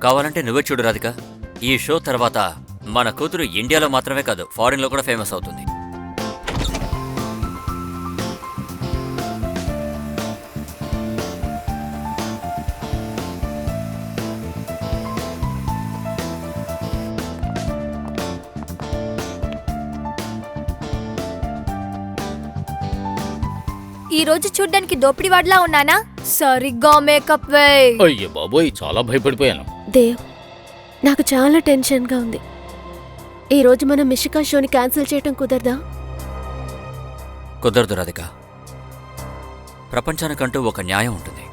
కావాలంటే నువ్వే చూడు రాధిక, ఈ షో తర్వాత మన కూతురు ఇండియాలో మాత్రమే కాదు ఫారిన్లో కూడా ఫేమస్ అవుతుంది. ఈ రోజు చూడ్డానికి దోపిడివాడ్లా ఉన్నానా? సరిగ్గా మేకప్ వే. అయ్యో బాబోయ్, చాలా భయపడిపోయాను. దేవ్, నాకు చాలా టెన్షన్గా ఉంది. ఈ రోజు మనం మిషికా షోని క్యాన్సిల్ చేయటం కుదరదా? కుదరదు రాధిక. ప్రపంచానికంటూ ఒక న్యాయం ఉంటుంది.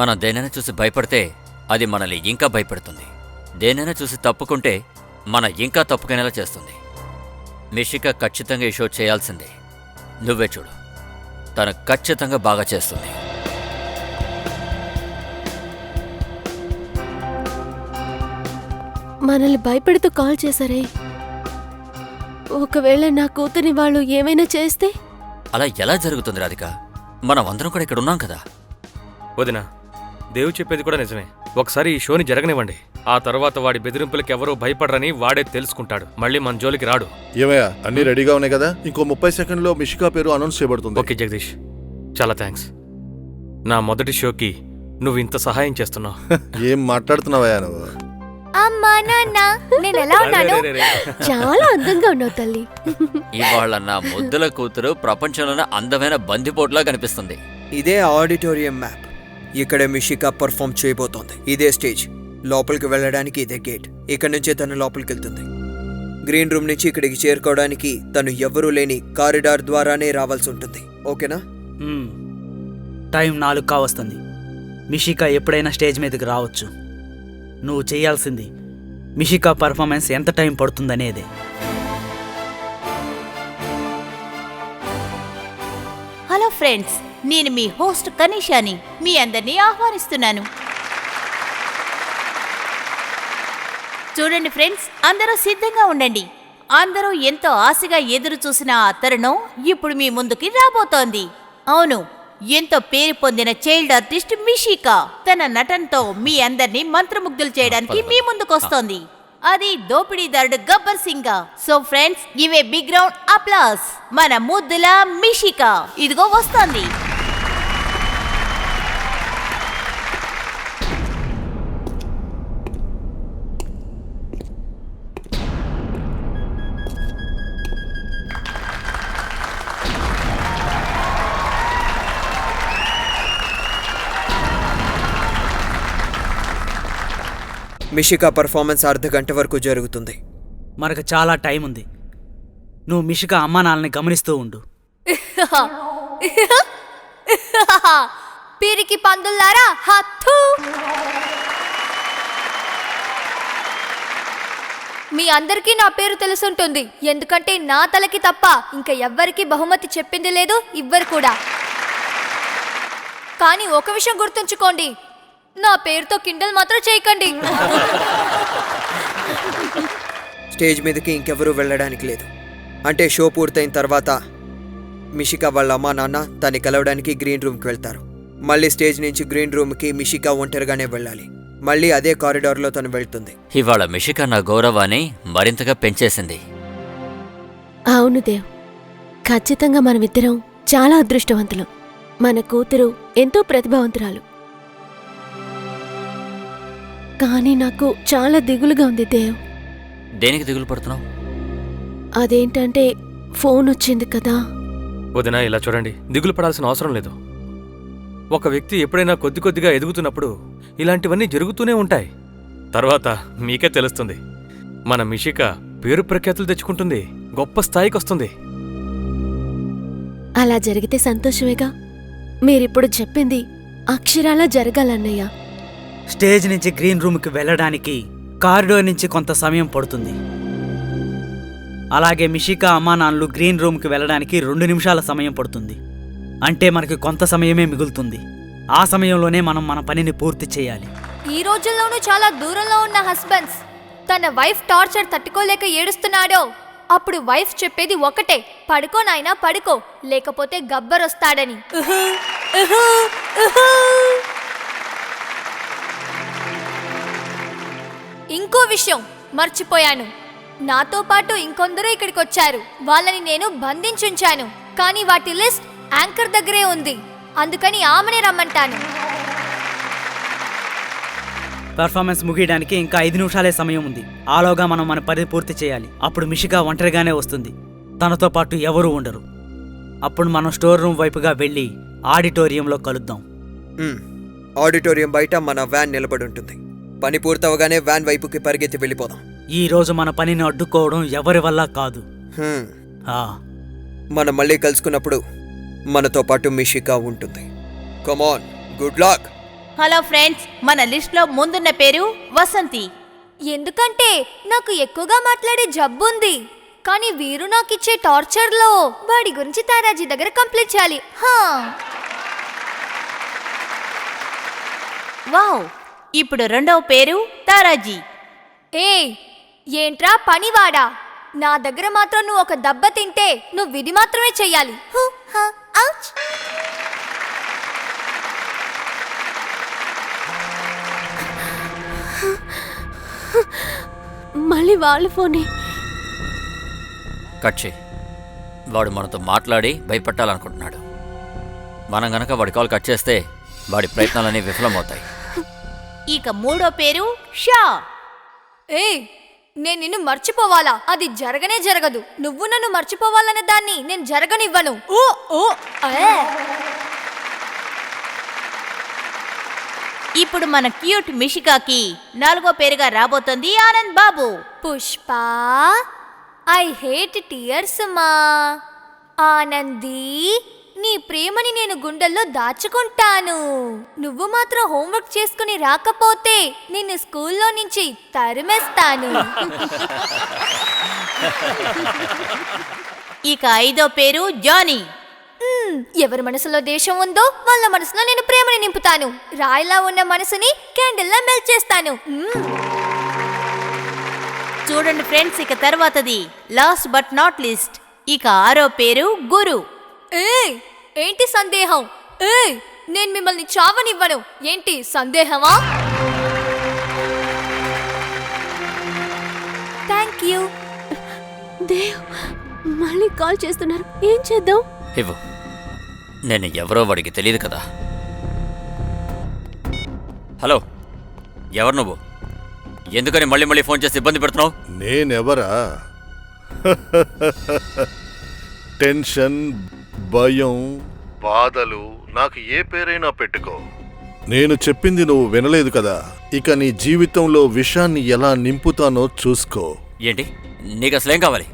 మనం దేనైనా చూసి భయపడితే అది మనల్ని ఇంకా భయపెడుతుంది. దేనైనా చూసి తప్పుకుంటే మన ఇంకా తప్పుకునేలా చేస్తుంది. మిషిక ఖచ్చితంగా ఈ షో చేయాల్సిందే. నువ్వే చూడు, తను ఖచ్చితంగా బాగా చేస్తుంది. మనల్ని భయపెడుతూ కాల్ చేశారే, ఒకవేళ నా కూతురి వాళ్ళు ఏమైనా చేస్తే? అలా ఎలా జరుగుతుంది రాధిక? మనం అందరం కూడా ఇక్కడ ఉన్నాం కదా. వదినా, దేవు చెప్పేది కూడా నిజమే. ఒకసారి ఈ షోని జరగనివ్వండి. ఆ తర్వాత వాడి బెదిరింపులకి ఎవరూ భయపడరని వాడే తెలుసుకుంటాడు. మళ్ళీ మన జోలికి రాడు. ఏమయ్యా, అన్ని రెడీగా ఉన్నాయి కదా? ఇంకో 30 సెకండ్లో మిషికా పేరు అనౌన్స్ చేయబడుతుంది. ఓకే జగదీష్, చాలా థ్యాంక్స్. నా మొదటి షోకి నువ్వు ఇంత సహాయం చేస్తున్నావు. ఏం మాట్లాడుతున్నావయ్యా నువ్వు? అమ్మా నాన్న, నేను ఎలా ఉన్నాను? చాలా అందంగా ఉన్నావు తల్లి. ఇవాళ నా ముద్దుల కూతురు ప్రపంచంలోనే అందమైన బందిపోటులా కనిపిస్తుంది. ఇదే ఆడిటోరియం మ్యాప్. ఇక్కడ మిషికా పర్ఫామ్ చేయబోతోంది. ఇదే స్టేజ్. లోపలికి వెళ్ళడానికి ఇదే గేట్. ఇక్కడ నుంచే తను లోపలికి వెళ్తుంది. గ్రీన్ రూమ్ నుంచి ఇక్కడికి చేరుకోవడానికి తను ఎవ్వరూ లేని కారిడార్ ద్వారానే రావాల్సి ఉంటుంది. ఓకేనా? టైం 4 కావస్తుంది. మిషికా ఎప్పుడైనా స్టేజ్ మీదకి రావచ్చు. నువ్వు చేయాల్సింది మిషికా పర్ఫార్మెన్స్ ఎంత టైం పడుతుందనేదే. హలో ఫ్రెండ్స్, నేను మీ హోస్ట్ కనీషాని మీ అందరినీ ఆహ్వానిస్తున్నాను. చూడండి ఫ్రెండ్స్, అందరూ సిద్ధంగా ఉండండి. అందరూ ఎంతో ఆశగా ఎదురు చూసిన ఆ తరుణం ఇప్పుడు మీ ముందుకి రాబోతోంది. అవును, ఎంతో పేరు పొందిన చైల్డ్ ఆర్టిస్ట్ మిషికా తన నటనతో మీ అందరినీ మంత్రముగ్ధులు చేయడానికి మీ ముందుకొస్తోంది. అది దోపిడీదారుడు Gabbar Singh. So friends, give a big round applause. మన ముద్దుల మిషికా ఇదిగో వస్తోంది. మిషికా పర్ఫార్మెన్స్ అర్ధగంట వరకు జరుగుతుంది. మనకు చాలా టైం ఉంది. నువ్వు మిషికా అమ్మా నాన్నని గమనిస్తూ ఉండు. పీరికి పందుల్లారా, హత్తు! మీ అందరికీ నా పేరు తెలుసుంటుంది, ఎందుకంటే నా తలకి తప్ప ఇంకా ఎవ్వరికి బహుమతి చెప్పింది లేదు, ఇవ్వరు కూడా. కానీ ఒక విషయం గుర్తుంచుకోండి, నా పేరుతో కిండల్ మాత్రం చేయకండి. స్టేజ్ మీదకి ఇంకెవరూ వెళ్ళడానికి లేదు. అంటే షో పూర్తయిన తర్వాత మిషికా వాళ్ళ అమ్మా నాన్న తన్ని కలవడానికి గ్రీన్ రూమ్కి వెళ్తారు. మళ్ళీ స్టేజ్ నుంచి గ్రీన్ రూమ్కి మిషికా ఒంటరిగానే వెళ్ళాలి. మళ్ళీ అదే కారిడార్లో తను వెళ్తుంది. ఇవాళ మిషికా నా గౌరవాన్ని మరింతగా పెంచేసింది. అవును దేవ్, ఖచ్చితంగా మనమిద్దరం చాలా అదృష్టవంతులం. మన కూతురు ఎంతో ప్రతిభావంతురాలు. కానీ నాకు చాలా దిగులుగా ఉంది దేవ్. దేనికి దిగులు పడుతున్నావు? అదేంటంటే ఫోన్ వచ్చింది కదా. వదినా, ఇలా చూడండి, దిగులు పడాల్సిన అవసరం లేదు. ఒక వ్యక్తి ఎప్పుడైనా కొద్ది కొద్దిగా ఎదుగుతున్నప్పుడు ఇలాంటివన్నీ జరుగుతూనే ఉంటాయి. తర్వాత మీకే తెలుస్తుంది. మన మిషికా పేరు ప్రఖ్యాతులు తెచ్చుకుంటుంది, గొప్ప స్థాయికి వస్తుంది. అలా జరిగితే సంతోషమేగా. మీరిప్పుడు చెప్పింది అక్షరాలా జరగాలన్నయ్య. స్టేజ్ నుంచి గ్రీన్ రూమ్కి వెళ్ళడానికి కారిడోర్ నుంచి కొంత సమయం పడుతుంది. అలాగే మిషికా అమ్మా నాన్నలు గ్రీన్ రూమ్కి వెళ్ళడానికి 2 నిమిషాల సమయం పడుతుంది. అంటే మనకి కొంత సమయమే మిగులుతుంది. ఆ సమయంలోనే మనం మన పనిని పూర్తి చేయాలి. ఈ రోజుల్లోనూ చాలా దూరంలో ఉన్న హస్బెండ్స్ తన వైఫ్ టార్చర్ తట్టుకోలేక ఏడుస్తున్నాడో అప్పుడు వైఫ్ చెప్పేది ఒకటే, పడుకో నాయనా పడుకో, లేకపోతే గబ్బర్ వస్తాడని. ఇంకో విషయం మర్చిపోయాను. నాతో పాటు ఇంకొందరు ఇక్కడికి వచ్చారు. వాళ్ళని నేను బంధించుంచాను. కానీ వాటి లిస్ట్ యాంకర్ దగ్గరే ఉంది. అందుకని ఆమెనే రమ్మంటాను. పెర్ఫార్మెన్స్ ముగియడానికి ఇంకా 5 నిమిషాలే సమయం ఉంది. ఆలోగా మనం మన పని పూర్తి చేయాలి. అప్పుడు మిషికా ఒంటరిగానే వస్తుంది. తనతో పాటు ఎవరూ ఉండరు. అప్పుడు మనం స్టోర్ రూమ్ వైపుగా వెళ్ళి ఆడిటోరియంలో కలుద్దాం. ఆడిటోరియం బయట మన వ్యాన్ నిలబడి ఉంటుంది. పని పూర్తవగానే వ్యాన్ వైపుకి పరిగెత్తి వెళ్ళిపోదాం. ఈ రోజు మన పనిని అడ్డుకోవడం ఎవరి వల్ల కాదు. ఆ, మనం మళ్ళీ కలుసుకున్నప్పుడు మనతో పాటు మిషికా ఉంటుంది. కమాన్, గుడ్ లక్. హలో ఫ్రెండ్స్, మన లిస్ట్లో ముందున్న పేరు వసంతి. ఎందుకంటే నాకు ఎక్కువగా మాట్లాడే జబ్బుంది. కానీ వీరు నాకిచ్చే టార్చర్లో వాడి గురించి తారాజీ దగ్గర కంప్లైంట్ చేయాలి. వావ్, ఇప్పుడు రెండవ పేరు తారాజీ. ఏంట్రా పనివాడా? నా దగ్గర మాత్రం నువ్వు ఒక దెబ్బ తింటే నువ్వు ఇది మాత్రమే చెయ్యాలి. ఔచ్! మళ్ళీ వాళ్ళ ఫోనే. కట్ చేయి. వాడు మనతో మాట్లాడి భయపెట్టాలనుకుంటున్నాడు. మనం గనక వాడి కాల్ కట్ చేస్తే వాడి ప్రయత్నాలన్నీ విఫలమవుతాయి. ఇక మూడో పేరు షా. నేను నిన్ను మర్చిపోవాలా? అది జరగనే జరగదు. నువ్వు నన్ను మర్చిపోవాలనే దాన్ని నేను జరగనివ్వను. ఇప్పుడు మన క్యూట్ మిషికాకి నాలుగో పేరుగా రాబోతోంది Anand Babu. Pushpa, I hate tears మా. ఆనంది, నీ ప్రేమని నేను గుండెల్లో దాచుకుంటాను. నువ్వు మాత్రం హోంవర్క్ చేసుకుని రాకపోతే నిన్ను స్కూల్లో నుంచి తరిమేస్తాను. ఇక ఐదో పేరు జానీ. ఎవరి మనసులో దేశం ఉందో వాళ్ళ మనసులో నేను ప్రేమని నింపుతాను. రాయిలా ఉన్న మనసుని క్యాండిల్లా మెల్ట్ చేస్తాను. చూడండి ఫ్రెండ్స్, ఇక తర్వాతది లాస్ట్ బట్ నాట్ లీస్ట్. ఇక ఆరో పేరు గురు. ఏంటి సందేహం? నేను మిమ్మల్ని చావనివ్వను. ఏంటి సందేహమా? Thank you. దేవ్ మళ్ళీ కాల్ చేస్తున్నారు. ఏం చేద్దాం? ఇవ్వు. నేను ఎవరో వాడికి తెలియదు కదా. హలో, ఎవరు నువ్వు? ఎందుకని మళ్ళీ మళ్ళీ ఫోన్ చేసి ఇబ్బంది పెడుతున్నావు? నేనెవరా? టెన్షన్, భయం, బాధలు నాకు ఏ పేరైనా పెట్టుకో. నేను చెప్పింది నువ్వు వినలేదు కదా. ఇక నీ జీవితంలో విషాన్ని ఎలా నింపుతానో చూసుకో. ఏంటి? నీకు అసలేం కావాలి?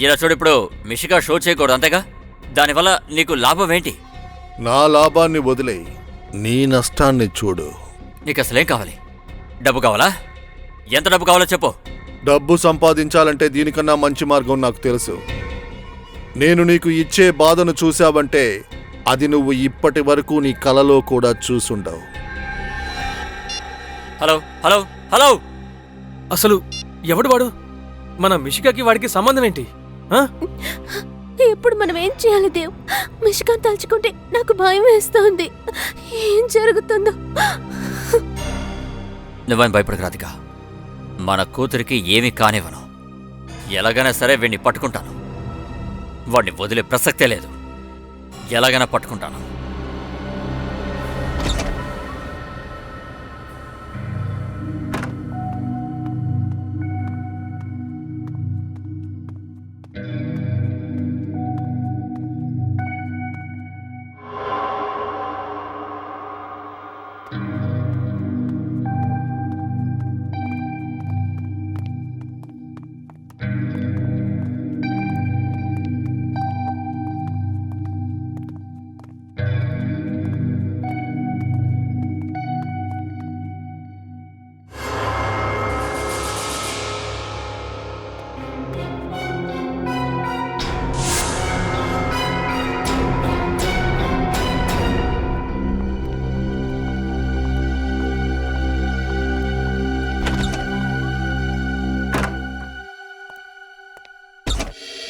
ఇలా చూడు, ఇప్పుడు మిషికా షో చేయకూడదు అంతేగా? దానివల్ల నీకు లాభం ఏంటి? నా లాభాన్ని వదిలేయి, నీ నష్టాన్ని చూడు. నీకు అసలేం కావాలి? డబ్బు కావాలా? ఎంత డబ్బు కావాలో చెప్పు. డబ్బు సంపాదించాలంటే దీనికన్నా మంచి మార్గం నాకు తెలుసు. నేను నీకు ఇచ్చే బాధను చూశావంటే అది నువ్వు ఇప్పటి వరకు నీ కలలో కూడా చూసుండవు. హలో హలో హలో, అసలు ఎవడు వాడు? మన మిషికాకి వాడికి సంబంధం ఏంటి? ఇప్పుడు మనం ఏం చేయాలి దేవ్? మిషికాని తలుచుకుంటే నాకు భయం వేస్తోంది. ఏం జరుగుతుందో? నువ్వేం భయపడకు రాధిక. మన కూతురికి ఏమీ కానివ్వను. ఎలాగైనా సరే వీడిని పట్టుకుంటాను. వాడిని వదిలే ప్రసక్తే లేదు. ఎలాగైనా పట్టుకుంటాను.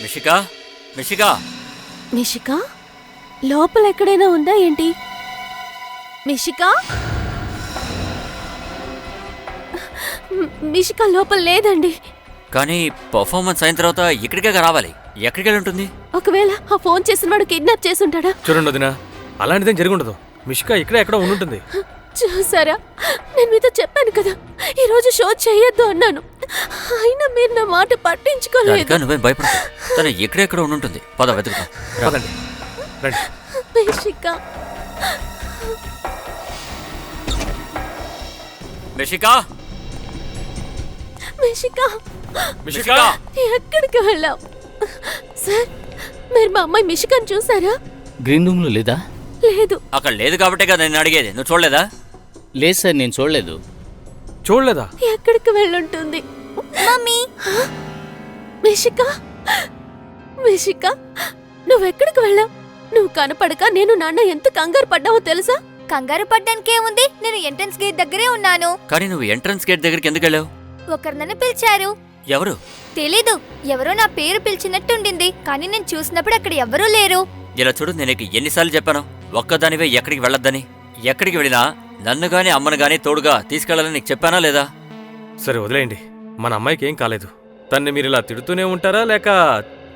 మిషికా, మిషికా, మిషికా లోపల ఎక్కడైనా ఉందా ఏంటి? మిషికా మిషిక లోపల లేదండి. కానీ పర్ఫార్మెన్స్ అయిన తర్వాత ఇక్కడికే రావాలి. ఎక్కడికి వెళ్ళి ఉంటుంది? ఒకవేళ ఆ ఫోన్ చేసిన వాడు కిడ్నాప్ చేసి ఉంటాడా? చూడండి వదినా, అలాంటిదేం జరిగి ఉండదు. మిషిక ఇక్కడే ఎక్కడ ఉండుంటుంది. చూసారా, నేను మీతో చెప్పాను కదా ఈరోజు షో చేయొద్దు అన్నాను. అయినా మీరు నా మాట పట్టించుకోలేదు. రాధిక, నువ్వేం భయపడకు. తను ఎక్కడెక్కడ ఉండుంటుంది. పద వెతుకుతాం. పదండి, రండి. మిషిక, మిషికా, మిషిక, మిషికా, ఎక్కడికి వెళ్ళావు? సార్, మీరు మా అమ్మాయి మిషికని చూసారా? గ్రీన్ రూమ్లో లేదా? లేదు. అక్కడ లేదు కాబట్టే కదా నేను అడిగేది. నువ్వు చూడలేదా? లేదు సార్, నేను చూడలేదు. చూడలేదా? ఎక్కడికి వెళ్ళుంటుంది? మమ్మీ, మిషిక, మిషిక, నువ్వెక్కడికి వెళ్ళావు? నువ్వు కనపడక నేను నాన్న ఎంత కంగారు పడ్డావో తెలుసా? కంగారు పడ్డానికి ఏముంది, నేను ఎంట్రన్స్ గేట్ దగ్గరే ఉన్నాను. కానీ నువ్వు ఎంట్రన్స్ గేట్ దగ్గరికి ఎందుకు వెళ్ళావు? ఒకరు నన్ను పిలిచారు. ఎవరు? తెలీదు, ఎవరో నా పేరు పిలిచినట్టుండింది. కానీ నేను చూసినప్పుడు అక్కడ ఎవరూ లేరు. ఇలా చూడు, నేను నీకు ఎన్నిసార్లు చెప్పాను ఒక్కదానివే ఎక్కడికి వెళ్ళొద్దని. ఎక్కడికి వెళ్ళినా నన్ను గాని అమ్మను గాని తోడుగా తీసుకెళ్ళాలని నీకు చెప్పానా లేదా? సరే వదిలేయండి, మన అమ్మాయికి ఏం కాలేదు. తన్ని మీరు ఇలా తిడుతూనే ఉంటారా లేక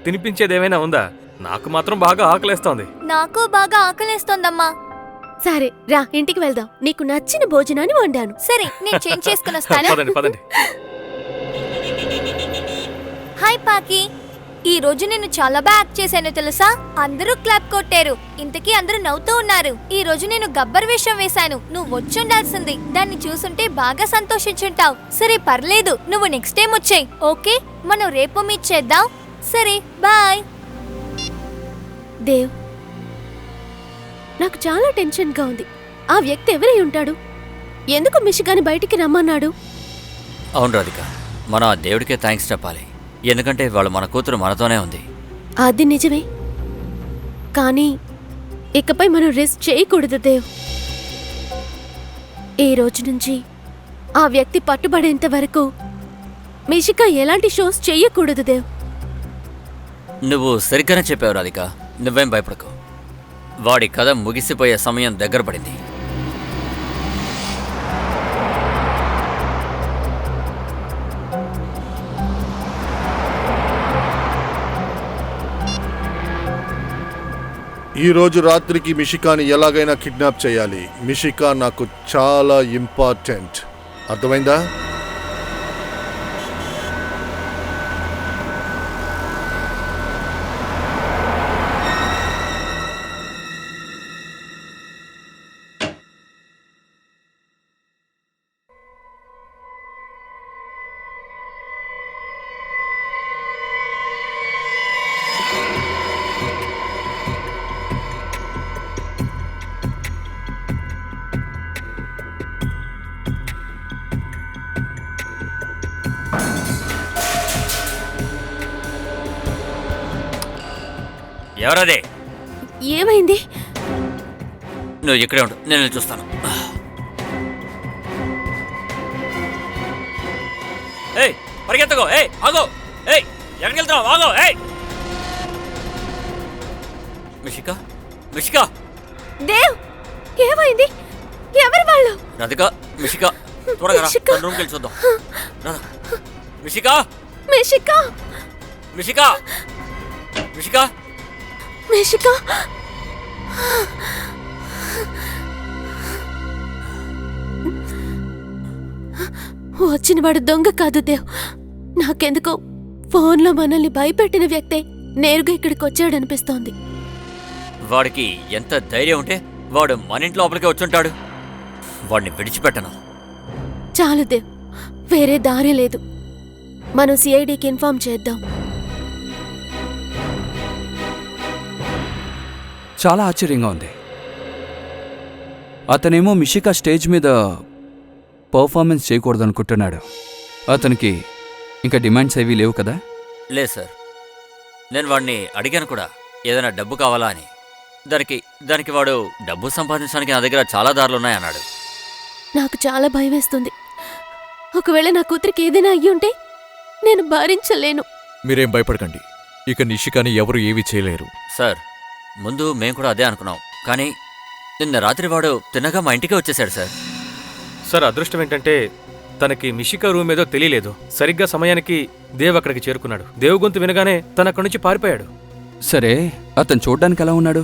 తినిపించేదేమైనా ఉందా? నాకు మాత్రం బాగా ఆకలేస్తోంది. నాకు బాగా ఆకలేస్తోందమ్మా. సరే రా, ఇంటికి వెళ్దాం. నీకు నచ్చిన భోజనాన్ని వండాను. సరే, నేను చేంజ్ చేసుకుని వస్తాను. పదండి పదండి. హాయ్ పాకి, ఈ రోజు నేను చాలా బాగా యాక్ట్ చేశాను తెలుసా? అందరూ క్లాప్ కొట్టారు. ఇంతకీ అందరూ నవ్వుతూ ఉన్నారు. ఈ రోజు నేను గబ్బర్ వేషం వేశాను. నువ్వు వచ్చుండాల్సింది. దాన్ని చూసుంటే బాగా సంతోషించుంటావు. సరే పర్లేదు, నువ్వు నెక్స్ట్ టైం వచ్చేయ్. ఓకే, మనం రేపు మీట్ చేద్దాం. సరే బాయ్. దేవ్, నాకు చాలా టెన్షన్గా ఉంది. ఆ వ్యక్తి ఎవరై ఉంటాడు? ఎందుకు మిషిగాని బయటికి రమ్మన్నాడు? అవును రాధిక, మన ఆ దేవుడికే థ్యాంక్స్ చెప్పాలి. ఎందుకంటే వాళ్ళు మన కూతురు మనతోనే ఉంది. అది నిజమే, కానీ ఇకపై మనం రిస్క్ చేయకూడదు దేవ్. ఈ రోజు నుంచి ఆ వ్యక్తి పట్టుబడేంత వరకు మిషిక ఎలాంటి షోస్ చెయ్యకూడదు దేవ్. నువ్వు సరిగ్గానే చెప్పావు రాధిక, నువ్వేం భయపడకు. వాడి కథ ముగిసిపోయే సమయం దగ్గర పడింది. ఈ రోజు రాత్రికి మిషికాని ఎలాగైనా కిడ్నాప్ చేయాలి. మిషికా నాకు చాలా ఇంపార్టెంట్. అర్థమైందా? ఎవరదే? ఏమైంది? నువ్వు ఇక్కడే ఉండు, నేను వెళ్ళి చూస్తాను. ఏయ్, పరిగెత్తగో! ఏయ్, ఆగో! ఏయ్, ఎక్కడికి వెళ్తున్నావు? ఆగో! ఏయ్, మిషికా, మిషికా! దేవ్, ఏమైంది? ఎవరు వాళ్ళు? రాధిక, మిషికా, త్వరగా రా, మిషికా. రూమ్కి వెళ్ళి చూద్దాం. రా. మిషికా, మిషిక, మిషికా, మిషికా! మిషిక, వచ్చినవాడు దొంగ కాదు దేవ్. నాకెందుకో ఫోన్లో మనల్ని భయపెట్టిన వ్యక్తే నేరుగా ఇక్కడికి వచ్చాడనిపిస్తోంది. వాడికి ఎంత ధైర్యం ఉంటే వాడు మన ఇంటి లోపలికే వచ్చుంటాడు. వాడిని విడిచిపెట్టను. చాలు దేవ్, వేరే దారి లేదు. మనం సిఐడికి ఇన్ఫార్మ్ చేద్దాం. చాలా ఆశ్చర్యంగా ఉంది. అతనేమో మిషికా స్టేజ్ మీద పర్ఫార్మెన్స్ చేయకూడదనుకుంటున్నాడు. అతనికి ఇంకా డిమాండ్స్ ఏవీ లేవు కదా? లేదు సార్, నేను వాడిని అడిగాను కూడా ఏదైనా డబ్బు కావాలా అని. దానికి వాడు డబ్బు సంపాదించడానికి నా దగ్గర చాలా దారులున్నాయన్నాడు. నాకు చాలా భయం వేస్తుంది. ఒకవేళ నా కూతురికి ఏదైనా అయ్యుంటే నేను భరించలేను. మీరేం భయపడకండి, ఇక నిషికాని ఎవరు ఏమీ చేయలేరు. సార్, ముందు మేము కూడా అదే అనుకున్నాం, కానీ నిన్న రాత్రి వాడు తిన్నగా మా ఇంటికే వచ్చేసాడు సార్. సార్, అదృష్టం ఏంటంటే తనకి మిషికా రూమ్ ఏదో తెలియలేదు. సరిగ్గా సమయానికి దేవ్ అక్కడికి చేరుకున్నాడు. దేవ్ గొంతు వినగానే తన అక్కడి నుంచి పారిపోయాడు. సరే, అతను చూడ్డానికి ఎలా ఉన్నాడు?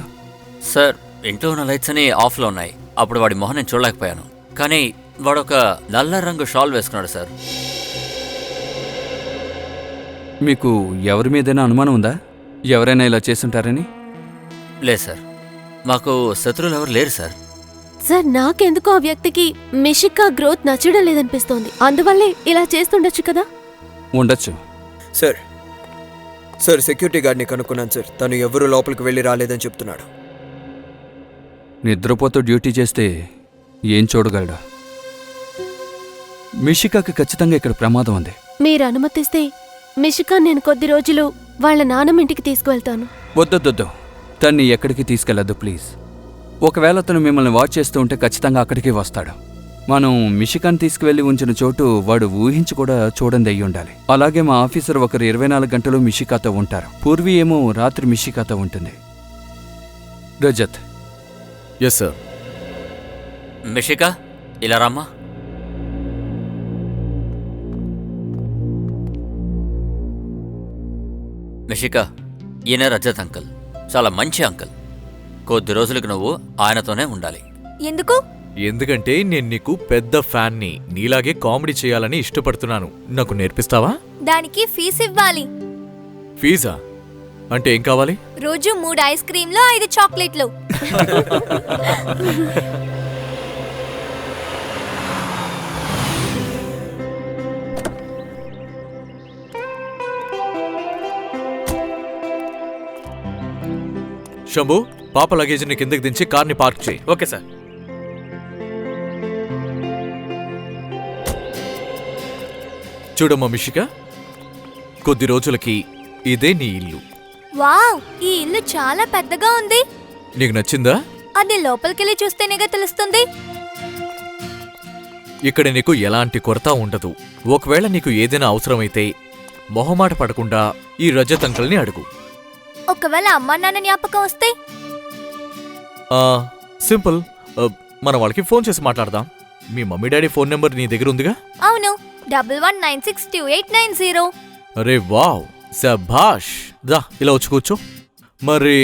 సార్, ఇంట్లో ఉన్న లైట్స్ అని ఆఫ్లో ఉన్నాయి. అప్పుడు వాడి మొహం నేను చూడలేకపోయాను. కానీ వాడొక నల్ల రంగు షాల్ వేసుకున్నాడు సార్. మీకు ఎవరి మీదైనా అనుమానం ఉందా? ఎవరైనా ఇలా చేసుంటారని? లేదు సార్, మాకు శత్రువులు ఎవరు లేరు సార్. సార్, నాకెందుకో ఆ వ్యక్తికి మిషికా గ్రోత్ నచ్చడం లేదనిపిస్తోంది. అందువల్లే ఇలా చేస్తుండొచ్చు కదా. ఉండొచ్చు. సార్ సార్ సెక్యూరిటీ గార్డ్ని కనుక్కున్నాను సార్. తను ఎవరూ లోపలికి వెళ్ళి రాలేదని చెప్తున్నాడు. నిద్రపోతూ డ్యూటీ చేస్తే ఏం చూడగలడు? మిషికాకి ఖచ్చితంగా ఇక్కడ ప్రమాదం ఉంది. మీరు అనుమతిస్తే మిషికా నేను కొద్ది రోజులు వాళ్ళ నాన్నమ్మ ఇంటికి తీసుకువెళ్తాను. వద్దొద్దొద్దు, తన్ని ఎక్కడికి తీసుకెళ్లొద్దు ప్లీజ్. ఒకవేళ తను మిమ్మల్ని వాచ్ చేస్తూ ఉంటే ఖచ్చితంగా అక్కడికి వస్తాడు. మనం మిషికాని తీసుకువెళ్లి ఉంచిన చోటు వాడు ఊహించి కూడా చూడండి అయ్యి ఉండాలి. అలాగే మా ఆఫీసర్ ఒకరు 24 గంటలు మిషికాతో ఉంటారు. పూర్వీ ఏమో రాత్రి మిషికాతో ఉంటుంది. రజత్. Yes sir. మిషికా, ఇలా రామ్మా. మిషికా, ఈయన రజత్ అంకుల్. చాలా మంచి అంకుల్. కొద్ది రోజులకు నువ్వు ఆయనతోనే ఉండాలి. ఎందుకు? ఎందుకంటే నేను నీకు పెద్ద ఫ్యాన్ని. నీలాగే కామెడీ చేయాలని ఇష్టపడుతున్నాను. నాకు నేర్పిస్తావా? దానికి ఫీజు ఇవ్వాలి. ఫీజా? అంటే ఏం కావాలి? రోజు 3 ఐస్ క్రీంలు, 5 చాక్లెట్లు. శంభు, పాప లగేజ్ని కిందకి దించి కార్ని పార్క్ చేయి. Okay sir. చూడమ్మా మిషిక, కొద్ది రోజులకి ఇదే నీ ఇల్లు. వావ్, ఈ ఇల్లు చాలా పెద్దగా ఉంది. నీకు నచ్చిందా? అది లోపలికెళ్ళి చూస్తేనేగా తెలుస్తుంది. ఇక్కడ నీకు ఎలాంటి కొరత ఉండదు. ఒకవేళ నీకు ఏదైనా అవసరమైతే మొహమాట పడకుండా ఈ రజత్ అంకుల్ని అడుగు. ఒకవేళ అమ్మా నాన్న జ్ఞాపకం వస్తే? సింపుల్. మనం వాళ్ళకి ఫోన్ చేసి మాట్లాడదాం. మీ మమ్మీ డాడీ ఫోన్ నెంబర్ నీ దగ్గర ఉందిగా? అవును, 11962890. అరే వావ్, శభాష్. దా, ఇలా వచ్చి కూర్చో. మరి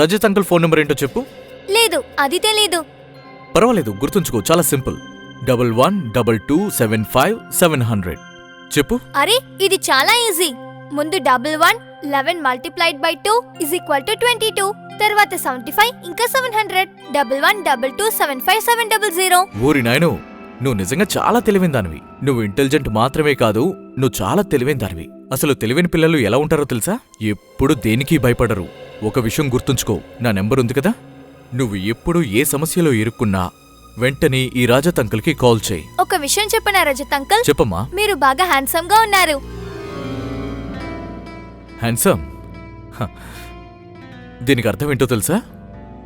రజత్ అంకుల్ ఫోన్ నెంబర్ ఏంటో చెప్పు. లేదు, అది తెలీదు. పర్వాలేదు, గుర్తుంచుకో. చాలా సింపుల్. 112275 చెప్పు. అరే, ఇది చాలా ఈజీ. ముందు 11 11 multiplied by 2 is equal to 22. తర్వాత 75 ఇంకా 700. 112275 ఊరి నాయను, నువ్వు నిజంగా చాలా తెలివైన దానివి. నువ్వు ఇంటెలిజెంట్ మాత్రమే కాదు, నువ్వు చాలా తెలివైన దానివి. అసలు తెలివైన పిల్లలు ఎలా ఉంటారో తెలుసా? ఎప్పుడు దేనికి భయపడరు. ఒక విషయం గుర్తుంచుకో, నా నెంబర్ ఉంది కదా. నువ్వు ఎప్పుడు ఏ సమస్యలో ఇరుక్కున్నా వెంటనే ఈ రజత్ అంకుల్కి కాల్ చేయి. ఒక విషయం చెప్పనా రజత్ అంకుల్? చెప్పమ్మా. మీరు బాగా హ్యాండ్సమ్ గా ఉన్నారు. హ్యాండ్సమ్? దీనికి అర్థం ఏంటో తెలుసా?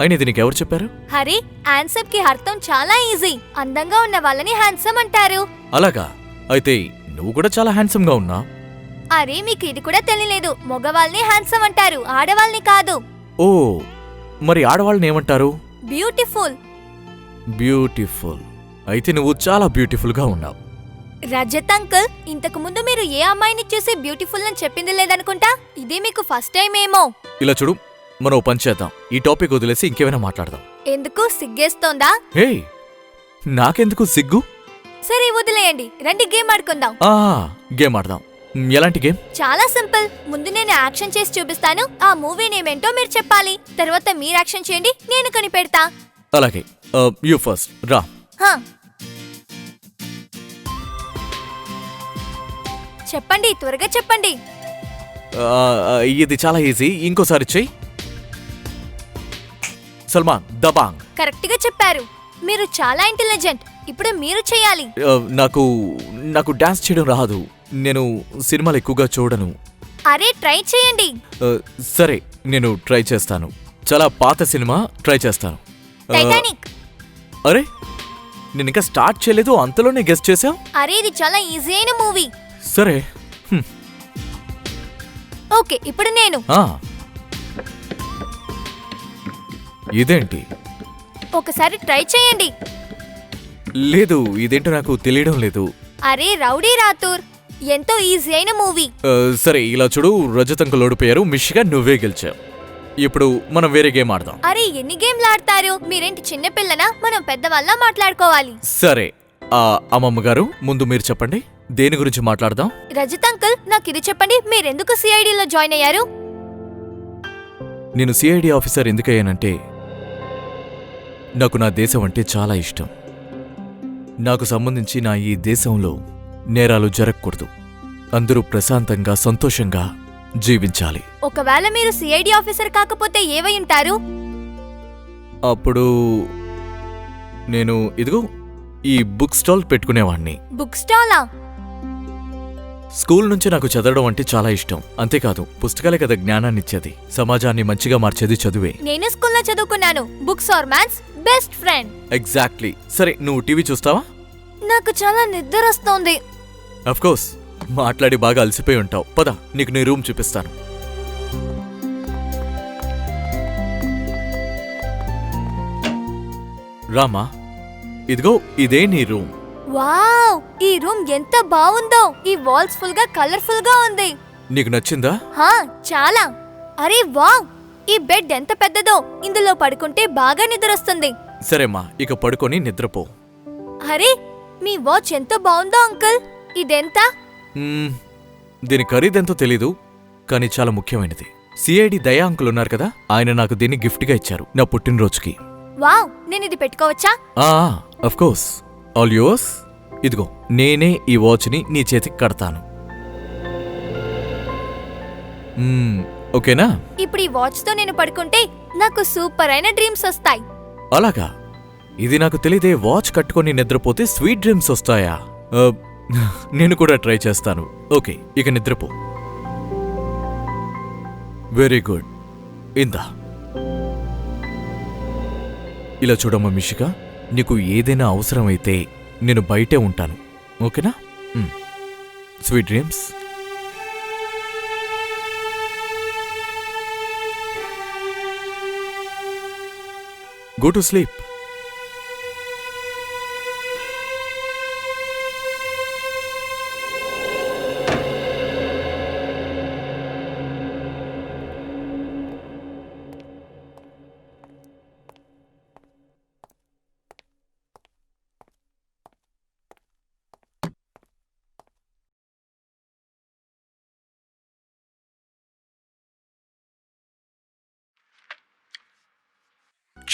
అయినా దీనికి ఎవరు చెప్పారు? హరి, హ్యాండ్సమ్ కి అర్థం చాలా ఈజీ. అందంగా ఉన్న వాళ్ళని హ్యాండ్సమ్ అంటారు. అలాగా? అయితే నువ్వు కూడా చాలా హ్యాండ్సమ్ గా ఉన్నా. అరే, మీకు ఇది కూడా తెలియలేదు. మగవాళ్ళని హ్యాండ్సమ్ అంటారు, ఆడవాళ్ళని కాదు. ఓ, మరి ఆడవాళ్ళని ఏమంటారు? బ్యూటిఫుల్. బ్యూటిఫుల్. అయితే నువ్వు చాలా బ్యూటిఫుల్ గా ఉన్నావు. రజత్ అంకుల్, ఇంతకు ముందు మీరు ఏ అమ్మాయిని చూసి బ్యూటిఫుల్ అని చెప్పింది లేదనుకుంటా. ఇదే మీకు ఫస్ట్ టైం ఏమో. ఇలా చూడు, మనం ఓ పని చేద్దాం. ఈ టాపిక్ వదిలేసి ఇంకేమైనా మాట్లాడదాం. ఎందుకు, సిగ్గేస్తోందా? హే, నాకెందుకు సిగ్గు? సరే, వదిలేయండి. రండి, గేమ్ ఆడుకుందాం. గేమ్ ఆడదాం. ఎలాంటి గేమ్? చాలా సింపుల్. ముందు నేను యాక్షన్ చేసి చూపిస్తాను. ఆ మూవీ నేమ్ ఏంటో మీరు చెప్పాలి. తర్వాత మీరు యాక్షన్ చేయండి, నేను కనిపెడతా. అలాగే. యూ ఫస్ట్ రా. చెప్పండి, త్వరగా చెప్పండి. ఇది చాలా ఈజీ. ఇంకోసారి చెయ్యి. సల్మాన్ దబాంగ్. కరెక్ట్ గా చెప్పారు. మీరు చాలా ఇంటెలిజెంట్. ఇప్పుడు మీరు చేయాలి. నాకు డాన్స్ చేయడం రాదు. నేను సినిమాలు ఎక్కువగా చూడను. అరే, ట్రై చేయండి. సరే, నేను ట్రై చేస్తాను. చాలా పాత సినిమా ట్రై చేస్తాను. టైటానిక్. అరే, నేను ఇంకా స్టార్ట్ చేయలేదు, అంతలోనే గెస్ చేసావు. అరే, ఇది చాలా ఈజీ అయిన మూవీ. సరే. ఓకే, ఇప్పుడు నేను. ఇదేంటి? ఒకసారి ట్రై చేయండి. లేదు, ఇదేంటో నాకు తెలియడం లేదు. అరే రౌడీ రాథోర్, ఎంతో ఈజీ అయిన మూవీ. సరే ఇలా చూడు, రజత్ అంకుల్ ఓడిపోయారు, మిషిగా నువ్వే గెలిచావు. ఇప్పుడు మనం వేరే గేమ్ ఆడదాం. అరే ఎన్ని గేమ్లు ఆడతారు? మీరేంటి చిన్నపిల్లనా? మనం పెద్దవాళ్ళ మాట్లాడుకోవాలి. సరే అమ్మమ్మ గారు, ముందు మీరు చెప్పండి, దేని గురించి మాట్లాడదాం? రజత్ అంకుల్, నాకు ఇది చెప్పండి, మీరెందుకు సిఐడిలో జాయిన్ అయ్యారు? నేను సిఐడి ఆఫీసర్ ఎందుకయ్యానంటే నాకు నా దేశం అంటే చాలా ఇష్టం. నాకు సంబంధించి నా ఈ దేశంలో నేరాలు జరగకూడదు. అందరూ ప్రశాంతంగా సంతోషంగా జీవించాలి. ఒకవేళ మీరు సిఐడి ఆఫీసర్ కాకపోతే ఏవై ఉంటారు? అప్పుడు నేను ఇదిగో ఈ బుక్ స్టాల్ పెట్టుకునేవాణ్ణి. బుక్ స్టాలా? స్కూల్ నుంచి నాకు చదవడం అంటే చాలా ఇష్టం. అంతేకాదు, పుస్తకాలే కదా జ్ఞానాన్నిచ్చేది, సమాజాన్ని మంచిగా మార్చేది చదువే. నేను స్కూల్లో చదువుకున్నాను. Books are man's best friend. Exactly. సరే, నువ్వు టీవీ చూస్తావా? నాకు చాలా నిద్ర వస్తోంది. అఫ్కోర్స్, మాట్లాడి బాగా అలసిపోయి ఉంటావు. పద, నీకు నీ రూమ్ చూపిస్తాను. రామా, ఇదిగో ఇదే నీ రూమ్. వావ్, ఈ రూమ్ ఎంత బాగుందో. ఈ వాల్స్ ఫుల్ గా కలర్ఫుల్ గా ఉంది. నీకు నచ్చిందా? హా, చాలా. అరే వావ్, ఈ బెడ్ ఎంత పెద్దదో. ఇందులో పడుకుంటే బాగా నిద్ర వస్తుంది. సరేమ్మా, ఇక పడుకొని నిద్రపో. అరే, మీ వాచ్ ఎంత బాగుందో అంకుల్. ఇదెంత? దీని ఖరీదెంతో తెలీదు, కానీ చాలా ముఖ్యమైనది. సిఐడి దయా అంకుల్ ఉన్నారు కదా, ఆయన నాకు దీన్ని గిఫ్ట్గా ఇచ్చారు నా పుట్టినరోజుకి. వావ్, నేను ఇది పెట్టుకోవచ్చా? Of course, all yours. ఇదిగో, నేనే ఈ వాచ్ని నీ చేతికి కడతాను. ఓకేనా? ఇప్పుడు ఈ వాచ్ తో నేను పడుకుంటే నాకు సూపర్ అయిన డ్రీమ్స్ వస్తాయి. అలాగా? ఇది నాకు తెలియదే. వాచ్ కట్టుకొని నిద్రపోతే స్వీట్ డ్రీమ్స్ వస్తాయా? నేను కూడా ట్రై చేస్తాను. ఓకే, ఇక నిద్రపో. Very good. ఇందా, ఇలా చూడమ్మా మిషిక, నీకు ఏదైనా అవసరమైతే నేను బయటే ఉంటాను. ఓకేనా? Sweet dreams. Go to sleep.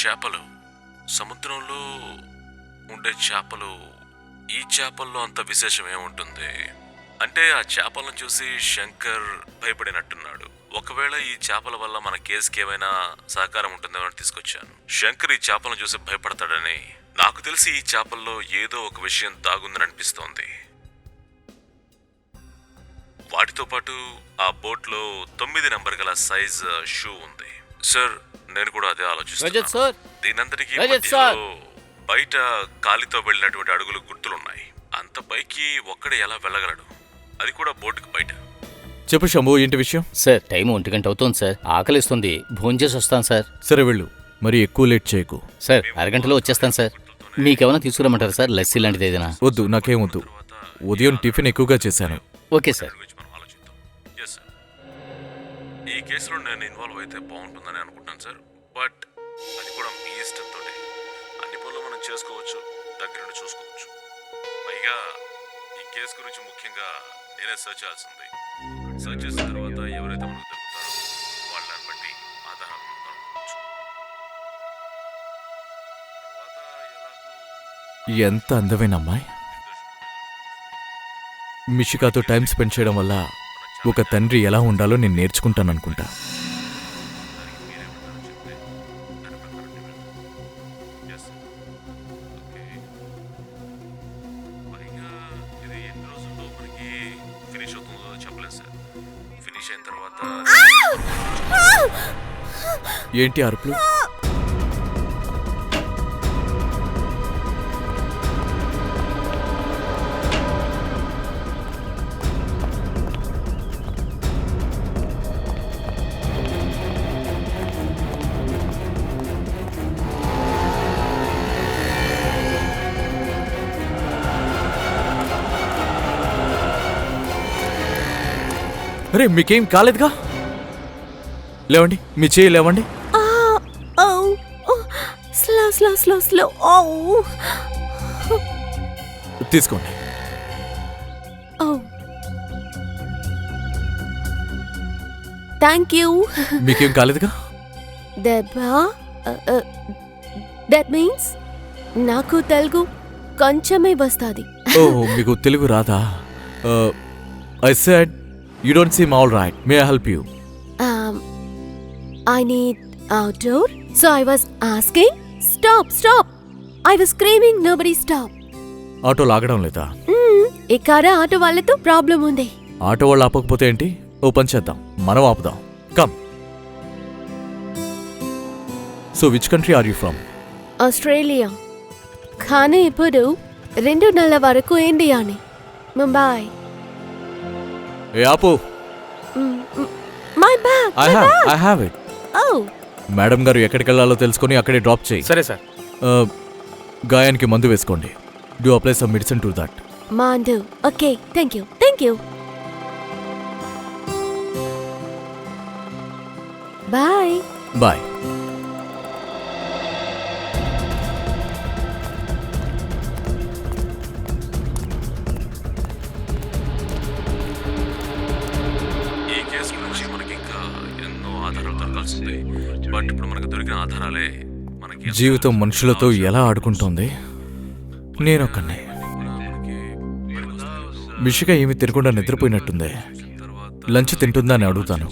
చేపలు, సముద్రంలో ఉండే చేపలు, ఈ చేపల్లో అంత విశేషం ఏముంటుంది అంటే ఆ చేపలను చూసి శంకర్ భయపడినట్టున్నాడు. ఒకవేళ ఈ చేపల వల్ల మన కేసుకి ఏమైనా సహకారం ఉంటుందేమో తీసుకొచ్చాను. శంకర్ ఈ చేపలను చూసి భయపడతాడని నాకు తెలిసి ఈ చేపల్లో ఏదో ఒక విషయం దాగుందని అనిపిస్తోంది. వాటితో పాటు ఆ బోట్లో 9 నెంబర్ గల సైజ్ షూ ఉంది. సార్, నేను కూడా అదే ఆలోచిస్తున్నాను. దీనంతటికీ మధ్యలో బయట కాలితో వెళ్ళినటువంటి అడుగులు గుర్తులున్నాయి. అంత పైకి ఒక్కడే ఎలా వెళ్ళగలడు? అది కూడా బోటుకు బయట. చెప్పు శంభు, ఏంటి విషయం? సార్, టైం 1 గంట అవుతోంది సార్. ఆకలిస్తుంది, భోంచేసి వస్తాను సార్. సరే వెళ్ళు, మరి ఎక్కువ లేట్ చేయకు. సార్, అరగంటలో వచ్చేస్తాను సార్. మీకేమైనా తీసుకురమ్మంటారా సార్? లస్సీ లాంటిది ఏదైనా? వద్దు, నాకేం వద్దు. ఉదయం టిఫిన్ ఎక్కువగా చేశాను. Okay sir. ఈ కేసులో నేను ఇన్వాల్వ్ అయితే బాగుంటుందని అనుకుంటున్నాను సార్. బట్ అది కూడా మీ ఇష్టంతో. అన్ని పనులు మనం చేసుకోవచ్చు, దగ్గరుండి చూసుకోవచ్చు. పైగా ఈ కేసు గురించి ముఖ్యంగా నేనే సర్చ్ చేయాల్సింది. సర్చ్ చేసిన తర్వాత ఎవరైతే మనకు దొరుకుతారో వాళ్ళని బట్టి ఆధారాలు కనుక్కోవచ్చు. ఎంత అందమైన అమ్మాయి. మిషికాతో టైం స్పెండ్ చేయడం వల్ల ఒక తండ్రి ఎలా ఉండాలో నేను నేర్చుకుంటాననుకుంటా. ఏంటి అరుపులు? అరే మీకేం కాలేదుగా? లేవండి, మీ చేయి లేవండి. Slow slow slow slow. తీసుకోండి. Thank you. మీకేం కాలేదుగా? దెబ్బా? దట్ మీన్స్ నాకు తెలుగు కొంచెమే వస్తుంది. ఓ, మీకు తెలుగు రాదా? I said you don't seem all right. May I help you? I need outdoor. So I was asking, stop, stop. I was screaming, nobody stop. Auto లాగడం లేదా? ఇక్కడ ఆటో వాళ్ళతో ప్రాబ్లం ఉంది. ఆటో వాళ్ళు ఆపకపోతే ఏంటి? ఓ పని చేద్దాం, మనం ఆపుదాం. Come. So which country are you from? Australia. కానీ ఇప్పుడు 2 నెలల వరకు ఇండియాని, ముంబై. ఏ ఆపు. My bag. I have it. Madam గారు ఎక్కడికి వెళ్ళాలో తెలుసుకొని అక్కడే డ్రాప్ చేయి. సరే సార్. గాయానికి మందు వేసుకోండి. Do apply some medicine to that. మందు. Okay, thank you, thank you. Bye. Bye. ఈ కేసు నుంచి మనకి ఇంకా ఎన్నో ఆధారాలు దొరకాల్సింది. బట్ ఇప్పుడు మనకు దొరికిన ఆధారాలే మనకి జీవితం మనుషులతో ఎలా ఆడుకుంటోంది. నేనొక్కనే. మిషిక ఏమి తినకుండా నిద్రపోయినట్టుంది. లంచ్ తింటుందా అని అడుగుతాను.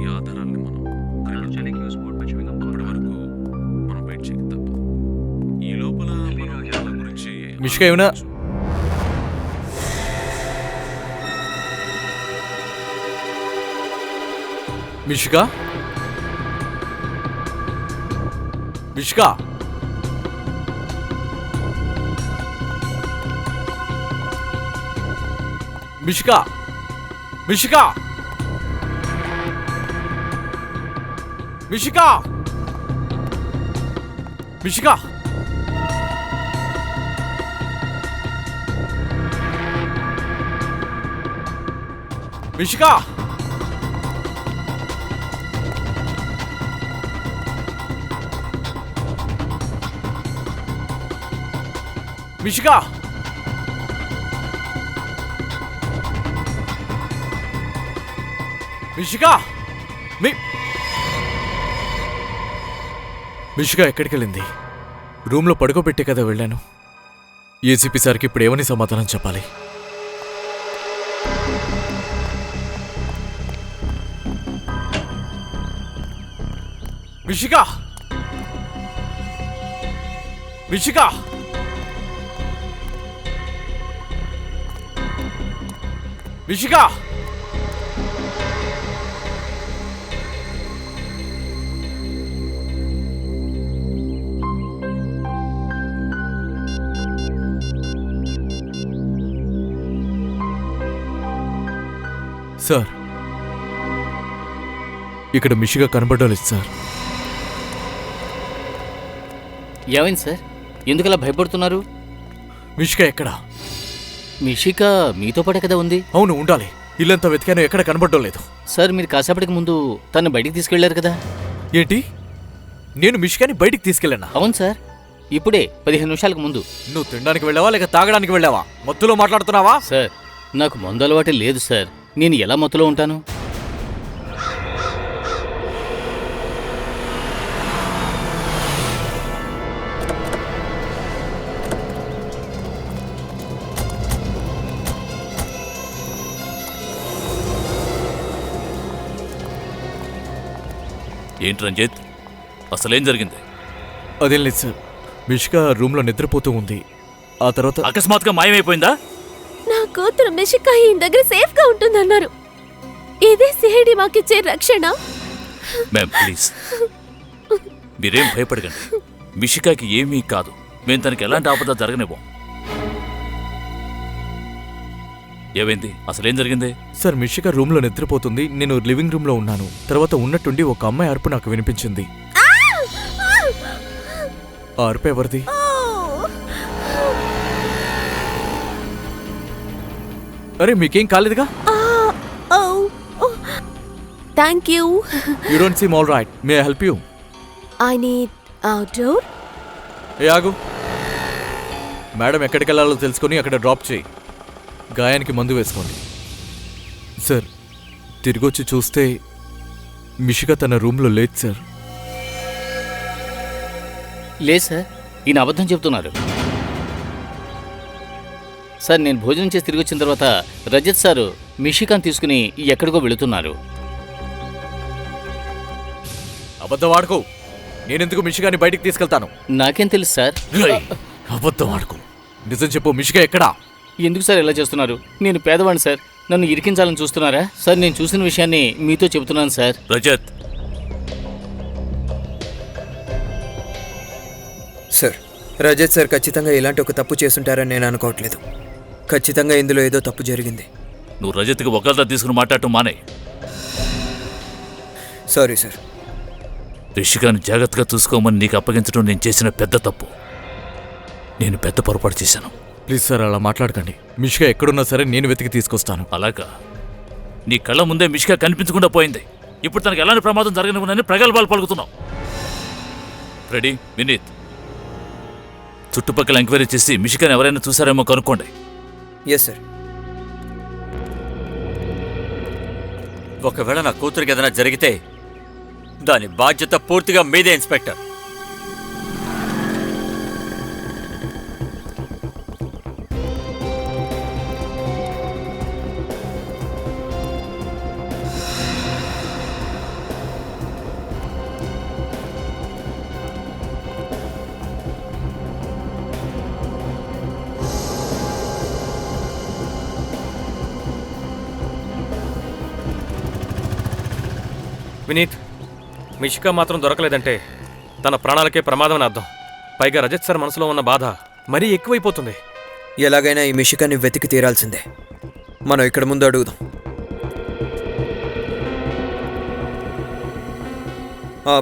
ఈ ఆధారాల్ని మనం అప్పటి వరకు మనం వెయిట్ చేయక తప్పదు. ఈ లోపల మనం వాళ్ళ గురించి మిషిక ఏమైనా మిషిక మిషిక మిషిక మిషిక మిషిక మిషిక మిషిక మిషిక మిషిక మిషిక ఎక్కడికి వెళ్ళింది? రూమ్లో పడుకోబెట్టే కదా వెళ్ళాను. ఏసీపీ సార్కి ఇప్పుడు ఏమని సమాధానం చెప్పాలి? మిషిక మిషిక మిషిక సార్, ఇక్కడ మిషిక కనబడలేదు సార్. ఏమైంది సార్? ఎందుకలా భయపడుతున్నారు? మిషిక ఎక్కడా? మిషిక మీతో పాటే కదా ఉంది. అవును, ఉండాలి. ఇల్లంతా వెతికాను, ఎక్కడ కనబడడం లేదు. సార్, మీరు కాసేపటికి ముందు తను బయటికి తీసుకెళ్లారు కదా. ఏంటి? నేను మిషికాని బయటికి తీసుకెళ్ళానా? అవును సార్, ఇప్పుడే 15 నిమిషాలకు ముందు. నువ్వు తినడానికి వెళ్ళావా లేక తాగడానికి వెళ్ళావా? మత్తులో మాట్లాడుతున్నావా? సార్, నాకు మందు అలవాటే లేదు సార్. నేను ఎలా మత్తులో ఉంటాను? ఏంటి రంజిత్, అసలేం జరిగింది? అదేం లేదు సార్. మిషిక రూమ్లో నిద్రపోతూ ఉంది. ఆ తర్వాత అకస్మాత్తుగా మాయమైపోయిందా? నా కూతురు మిషిక ఈ దగ్గర సేఫ్ గా ఉంటుందన్నారు. ఇదే సిఐడి మాకిచ్చే రక్షణ. మ్యామ్ ప్లీజ్, మీరేం భయపడకండి. మిషికాకి ఏమీ కాదు. మేము తనకి ఎలాంటి ఆపద జరగనివ్వం. ఏమైంది? అసలేం జరిగింది? సార్, మిషిక రూమ్లో నిద్రపోతుంది. నేను లివింగ్ రూమ్లో ఉన్నాను. తర్వాత ఉన్నట్టుండి ఒక అమ్మాయి అరుపు నాకు వినిపించింది. ఆ అరుపు ఎవరిది? అరే, మీకేం కాలేదుగా? Thank you. You don't seem all right. May I help you? I need outdoor. ఏ ఆగు. మేడం ఎక్కడికి వెళ్ళాలో తెలుసుకొని అక్కడ డ్రాప్ చేయి. గాయానికి మందు వేసుకోండి. సార్, తిరిగొచ్చి చూస్తే మిషిక తన రూమ్లో లేదు సార్. లేదు సార్, ఈయన అబద్ధం చెప్తున్నారు. సార్, నేను భోజనం చేసి తిరిగి వచ్చిన తర్వాత రజత్ సారు మిషికాని తీసుకుని ఎక్కడికో వెళుతున్నారు. అబద్ధం ఆడుకో. నేనెందుకు మిషికాని బయటికి తీసుకెళ్తాను? నాకేం తెలుసు సార్. అబద్ధం ఆడుకో. నిజం చెప్పు, మిషిక ఎక్కడా? ఎందుకు సార్ ఇలా చేస్తున్నారు? నేను పేదవాడిని సార్, నన్ను ఇరికించాలని చూస్తున్నారా? సార్, నేను చూసిన విషయాన్ని మీతో చెబుతున్నాను sir. Rajat, sir, Rajat sir ఖచ్చితంగా ఇలాంటి ఒక తప్పు చేసుంటారని నేను అనుకోవట్లేదు. ఖచ్చితంగా ఇందులో ఏదో తప్పు జరిగింది. నువ్వు రజత్కి ఒకళ్ళ తీసుకుని మాట్లాడటం మానే. Sorry sir. రిషికాని జాగ్రత్తగా చూసుకోమని నీకు అప్పగించడం నేను చేసిన పెద్ద తప్పు. నేను పెద్ద పొరపాటు చేశాను. ప్లీజ్ సార్, అలా మాట్లాడకండి. మిషిక ఎక్కడున్నా సరే నేను వెతికి తీసుకొస్తాను. అలాగా? నీ కళ్ళ ముందే మిషిక కనిపించకుండా పోయింది. ఇప్పుడు తనకు ఎలాంటి ప్రమాదం జరగనివ్వనని ప్రగల్భాలు పలుకుతున్నావు. రెడీ వినీత్, చుట్టుపక్కల ఎంక్వైరీ చేసి మిషికని ఎవరైనా చూసారేమో కనుక్కోండి. Yes sir. ఒకవేళ నా కూతురికి ఏదైనా జరిగితే దాని బాధ్యత పూర్తిగా మీదే ఇన్స్పెక్టర్. వినీత్, మిషిక మాత్రం దొరకలేదంటే తన ప్రాణాలకే ప్రమాదం అని అర్థం. పైగా రజత్ సార్ మనసులో ఉన్న బాధ మరీ ఎక్కువైపోతుంది. ఎలాగైనా ఈ మిషికాని వెతికి తీరాల్సిందే. మనం ఇక్కడ ముందు అడుగుదాం.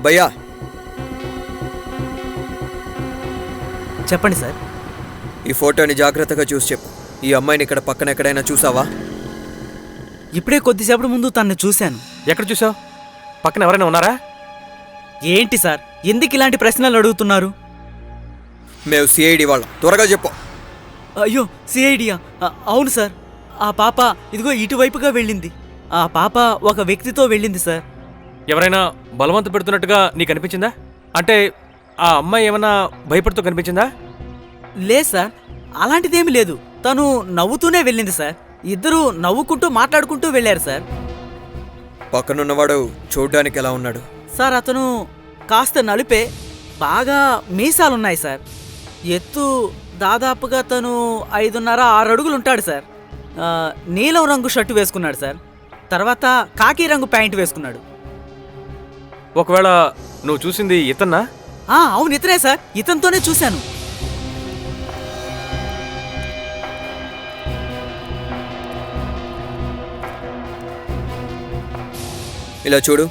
భయ్యా, చెప్పండి సార్. ఈ ఫోటోని జాగ్రత్తగా చూసి చెప్పు. ఈ అమ్మాయిని ఇక్కడ పక్కన ఎక్కడైనా చూసావా? ఇప్పుడే కొద్దిసేపటి ముందు తనని చూశాను. ఎక్కడ చూసావు? పక్కన ఎవరైనా ఉన్నారా? ఏంటి సార్, ఎందుకు ఇలాంటి ప్రశ్నలు అడుగుతున్నారు? మేము సిఐడి వాళ్ళం, త్వరగా చెప్పు. అయ్యో, సిఐడియా? అవును సార్, ఆ పాప ఇదిగో ఇటువైపుగా వెళ్ళింది. ఆ పాప ఒక వ్యక్తితో వెళ్ళింది సార్. ఎవరైనా బలవంత పెడుతున్నట్టుగా నీకు అనిపించిందా? అంటే ఆ అమ్మాయి ఏమైనా భయపడుతూ కనిపించిందా? లేదు సార్, అలాంటిదేమీ లేదు. తను నవ్వుతూనే వెళ్ళింది సార్. ఇద్దరూ నవ్వుకుంటూ మాట్లాడుకుంటూ వెళ్ళారు సార్. పక్కనున్నవాడు చూడ్డానికి ఎలా ఉన్నాడు? సార్, అతను కాస్త నలిపే, బాగా మీసాలున్నాయి సార్. ఎత్తు దాదాపుగా తను 5.5-6 అడుగులు ఉంటాడు సార్. నీలం రంగు షర్టు వేసుకున్నాడు సార్. తర్వాత కాకి రంగు ప్యాంటు వేసుకున్నాడు. ఒకవేళ నువ్వు చూసింది ఇతన్నా? అవును, ఇతనే సార్. ఇతనితోనే చూశాను. ఇలా చూడు,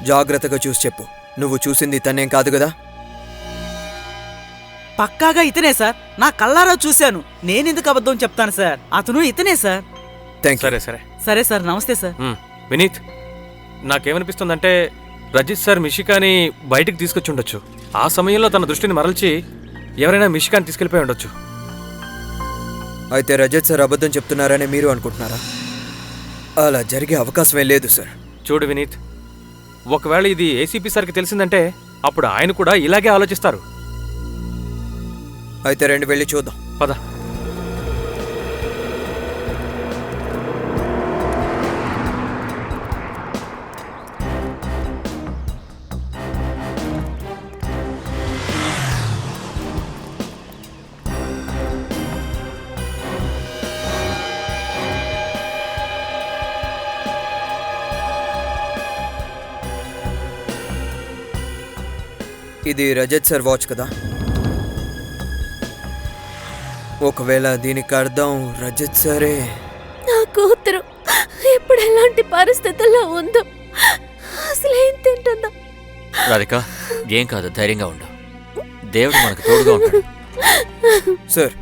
జాగ్రత్తగా చూసి చెప్పు. నువ్వు చూసింది తనేం కాదు కదా? పక్కాగా ఇతనే సార్. నా కళ్ళారా చూశాను. నేనెందుకు అబద్ధం చెప్తాను సార్? అతను ఇతనే సార్. సరే సరే సరే సార్, నమస్తే సార్. వినీత్, నాకేమనిపిస్తుందంటే రజిత్ సార్ మిషికాని బయటికి తీసుకొచ్చి ఉండొచ్చు. ఆ సమయంలో తన దృష్టిని మరల్చి ఎవరైనా మిషికాని తీసుకెళ్ళిపోయి ఉండొచ్చు. అయితే రజత్ సార్ అబద్ధం చెప్తున్నారని మీరు అనుకుంటున్నారా? అలా జరిగే అవకాశమే లేదు సార్. చూడు వినీత్, ఒకవేళ ఇది ఏసీపీ సార్కి తెలిసిందంటే అప్పుడు ఆయన కూడా ఇలాగే ఆలోచిస్తారు. అయితే రండి, వెళ్ళి చూద్దాం. పద. ఇది రజత్ సార్ వాచ్ కదా? ఒకవేళ దీనికి అర్థం రజత్ సరే. నా కూతురు ఇప్పుడు ఎలాంటి పరిస్థితుల్లో ఉందో, అసలు ఏం తింటుందో. రాధిక, ఏం కాదు, ధైర్యంగా ఉండు. దేవుడు మనకు తోడుగా ఉంటాడు. సార్,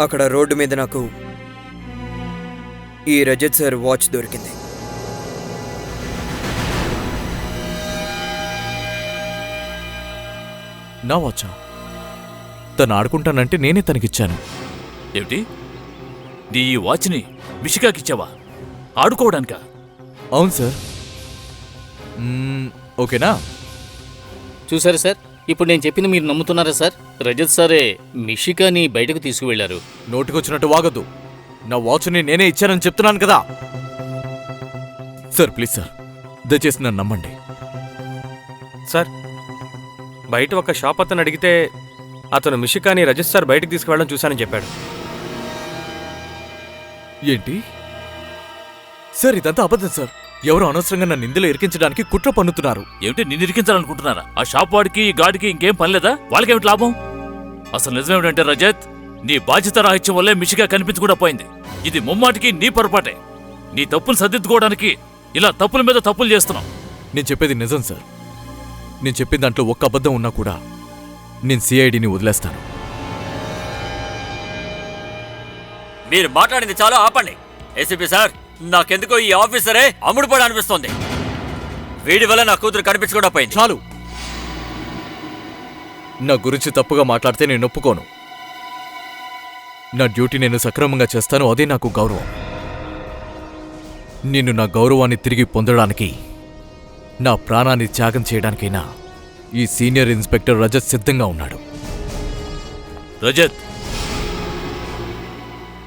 అక్కడ రోడ్డు మీద నాకు ఈ రజత్ సార్ వాచ్ దొరికింది. నా వాచా? తను ఆడుకుంటానంటే నేనే తనకిచ్చాను. ఏమిటి? నీ ఈ వాచ్ని మిషికాకిచ్చావా? ఆడుకోవడానికా? అవును సార్. ఓకేనా? చూసారా సార్, ఇప్పుడు నేను చెప్పింది మీరు నమ్ముతున్నారా సార్? రజత్ సారే మిషికాని బయటకు తీసుకువెళ్లారు. నోటికొచ్చినట్టు వాగద్దు. నా వాచ్ని నేనే ఇచ్చానని చెప్తున్నాను కదా. సార్ ప్లీజ్ సార్, దయచేసి నన్ను నమ్మండి. సార్, బయట ఒక షాప్ అతను అడిగితే అతను మిషికాని రజత్ సార్ బయటకు తీసుకువెళ్ళడం చూశానని చెప్పాడు. ఏంటి సార్, ఇదంతా అబద్ధం సార్. ఎవరు అనవసరంగా నన్ను ఇందులో ఇరికించడానికి కుట్ర పన్నుతున్నారు. ఏమిటి, నిన్ను ఇరికించాలనుకుంటున్నారా? ఆ షాప్ వాడికి ఈ గాడికి ఇంకేం పనిలేదా? వాళ్ళకేమిటి లాభం? అసలు నిజమేమిటంటే రజత్, నీ బాధ్యత రాహిత్యం వల్లే మిషికా కనిపించకుండా పోయింది. ఇది ముమ్మాటికి నీ పొరపాటే. నీ తప్పులు సర్దిద్దుకోవడానికి ఇలా తప్పుల మీద తప్పులు చేస్తున్నావు. నేను చెప్పేది నిజం సార్. నేను చెప్పిన దాంట్లో ఒక్క అబద్ధం ఉన్నా కూడా నేను సిఐడిని వదిలేస్తాను. మీరు మాట్లాడింది చాలా ఆపండి. ఏసీపీ సార్, నాకెందుకో ఈ ఆఫీసరే అమ్ముడుపడి అనిపిస్తోంది. వీడి వల్ల నా కూతురు కనిపించకుండా పోయింది. చాలు. నా గురించి తప్పుగా మాట్లాడితే నేను ఒప్పుకోను. నా డ్యూటీ నేను సక్రమంగా చేస్తాను, అదే నాకు గౌరవం. నేను నా గౌరవాన్ని తిరిగి పొందడానికి, నా ప్రాణాన్ని త్యాగం చేయడానికైనా ఈ సీనియర్ ఇన్స్పెక్టర్ రజత్ సిద్ధంగా ఉన్నాడు. రజత్,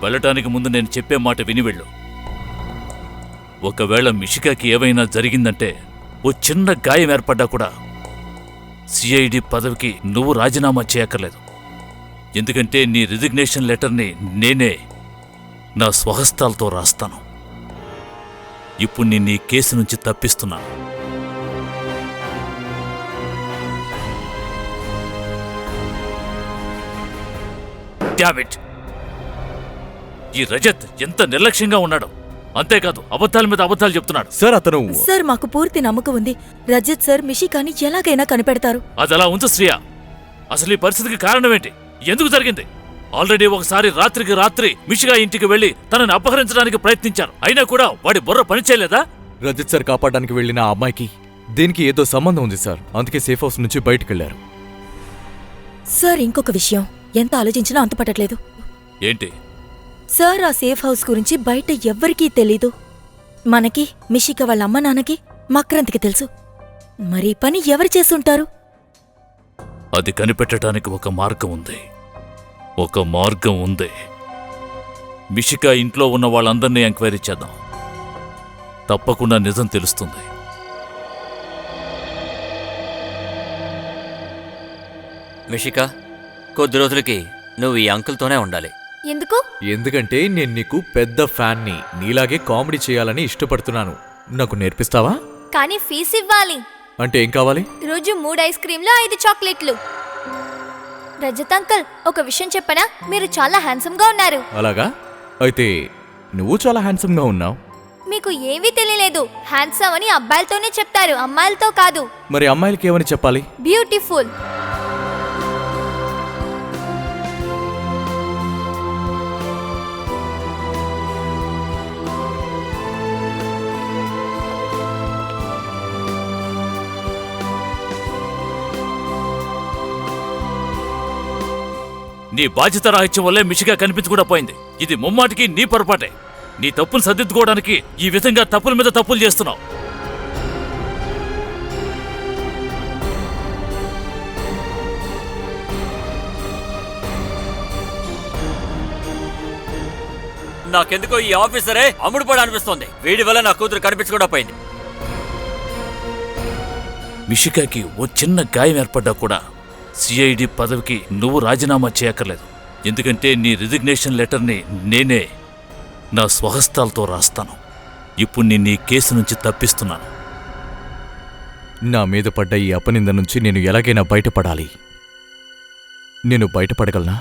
వెళ్ళటానికి ముందు నేను చెప్పే మాట విని వెళ్ళు. ఒకవేళ మిషికాకి ఏవైనా జరిగిందంటే, ఓ చిన్న గాయం ఏర్పడ్డా కూడా సిఐడి పదవికి నువ్వు రాజీనామా చేయక్కర్లేదు. ఎందుకంటే నీ రిజిగ్నేషన్ లెటర్ని నేనే నా స్వహస్తాలతో రాస్తాను. ఇప్పుడు నేను ఈ కేసు నుంచి తప్పిస్తున్నాను. Damn it! ఈ రజత్ ఎంత నిర్లక్ష్యంగా ఉన్నాడు. అంతేకాదు, అబద్ధాల మీద అబద్ధాలు చెప్తున్నాడు. సార్, అతను సార్, మాకు పూర్తి నమ్మకం ఉంది. రజత్ సార్ మిషికాని ఎలాగైనా కనిపెడతారు. అదలా ఉంచు శ్రియా. అసలు ఈ పరిస్థితికి కారణమేంటి? ఎందుకు జరిగింది? ఆల్రెడీ ఒకసారి రాత్రికి రాత్రి మిషికా ఇంటికి వెళ్లి తనని అపహరించడానికి ప్రయత్నించారు. అయినా కూడా వాడి బుర్ర పనిచేయలేదా? రజత్ సార్ కాపాడడానికి వెళ్లిన ఆ అమ్మాయికి దీనికి ఏదో సంబంధం ఉంది సార్. అందుకే సేఫ్ హౌస్ నుంచి బయటకెళ్లారు. సార్, ఇంకొక విషయం ఎంత ఆలోచించినా అంత పట్టట్లేదు. ఏంటి? సార్, ఆ సేఫ్ హౌస్ గురించి బయట ఎవ్వరికీ తెలీదు. మనకి, మిషిక వాళ్ళ అమ్మ నాన్నకి, మక్రంతికి తెలుసు. మరి పని ఎవరు చేసుంటారు? అది కనిపెట్టడానికి ఒక మార్గం ఉంది. మిషికా ఇంట్లో ఉన్న వాళ్ళందరినీ ఎంక్వైరీ చేద్దాం. తప్పకుండా నిజం తెలుస్తుంది. మిషికా, కొద్ది రోజులకి నువ్వు ఈ అంకుల్తోనే ఉండాలి. ఎందుకు? ఎందుకంటే నేను నీకు పెద్ద ఫ్యాన్ని. నీలాగే కామెడీ చేయాలని ఇష్టపడుతున్నాను. నాకు నేర్పిస్తావా? కానీ ఫీజు ఇవ్వాలి. అంటే ఏం కావాలి? రోజు 3 ఐస్ క్రీంలు 5 చాక్లెట్లు. రజత్ అంకుల్, ఒక విషయం చెప్పనా? మీరు చాలా హ్యాండ్సమ్ గా ఉన్నారు. అలాగా? అయితే నువ్వు చాలా హ్యాండ్సమ్ గా ఉన్నావు. మీకు ఏమీ తెలియలేదు. హ్యాండ్సమ్ అని అబ్బాయిలతోనే చెప్తారు, అమ్మాయిలతో కాదు. మరి అమ్మాయిలకి ఏమని చెప్పాలి? బ్యూటిఫుల్. నీ బాధ్యత రాహిత్యం వల్లే మిషికా కనిపించకుండా పోయింది. ఇది ముమ్మాటికి నీ పొరపాటే. నీ తప్పులు సర్దిద్దుకోవడానికి ఈ విధంగా తప్పుల మీద తప్పులు చేస్తున్నావు. నాకెందుకో ఈ ఆఫీసరే అమ్ముడుపడి అనిపిస్తోంది. వీడి వల్ల నా కూతురు కనిపించకుండా పోయింది. మిషికాకి ఓ చిన్న గాయం ఏర్పడ్డా కూడా సిఐడి పదవికి నువ్వు రాజీనామా చేయక్కర్లేదు. ఎందుకంటే నీ రిజిగ్నేషన్ లెటర్ని నేనే నా స్వహస్తాలతో రాస్తాను. ఇప్పుడు నేను ఈ కేసు నుంచి తప్పిస్తున్నాను. నా మీద పడ్డ ఈ అపనింద నుంచి నేను ఎలాగైనా బయటపడాలి. నేను బయటపడగలనా?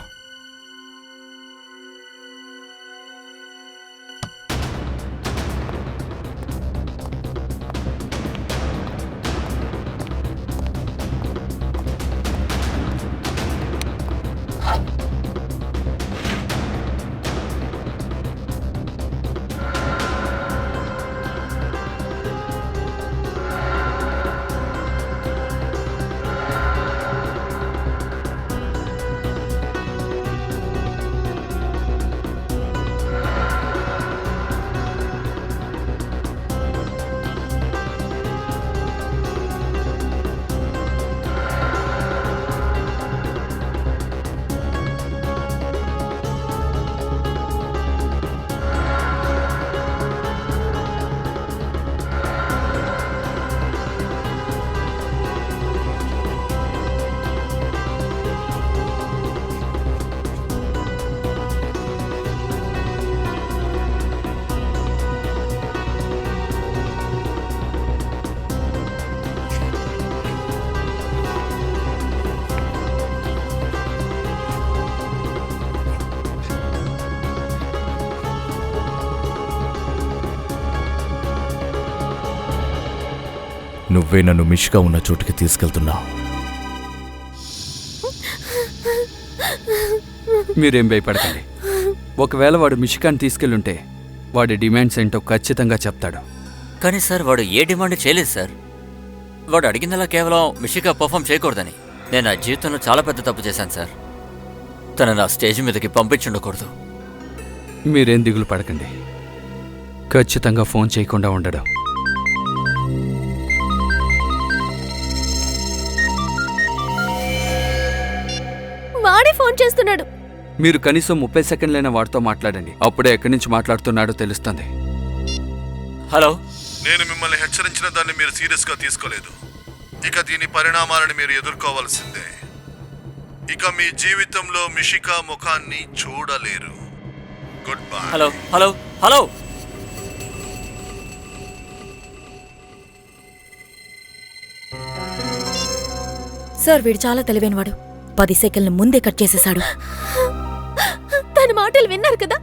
నువ్వే నన్ను మిష్గా ఉన్న చోటుకి తీసుకెళ్తున్నావు. మీరేం భయపడకండి. ఒకవేళ వాడు మిషికాని తీసుకెళ్ళుంటే వాడి డిమాండ్స్ ఏంటో ఖచ్చితంగా చెప్తాడు. కానీ సార్ వాడు ఏ డిమాండ్ చేయలేదు సార్. వాడు అడిగిందలా కేవలం మిషికా పర్ఫామ్ చేయకూడదని. నేను నా జీవితంలో చాలా పెద్ద తప్పు చేశాను సార్. తన నా స్టేజ్ మీదకి పంపించుండకూడదు. మీరేం దిగులు పడకండి. ఖచ్చితంగా ఫోన్ చేయకుండా ఉండడు. వాడే ఫోన్ చేస్తున్నాడు. మీరు కనీసం 30 సెకండ్లైనా వాడితో మాట్లాడండి. అప్పుడే ఎక్కడి నుంచి మాట్లాడుతున్నాడో తెలుస్తుంది. హలో, నేను మిమ్మల్ని హెచ్చరించిన దాన్ని మీరు సీరియస్గా తీసుకోలేదు. ఇక దీని పరిణామాలను మీరు ఎదుర్కోవాల్సిందే. ఇక మీ జీవితంలో మిషికా ముఖాన్ని చూడలేరు. Good bye. Hello, hello, hello. Sir వీడు చాలా తెలివైనవాడు. 10 సెకండ్ల ముందే కట్ చేసేశాడు. తన మాటలు విన్నారు కదా.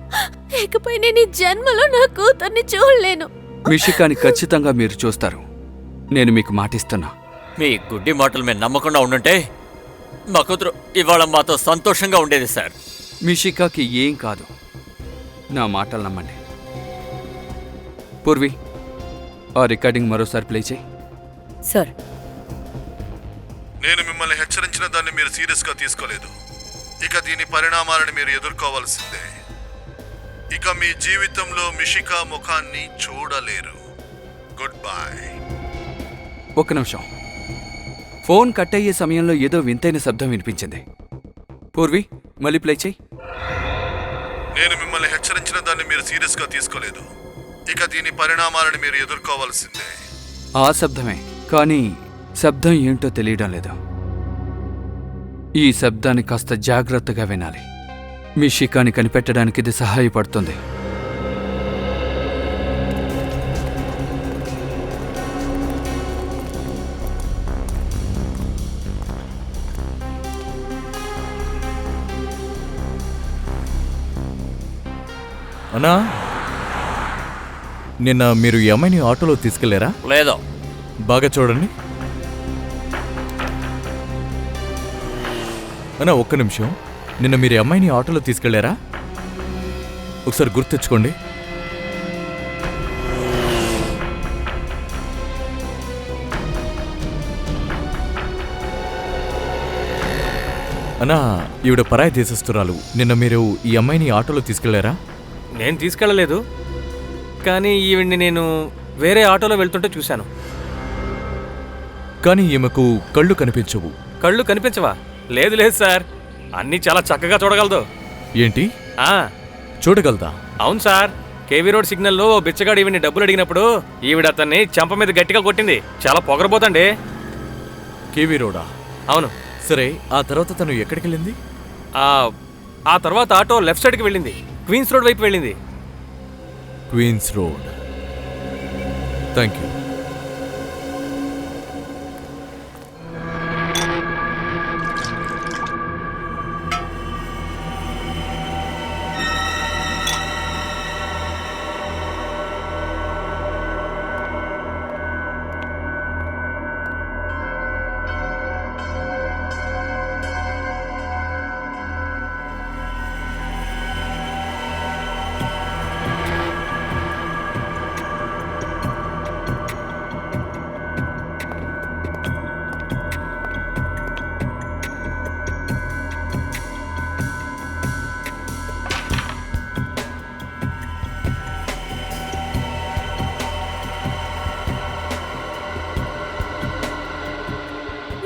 ఇకపై నేను ఈ జన్మలో నా కూతుర్ని చూడలేను. మిషికాని ఖచ్చితంగా మీరు చూస్తారు. నేను మీకు మాటిస్తున్నా. మీ గుడ్డి మాటలు మేము నమ్మకుండా ఉండుంటే మా కూతురు ఇవాళ మాతో సంతోషంగా ఉండేది సార్. మిషికాకి ఏం కాదు. నా మాటలు నమ్మండి. పూర్వి, ఆ రికార్డింగ్ మరోసారి ప్లే చేయి. సార్ నేను మిమ్మల్ని హెచ్చరించిన దాన్ని మీరు సీరియస్గా తీసుకోలేదు. ఇక దీని పరిణామాలను మీరు ఎదుర్కోవాల్సిందే. ఇక మీ జీవితంలో మిషికా ముఖాన్ని చూడలేరు. Good bye. ఒక్క నిమిషం. ఫోన్ కట్ అయ్యే సమయంలో ఏదో వింతైన శబ్దం వినిపించింది. పూర్వి, మళ్ళీ ప్లే చేయి. నేను మిమ్మల్ని హెచ్చరించిన దాన్ని మీరు సీరియస్గా తీసుకోలేదు. ఇక దీని పరిణామాలను మీరు ఎదుర్కోవాల్సిందే. ఆ శబ్దమే, కానీ శబ్దం ఏంటో తెలియడం లేదు. ఈ శబ్దాన్ని కాస్త జాగ్రత్తగా వినాలి. మీ షికాని కనిపెట్టడానికి ఇది సహాయపడుతుంది. అన్నా, నిన్న మీరు ఈ అమ్మాయిని ఆటోలో తీసుకెళ్లారా? లేదో. బాగా చూడండి అన్నా. ఒక్క నిమిషం. నిన్న మీరు ఈ అమ్మాయిని ఆటోలో తీసుకెళ్లారా? ఒకసారి గుర్తు తెచ్చుకోండి. అన్నా, ఈవిడ పరాయి దేశస్తురాలు. నిన్న మీరు ఈ అమ్మాయిని ఆటోలో తీసుకెళ్లారా? నేను తీసుకెళ్ళలేదు, కానీ ఈవిడ్ని నేను వేరే ఆటోలో వెళ్తుంటే చూశాను. కానీ ఈమెకు కళ్ళు కనిపించవు. కళ్ళు కనిపించవా? లేదు లేదు సార్, అన్నీ చాలా చక్కగా చూడగలదు. ఏంటి? ఆ, చూడగలదా? అవును సార్. కేవీ రోడ్ సిగ్నల్లో బిచ్చగాడు ఈవిడ్ని డబ్బులు అడిగినప్పుడు ఈవిడ అతన్ని చెంప మీద గట్టిగా కొట్టింది. చాలా పొగరబోతండి. కేవీ రోడా? అవును. సరే, ఆ తర్వాత తను ఎక్కడికి వెళ్ళింది? ఆ తర్వాత ఆటో లెఫ్ట్ సైడ్కి వెళ్ళింది. క్వీన్స్ రోడ్ వైపు వెళ్ళింది. Queens Road. Thank you.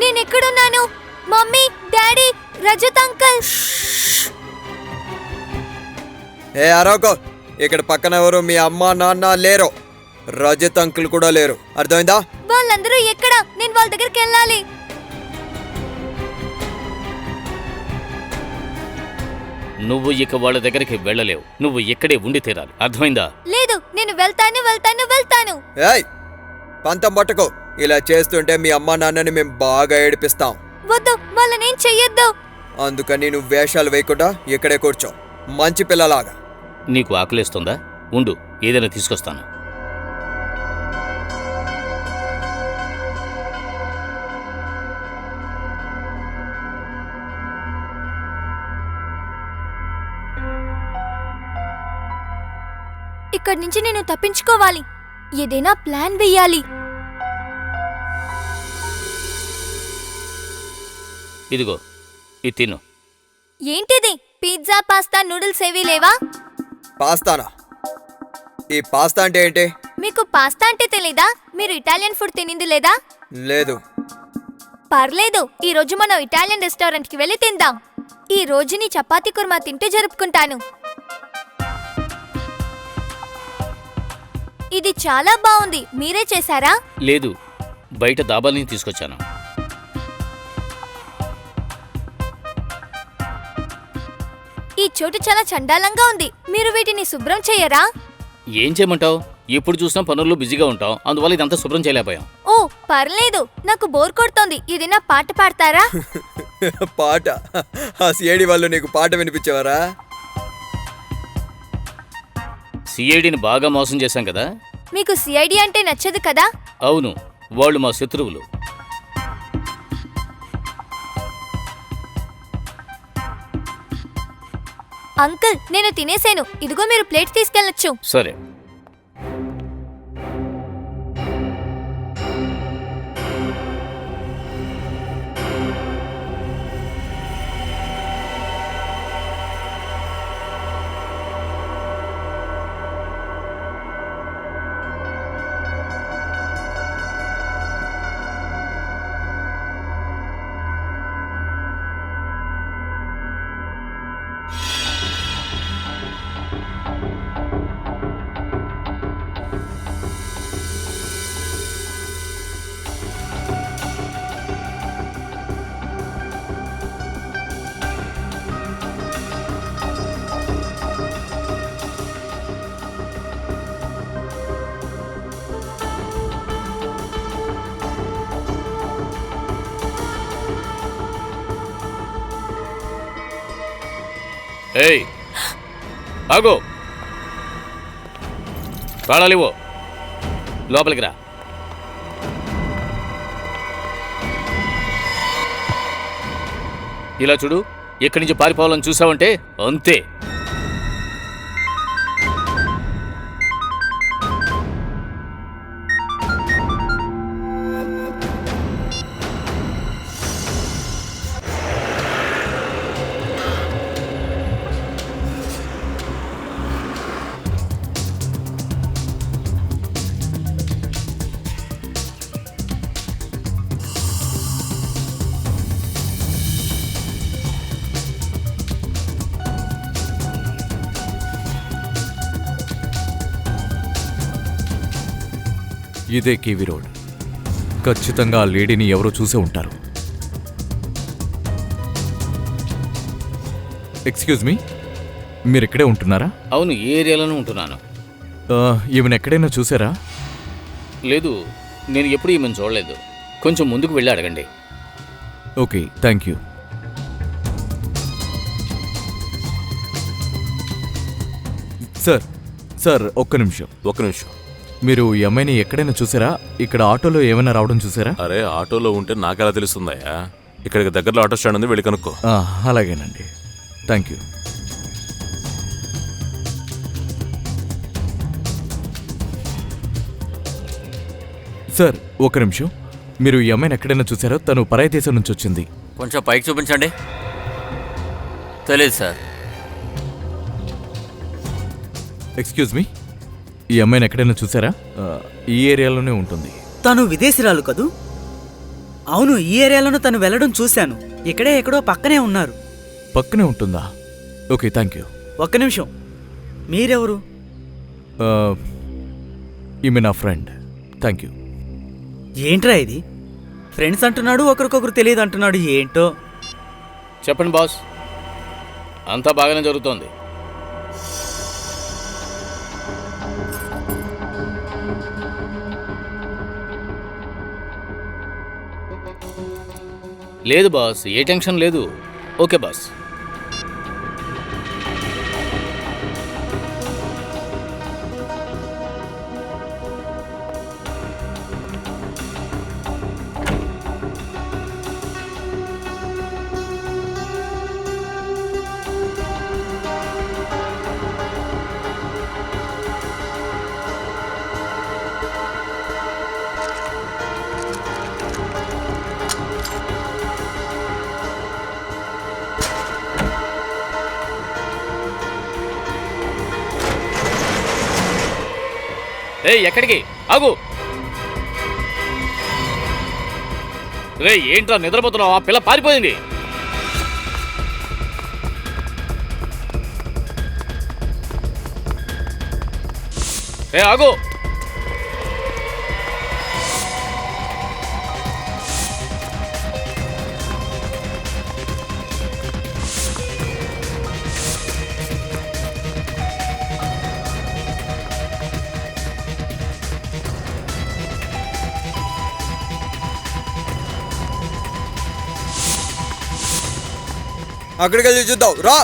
నేనెక్కడున్నాను? Mummy, daddy, Rajat uncle. ఏ అరవకో. ఇక్కడ పక్కన ఎవరు మీ అమ్మ నాన్న లేరు. రజత్ అంకుల్ కూడా లేరు. అర్థమైందా? వాళ్ళందరూ ఎక్కడ? నేను వాళ్ళ దగ్గరికి వెళ్ళాలి. నువ్వు ఇక వాళ్ళ దగ్గరికి వెళ్ళలేవు. నువ్వు ఇక్కడే ఉండి తీరాలి. అర్థమైందా? లేదు, నేను వెళ్తాను వెళ్తాను వెళ్తాను. ఏయ్, పంతం పట్టుకో. ఇలా చేస్తుంటే మీ అమ్మ నాన్నని మేము బాగా ఏడిపిస్తాం. వద్దు, వాళ్ళనేం చెయ్యొద్దు. అందుకని నువ్వు వేషాలు వేయకుండా ఇక్కడే కూర్చో, మంచి పిల్లలాగా. నీకు ఆకలేస్తుందా? ఉండు, ఏదైనా తీసుకొస్తాను. ఇక్కడి నుంచి నేను తప్పించుకోవాలి. ఏదైనా ప్లాన్ వెయ్యాలి. ఇదిగో ఇది తిను. ఏంటిది? పిజ్జా, పాస్తా, నూడిల్స్ ఏవీ లేవా? పాస్తానా? ఈ పాస్తా అంటే ఏంటి? మీకు పాస్తా అంటే తెలీదా? మీరు ఇటాలియన్ ఫుడ్ తినింది లేదా? లేదు. పర్లేదు, ఈ రోజు మనం ఇటాలియన్ రెస్టారెంట్కి వెళ్ళి తిందాం. ఈ రోజుని చపాతీ కుర్మా తింటూ జరుపుకుంటాను. ఇది చాలా బాగుంది. మీరే చేశారా? లేదు, బయట దాబాల నుంచి తీసుకొచ్చాను. ఈ చోటు చాలా చండాలంగా ఉంది. మీరు వీటిని శుభ్రం చేయరా? ఏం చేయమంటావు? ఎప్పుడు చూసినా పనుల్లో బిజీగా ఉంటాం, అందువల్ల ఇదంతా శుభ్రం చేయలేకపోయాం. ఓ పర్లేదు, నాకు బోర్ కొడుతోంది. ఏదైనా పాట పాడతారా? పాట? ఆ సిఐడి వాళ్ళు నీకు పాట వినిపించేవారా? సిఐడిని బాగా మోసం చేశాం కదా. మీకు సిఐడి అంటే నచ్చదు కదా? అవును, వాళ్ళు మా శత్రువులు. అంకుల్, నేను తినేసాను. ఇదిగో మీరు ప్లేట్ తీసుకెళ్ళొచ్చు. సరే. ఏయ్ ఆగో, తాళాలివో, లోపలికి రా. ఇలా చూడు, ఇక్కడి నుంచి పారిపోవాలని చూసావంటే అంతే. ఇదే కేవీ రోడ్. ఖచ్చితంగా ఆ లేడీని ఎవరో చూసే ఉంటారు. ఎక్స్క్యూజ్ మీ, మీరు ఇక్కడే ఉంటున్నారా? అవును, ఈ ఏరియాలోనే ఉంటున్నాను. ఈమెను ఎక్కడైనా చూసారా? లేదు, నేను ఎప్పుడు ఈమెను చూడలేదు. కొంచెం ముందుకు వెళ్ళి అడగండి. Okay, thank you. Sir, sir ఒక్క నిమిషం. మీరు ఈ అమ్మాయిని ఎక్కడైనా చూసారా? ఇక్కడ ఆటోలో ఏమైనా రావడం చూసారా? అరే, ఆటోలో ఉంటే నాకెలా తెలుస్తుందయ్యా? ఇక్కడికి దగ్గరలో ఆటో స్టాండ్ ఉంది, వెళ్ళి కనుక్కో. అలాగేనండి, థ్యాంక్ యూ. సార్ ఒక నిమిషం, మీరు ఈ అమ్మాయిని ఎక్కడైనా చూసారా? తను పరాయి దేశం నుంచి వచ్చింది. కొంచెం పైకి చూపించండి. తెలీదు సార్. ఎక్స్క్యూజ్ మీ, ఈ అమ్మాయిని ఎక్కడైనా చూసారా? ఈ ఏరియాలోనే ఉంటుంది. తను విదేశీరాలు కదూ? అవును, ఈ ఏరియాలోనూ తను వెళ్ళడం చూశాను. ఇక్కడే ఎక్కడో పక్కనే ఉన్నారు. పక్కనే ఉంటుందా? Okay, thank you. ఒక్క నిమిషం, మీరెవరు? ఈమె నా ఫ్రెండ్. Thank you. ఏంట్రా ఇది? ఫ్రెండ్స్ అంటున్నాడు, ఒకరికొకరు తెలియదు అంటున్నాడు. ఏంటో. చెప్పండి బాస్, అంతా బాగానే జరుగుతోంది. లేదు బాస్, ఏ టెన్షన్ లేదు. Okay boss. ఏయ్ ఎక్కడికి? ఆగు! రే ఏంట్రా నిద్రపోతున్నావు? ఆ పిల్ల పారిపోయింది. ఏ ఆగు! అక్కడికి వెళ్ళి చూద్దాం రా.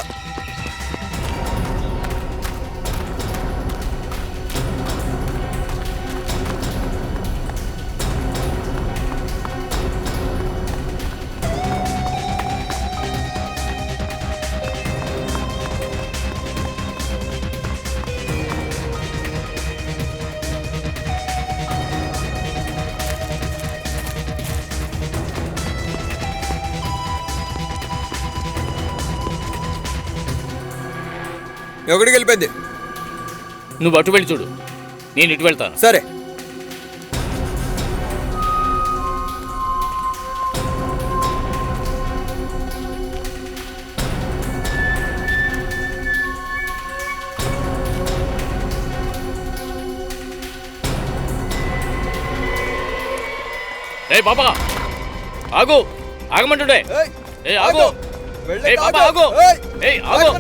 ఎక్కడికి వెళ్ళిపోయింది? నువ్వు అటు వెళ్ళి చూడు, నేను ఇటు వెళ్తాను. సరే. ఏ బాబా ఆగు! ఆగమంటుండే. ఏ ఆగు! ఏ బాబా ఆగు! ఏ ఆగు!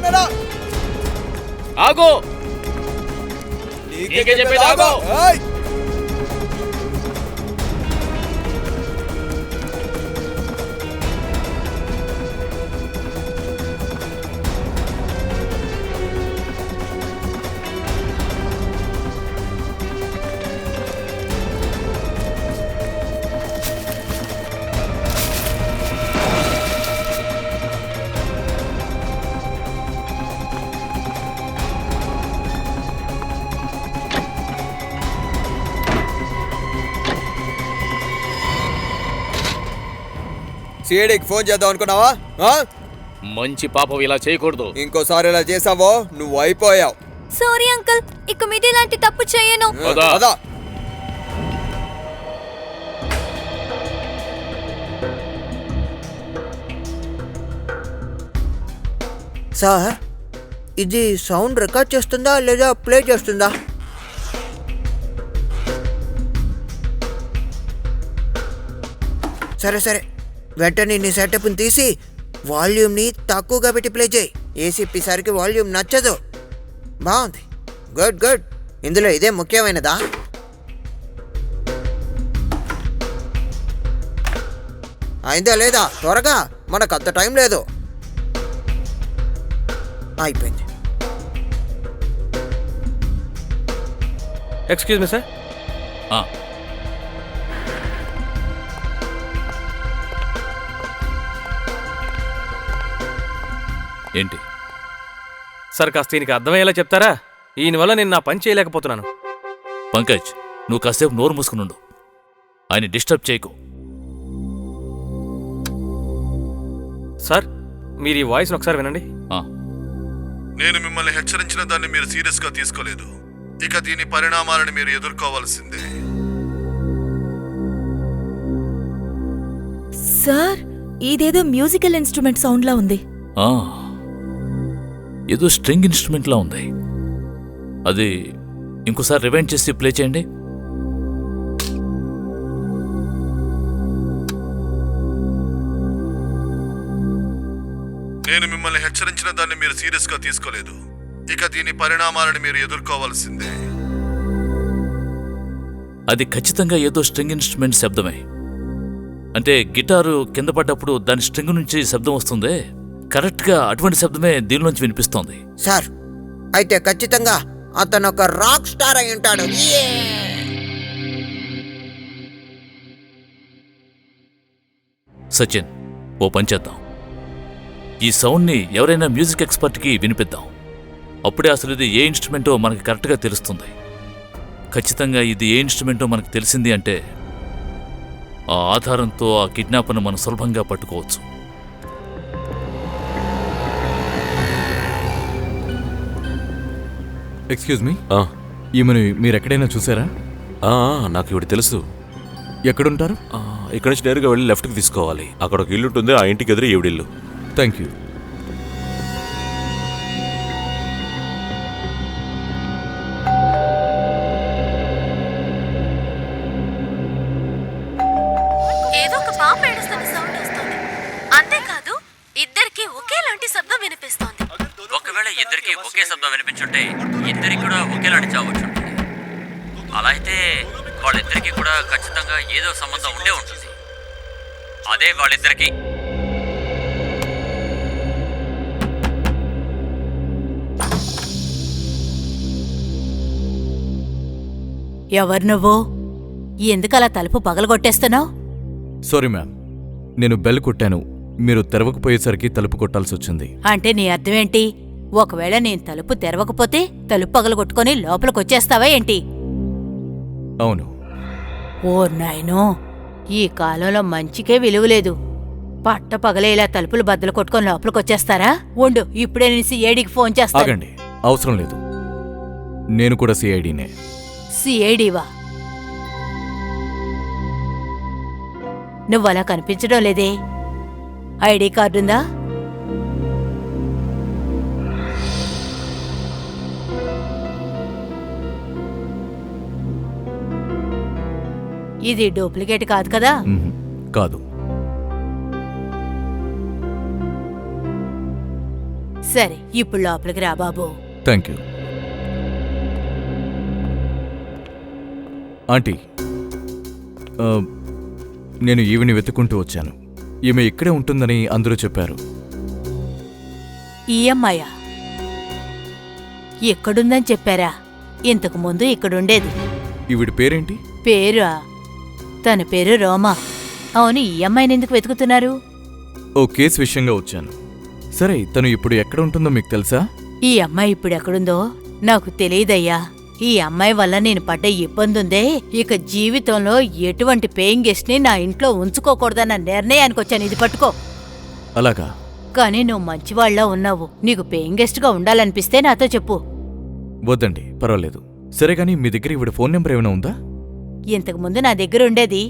ఆగు! నీకే చెప్పేది ఆగు! సిఐడికి ఫోన్ చేద్దాం అనుకున్నావా? మంచి పాపం ఇలా చేయకూడదు. ఇంకోసారి ఇలా చేసావో నువ్వు అయిపోయావు. సారీ అంకుల్, ఇక మీద ఇలాంటి తప్పు చేయను. అదా సార్, ఇది సౌండ్ రికార్డ్ చేస్తుందా లేదా ప్లే చేస్తుందా? సరే సరే, వెంటనే నీ సెటప్ని తీసి వాల్యూమ్ని తక్కువగా పెట్టి ప్లే చేయి. ఏసీపీ సరికి వాల్యూమ్ నచ్చదు. బాగుంది, గుడ్ గుడ్. ఇందులో ఇదే ముఖ్యమైనదా? అయిందా లేదా? త్వరగా, మనకు అంత టైం లేదు. అయిపోయింది. Excuse me sir. ఏంటి సార్, కాస్త దీనికి అర్థమయ్యేలా చెప్తారా? ఈయన వల్ల నేను నా పని చేయలేకపోతున్నాను. పంకజ్, నువ్వు కాసేపు నోరు మూసుకునుండు. ఆయన డిస్టర్బ్ చేయకు. సార్, మీరు ఈ వాయిస్ని ఒకసారి వినండి. నేను మిమ్మల్ని హెచ్చరించిన దాన్ని మీరు సీరియస్ గా తీసుకోలేదు. ఇక దీని పరిణామాలను మీరు ఎదుర్కోవాల్సిందే. సార్, ఇదేదో మ్యూజికల్ ఇన్స్ట్రుమెంట్ సౌండ్ లా ఉంది. ఏదో స్ట్రింగ్ ఇన్స్ట్రుమెంట్లా ఉంది. అది ఇంకోసారి రివైండ్ చేసి ప్లే చేయండి. నేను మిమ్మల్ని హెచ్చరించిన దాన్ని మీరు సీరియస్ గా తీసుకోలేదు. ఇక దీని పరిణామాలను మీరు ఎదుర్కోవాల్సిందే. అది ఖచ్చితంగా ఏదో స్ట్రింగ్ ఇన్స్ట్రుమెంట్ శబ్దమే. అంటే గిటారు కింద పడ్డప్పుడు దాని స్ట్రింగ్ నుంచి శబ్దం వస్తుంది. కరెక్ట్గా అటువంటి శబ్దమే దీనిలోంచి వినిపిస్తోంది. సార్, అయితే ఖచ్చితంగా అతను ఒక రాక్ స్టార్ అయి ఉంటాడు. సచిన్, ఓ పని చేద్దాం. ఈ సౌండ్ని ఎవరైనా మ్యూజిక్ ఎక్స్పర్ట్కి వినిపిద్దాం. అప్పుడే అసలు ఇది ఏ ఇన్స్ట్రుమెంటో మనకి కరెక్ట్గా తెలుస్తుంది. ఖచ్చితంగా ఇది ఏ ఇన్స్ట్రుమెంటో మనకు తెలిసింది అంటే ఆ ఆధారంతో ఆ కిడ్నాపర్ను మనం సులభంగా పట్టుకోవచ్చు. ఎక్స్క్యూజ్ మీ, ఈమెను మీరెక్కడైనా చూసారా? నాకు ఇవిడ తెలుసు. ఎక్కడుంటారు? ఇక్కడ నుంచి నేరుగా వెళ్ళి లెఫ్ట్కి తీసుకోవాలి. అక్కడ ఒక ఇల్లు ఉంటుంది, ఆ ఇంటికి ఎదురు ఈవిడిల్లు. Thank you. ఏదో ఒక పాప ఏడుస్తున్న సౌండ్ వస్తుంది. అంతేకాదు ఇద్దరికి ఒకేలాంటి శబ్దం వినిపిస్తోంది. ఒకవేళ ఇద్దరికి ఒకే శబ్దం వినిపించుంటే ఇద్దరికి కూడా ఒకేలాంటి చావచ్చు. అలా అయితే వాళ్ళిద్దరికి కూడా ఖచ్చితంగా ఏదో సంబంధం ఉండే ఉంటుంది. అదే వాళ్ళిద్దరికి ఎవరు నువ్వు? ఎందుకలా తలుపు పగలగొట్టేస్తున్నావు? సారీ మ్యామ్, నేను బెల్ కొట్టాను. మీరు తెరవకపోయేసరికి తలుపు కొట్టాల్సి వచ్చింది. అంటే నీ అర్థమేంటి? ఒకవేళ నేను తలుపు తెరవకపోతే తలుపు పగలగొట్టుకొని లోపలికొచ్చేస్తావా ఏంటి? అవును. ఓ నాయనో, ఈ కాలంలో మంచికే విలువలేదు. పట్ట పగలేలా తలుపులు బద్దలు కొట్టుకొని లోపలికొచ్చేస్తారా? ఉండు, ఇప్పుడే నేను సిఐడికి ఫోన్ చేస్తాను. ఆగండి, అవసరం లేదు. నేను కూడా సిఐడినే. సిఐడివా? నువ్వలా కనిపించడం లేదే. ఐడి కార్డుందా? ఇది డూప్లికేట్ కాదు కదా? కాదు. సరే, ఇప్పుడు లోపలికి రా బాబు. Thank you. ఆంటీ, నేను ఈవిని వెతుక్కుంటూ వచ్చాను. ఈమె ఇక్కడే ఉంటుందని అందరూ చెప్పారు. ఈఎంఐయా? ఎక్కడుందని చెప్పారా? ఇంతకు ముందు ఇక్కడుండేది. ఈవిడి పేరేంటి? పేరా? తన పేరు రోమా. అవును, ఈఎంఐని ఎందుకు వెతుకుతున్నారు? ఓ కేసు విషయంగా వచ్చాను. సరే, తను ఇప్పుడు ఎక్కడ ఉంటుందో మీకు తెలుసా? ఈ అమ్మాయి ఇప్పుడు ఎక్కడుందో నాకు తెలియదయ్యా. ఈ అమ్మాయి వల్ల నేను పడ్డ ఇబ్బందుందే, ఇక జీవితంలో ఎటువంటి పేయింగ్ గెస్ట్ ని నా ఇంట్లో ఉంచుకోకూడదన్న నిర్ణయానికి వచ్చాను. ఇది పట్టుకో. అలాగా? కానీ నువ్వు మంచివాళ్లా ఉన్నావు. నీకు పేయింగ్ గెస్ట్ గా ఉండాలనిపిస్తే నాతో చెప్పు. వద్దండి, పర్వాలేదు. సరే, కానీ మీ దగ్గర ఈవిడ ఫోన్ నెంబర్ ఏమైనా ఉందా? ఇంతకుముందు నా దగ్గర ఉండేది,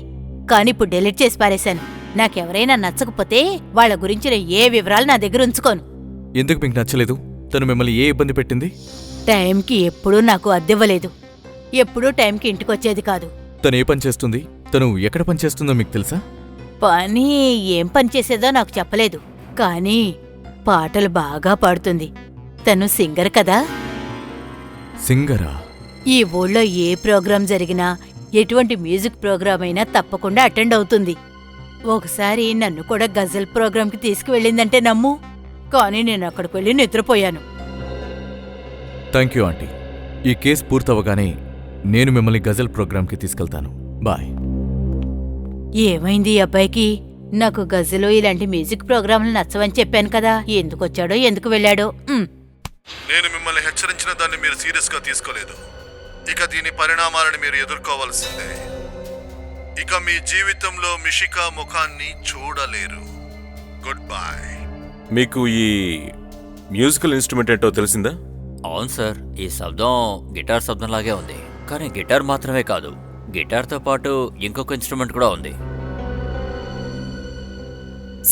కానీ ఇప్పుడు డెలీట్ చేసి పారేశాను. నాకెవరైనా నచ్చకపోతే వాళ్ళ గురించిన ఏ వివరాలు నా దగ్గర ఉంచుకోను. ఎందుకు మీకు నచ్చలేదు? తను మిమ్మల్ని ఏ ఇబ్బంది పెట్టింది? టైంకి ఎప్పుడూ నాకు అద్దెవ్వలేదు. ఎప్పుడూ టైంకి ఇంటికొచ్చేది కాదు. తను ఏ పని చేస్తుంది? తను ఎక్కడ పని చేస్తుందో మీకు తెలుసా? పని ఏం పని చేసేదో నాకు చెప్పలేదు, కానీ పాటలు బాగా పాడుతుంది. తను సింగర్ కదా. సింగరా? ఈ ఊళ్ళో ఏ ప్రోగ్రాం జరిగినా, ఎటువంటి మ్యూజిక్ ప్రోగ్రాం అయినా తప్పకుండా అటెండ్ అవుతుంది. ఒకసారి నన్ను కూడా గజల్ ప్రోగ్రాంకి తీసుకువెళ్ళిందంటే నమ్ము. కానీ నేను అక్కడికి వెళ్ళి నిద్రపోయాను. Thank you aunty. ఈ కేసు పూర్తవగానే నేను మిమ్మల్ని గజల్ ప్రోగ్రాంకి తీసుకెళ్తాను. బాయ్. ఏమైంది ఈ అబ్బాయికి? నాకు గజలు ఇలాంటి మ్యూజిక్ ప్రోగ్రాంలు నచ్చవని చెప్పాను కదా. ఎందుకొచ్చాడో ఎందుకు వెళ్ళాడో. నేను మిమ్మల్ని హెచ్చరించిన దాన్ని మీరు సీరియస్గా తీసుకోలేదు. ఇక దీని పరిణామాలను మీరు ఎదుర్కోవాల్సిందే. ఇక మీ జీవితంలో మిషికా ముఖాన్ని చూడలేరు. Good bye. మీకు ఈ మ్యూజికల్ ఇన్స్ట్రుమెంట్ ఏంటో తెలిసిందా? అవును సార్, ఈ శబ్దం గిటార్ శబ్దంలాగే ఉంది. కానీ గిటార్ మాత్రమే కాదు, గిటార్తో పాటు ఇంకొక ఇన్స్ట్రుమెంట్ కూడా ఉంది.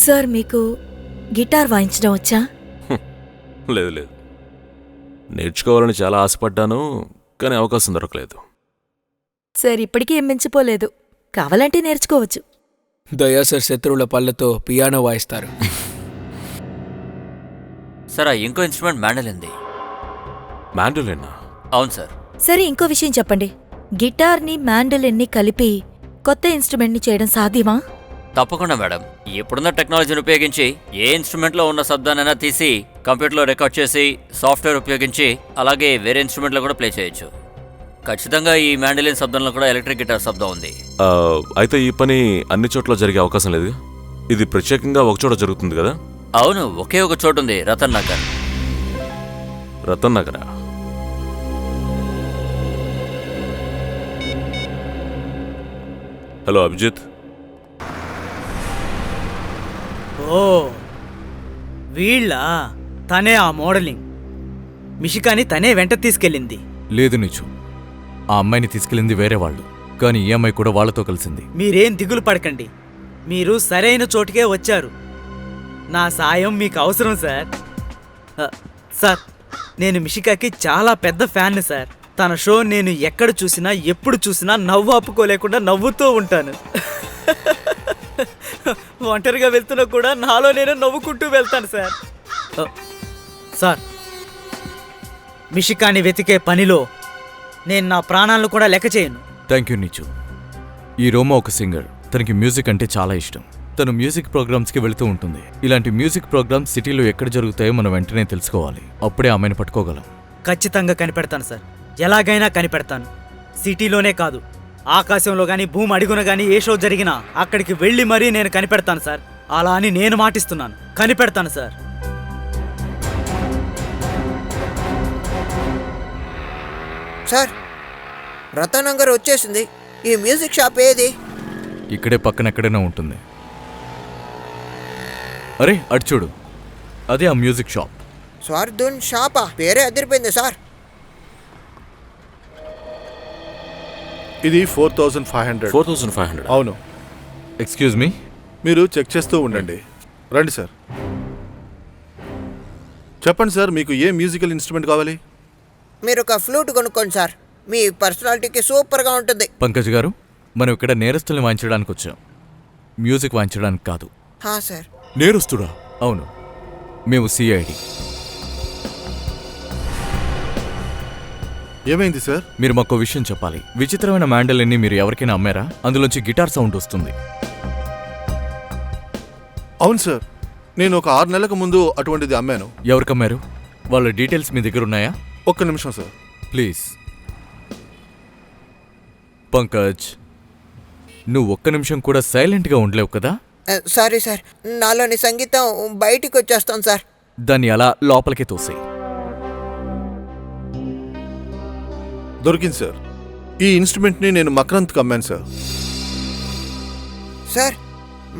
సార్, మీకు గిటార్ వాయించడం వచ్చా? లేదు లేదు, నేర్చుకోవాలని చాలా ఆశపడ్డాను, కానీ అవకాశం దొరకలేదు. సార్, ఇప్పటికీ ఏం మించిపోలేదు. కావాలంటే నేర్చుకోవచ్చు. దయా సార్ శత్రువుల పళ్ళతో పియానో వాయిస్తారు. సార్, ఆ ఇంకో ఇన్స్ట్రుమెంట్ మ్యాండలిన్ది. మ్యాండోలినా? అవును సార్. సరే, ఇంకో విషయం చెప్పండి. గిటార్ని మ్యాండలిన్ని కలిపి కొత్త ఇన్స్ట్రుమెంట్ని చేయడం సాధ్యమా? తప్పకుండా మేడం. ఇప్పుడున్న టెక్నాలజీని ఉపయోగించి ఏ ఇన్స్ట్రుమెంట్లో ఉన్న శబ్దానైనా తీసి కంప్యూటర్లో రికార్డ్ చేసి సాఫ్ట్వేర్ ఉపయోగించి అలాగే వేరే ఇన్స్ట్రుమెంట్లో కూడా ప్లే చేయొచ్చు. ఖచ్చితంగా ఈ మ్యాండలిన్ శబ్దంలో కూడా ఎలక్ట్రిక్ గిటార్ శబ్దం ఉంది. అయితే ఈ పని అన్ని చోట్ల జరిగే అవకాశం లేదు. ఇది ప్రత్యేకంగా ఒక చోట జరుగుతుంది కదా? అవును, ఒకే ఒక చోటు ఉంది, రతన్ నగర్. రతన్ నగరా? హలో అభిజిత్. ఓ వీళ్ళ తనే ఆ మోడలింగ్. మిషికాని తనే వెంట తీసుకెళ్ళింది. లేదు నిచు, ఆ అమ్మాయిని తీసుకెళ్ళింది వేరే వాళ్ళు, కానీ ఈ అమ్మాయి కూడా వాళ్ళతో కలిసింది. మీరేం దిగులు పడకండి, మీరు సరైన చోటుకే వచ్చారు. నా సాయం మీకు అవసరం సార్. సార్, నేను మిషికాకి చాలా పెద్ద ఫ్యాన్ని సార్. తన షో నేను ఎక్కడ చూసినా ఎప్పుడు చూసినా నవ్వు ఆపుకోలేకుండా నవ్వుతూ ఉంటాను. ఒంటరిగా వెళ్తున్నా కూడా నాలో నేను నవ్వుకుంటూ వెళ్తాను సార్. సార్, మిషికాని వెతికే పనిలో నేను నా ప్రాణాలను కూడా లెక్క చేయను. థ్యాంక్ యూ నీచు. ఈ రోమా ఒక సింగర్, తనకి మ్యూజిక్ అంటే చాలా ఇష్టం. తను మ్యూజిక్ ప్రోగ్రామ్స్కి వెళుతూ ఉంటుంది. ఇలాంటి మ్యూజిక్ ప్రోగ్రామ్స్ సిటీలో ఎక్కడ జరుగుతాయో మనం వెంటనే తెలుసుకోవాలి. అప్పుడే ఆమెను పట్టుకోగలం. ఖచ్చితంగా కనిపెడతాను సార్, ఎలాగైనా కనిపెడతాను. సిటీలోనే కాదు, ఆకాశంలో కానీ భూమి అడుగున కానీ ఏ షో జరిగినా అక్కడికి వెళ్ళి మరీ నేను కనిపెడతాను సార్. అలా అని నేను మాటిస్తున్నాను, కనిపెడతాను సార్. సార్, రతనంగర్ వచ్చేసింది. ఈ మ్యూజిక్ షాప్ ఏది? ఇక్కడే పక్కన ఎక్కడైనా ఉంటుంది. అరే అటు చూడు, అదే ఆ మ్యూజిక్ షాప్. స్వార్దున్ షాపా? పేరే అదిరిపోయింది సార్. ఇది 4500. 4500. అవును. ఎక్స్క్యూజ్ మీ, మీరు చెక్ చేస్తూ ఉండండి. రండి సార్. చెప్పండి సార్, మీకు ఏ మ్యూజికల్ ఇన్స్ట్రుమెంట్ కావాలి? మీరు ఒక ఫ్లూట్ కొనుక్కోండి సార్, మీ పర్సనాలిటీకి సూపర్గా ఉంటుంది. పంకజ్ గారు, మనం ఇక్కడ నేరస్తుల్ని వాయించడానికి వచ్చాం, మ్యూజిక్ వాయించడానికి కాదు. హా సార్. నేరస్తుడా? అవును, మేము సిఐడి. ఏమైంది సార్? మీరు మాకు విషయం చెప్పాలి. విచిత్రమైన మ్యాండలిన్ని మీరు ఎవరికైనా అమ్మారా? అందులోంచి గిటార్ సౌండ్ వస్తుంది. అవును సార్, నేను ఒక 6 నెలలకు ముందు అటువంటిది అమ్మాను. ఎవరికమ్మారు? వాళ్ళ డీటెయిల్స్ మీ దగ్గర ఉన్నాయా? ఒక్క నిమిషం సార్, ప్లీజ్. పంకజ్, నువ్వు ఒక్క నిమిషం కూడా సైలెంట్గా ఉండలేవు కదా? సారీ సార్, నాలోని సంగీతం బయటికి వచ్చేస్తాను సార్. దాన్ని అలా లోపలికి తోసేయి. దొరికింది సార్. ఈ ఇన్స్ట్రుమెంట్ని నేను మక్రంత్కి అమ్మాను సార్. సార్,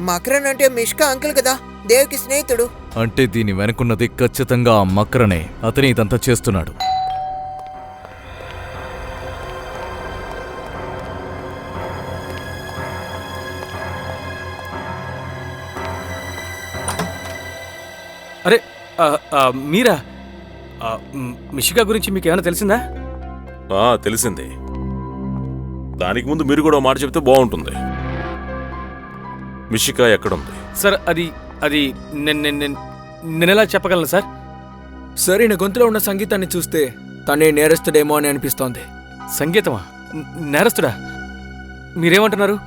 మకరన్ అంటే మిష్కా అంకుల్ కదా, దేవ్కి స్నేహితుడు. అంటే దీని వెనుకున్నది ఖచ్చితంగా ఆ మక్రనే. అతని ఇదంతా చేస్తున్నాడు. అరే మీరా? మిషికా గురించి మీకు ఏమైనా తెలిసిందా? తెలిసింది. దానికి ముందు మీరు కూడా మాట చెప్తే బాగుంటుంది. మిషికా ఎక్కడుంది? సార్, అది నేనెలా చెప్పగలను సార్? సరైన గొంతులో ఉన్న సంగీతాన్ని చూస్తే తనే నేరస్తుడేమో అని అనిపిస్తోంది. సంగీతమా? నేరస్తుడా? మీరేమంటున్నారు?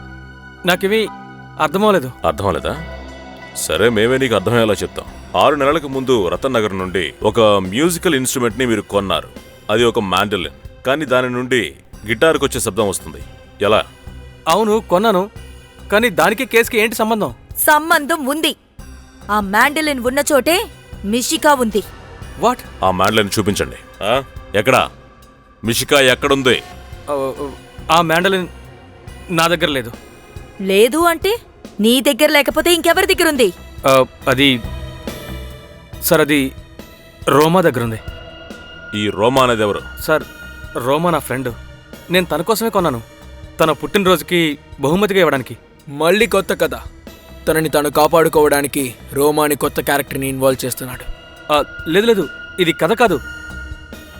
నాకేమీ అర్థమవలేదు. అర్థమవలేదా? సరే, మేమే నీకు అర్థమయ్యేలా చెప్తాం. 6 నెలలకు ముందు రతన్ నగర్ నుండి ఒక మ్యూజికల్ ఇన్స్ట్రుమెంట్ ని మీరు కొన్నారు. అది ఒక మ్యాండలిన్. కానీ దాని నుండి గిటార్కి వచ్చే శబ్దం వస్తుంది. ఎలా? అవును, కొన్నాను. కానీ దానికి కేసుకి ఏంటి సంబంధం? సంబంధం ఉంది. ఆ మ్యాండలిన్ ఉన్న చోటే మిషికా ఉంది. వాట్? ఆ మ్యాండలిన్ చూపించండి. ఎక్కడా? మిషికా ఎక్కడుంది? ఆ మ్యాండలిన్ నా దగ్గర లేదు. లేదు అంటే నీ దగ్గర లేకపోతే ఇంకెవరి దగ్గర ఉంది? అది సార్, అది రోమా దగ్గర ఉంది. ఈ రోమా అనేది ఎవరు? సార్, రోమా నా ఫ్రెండ్. నేను తన కోసమే కొన్నాను, తన పుట్టినరోజుకి బహుమతిగా ఇవ్వడానికి. మళ్ళీ కొత్త కథ. తనని తను కాపాడుకోవడానికి రోమాని కొత్త క్యారెక్టర్ని ఇన్వాల్వ్ చేస్తున్నాడు. లేదు లేదు, ఇది కథ కాదు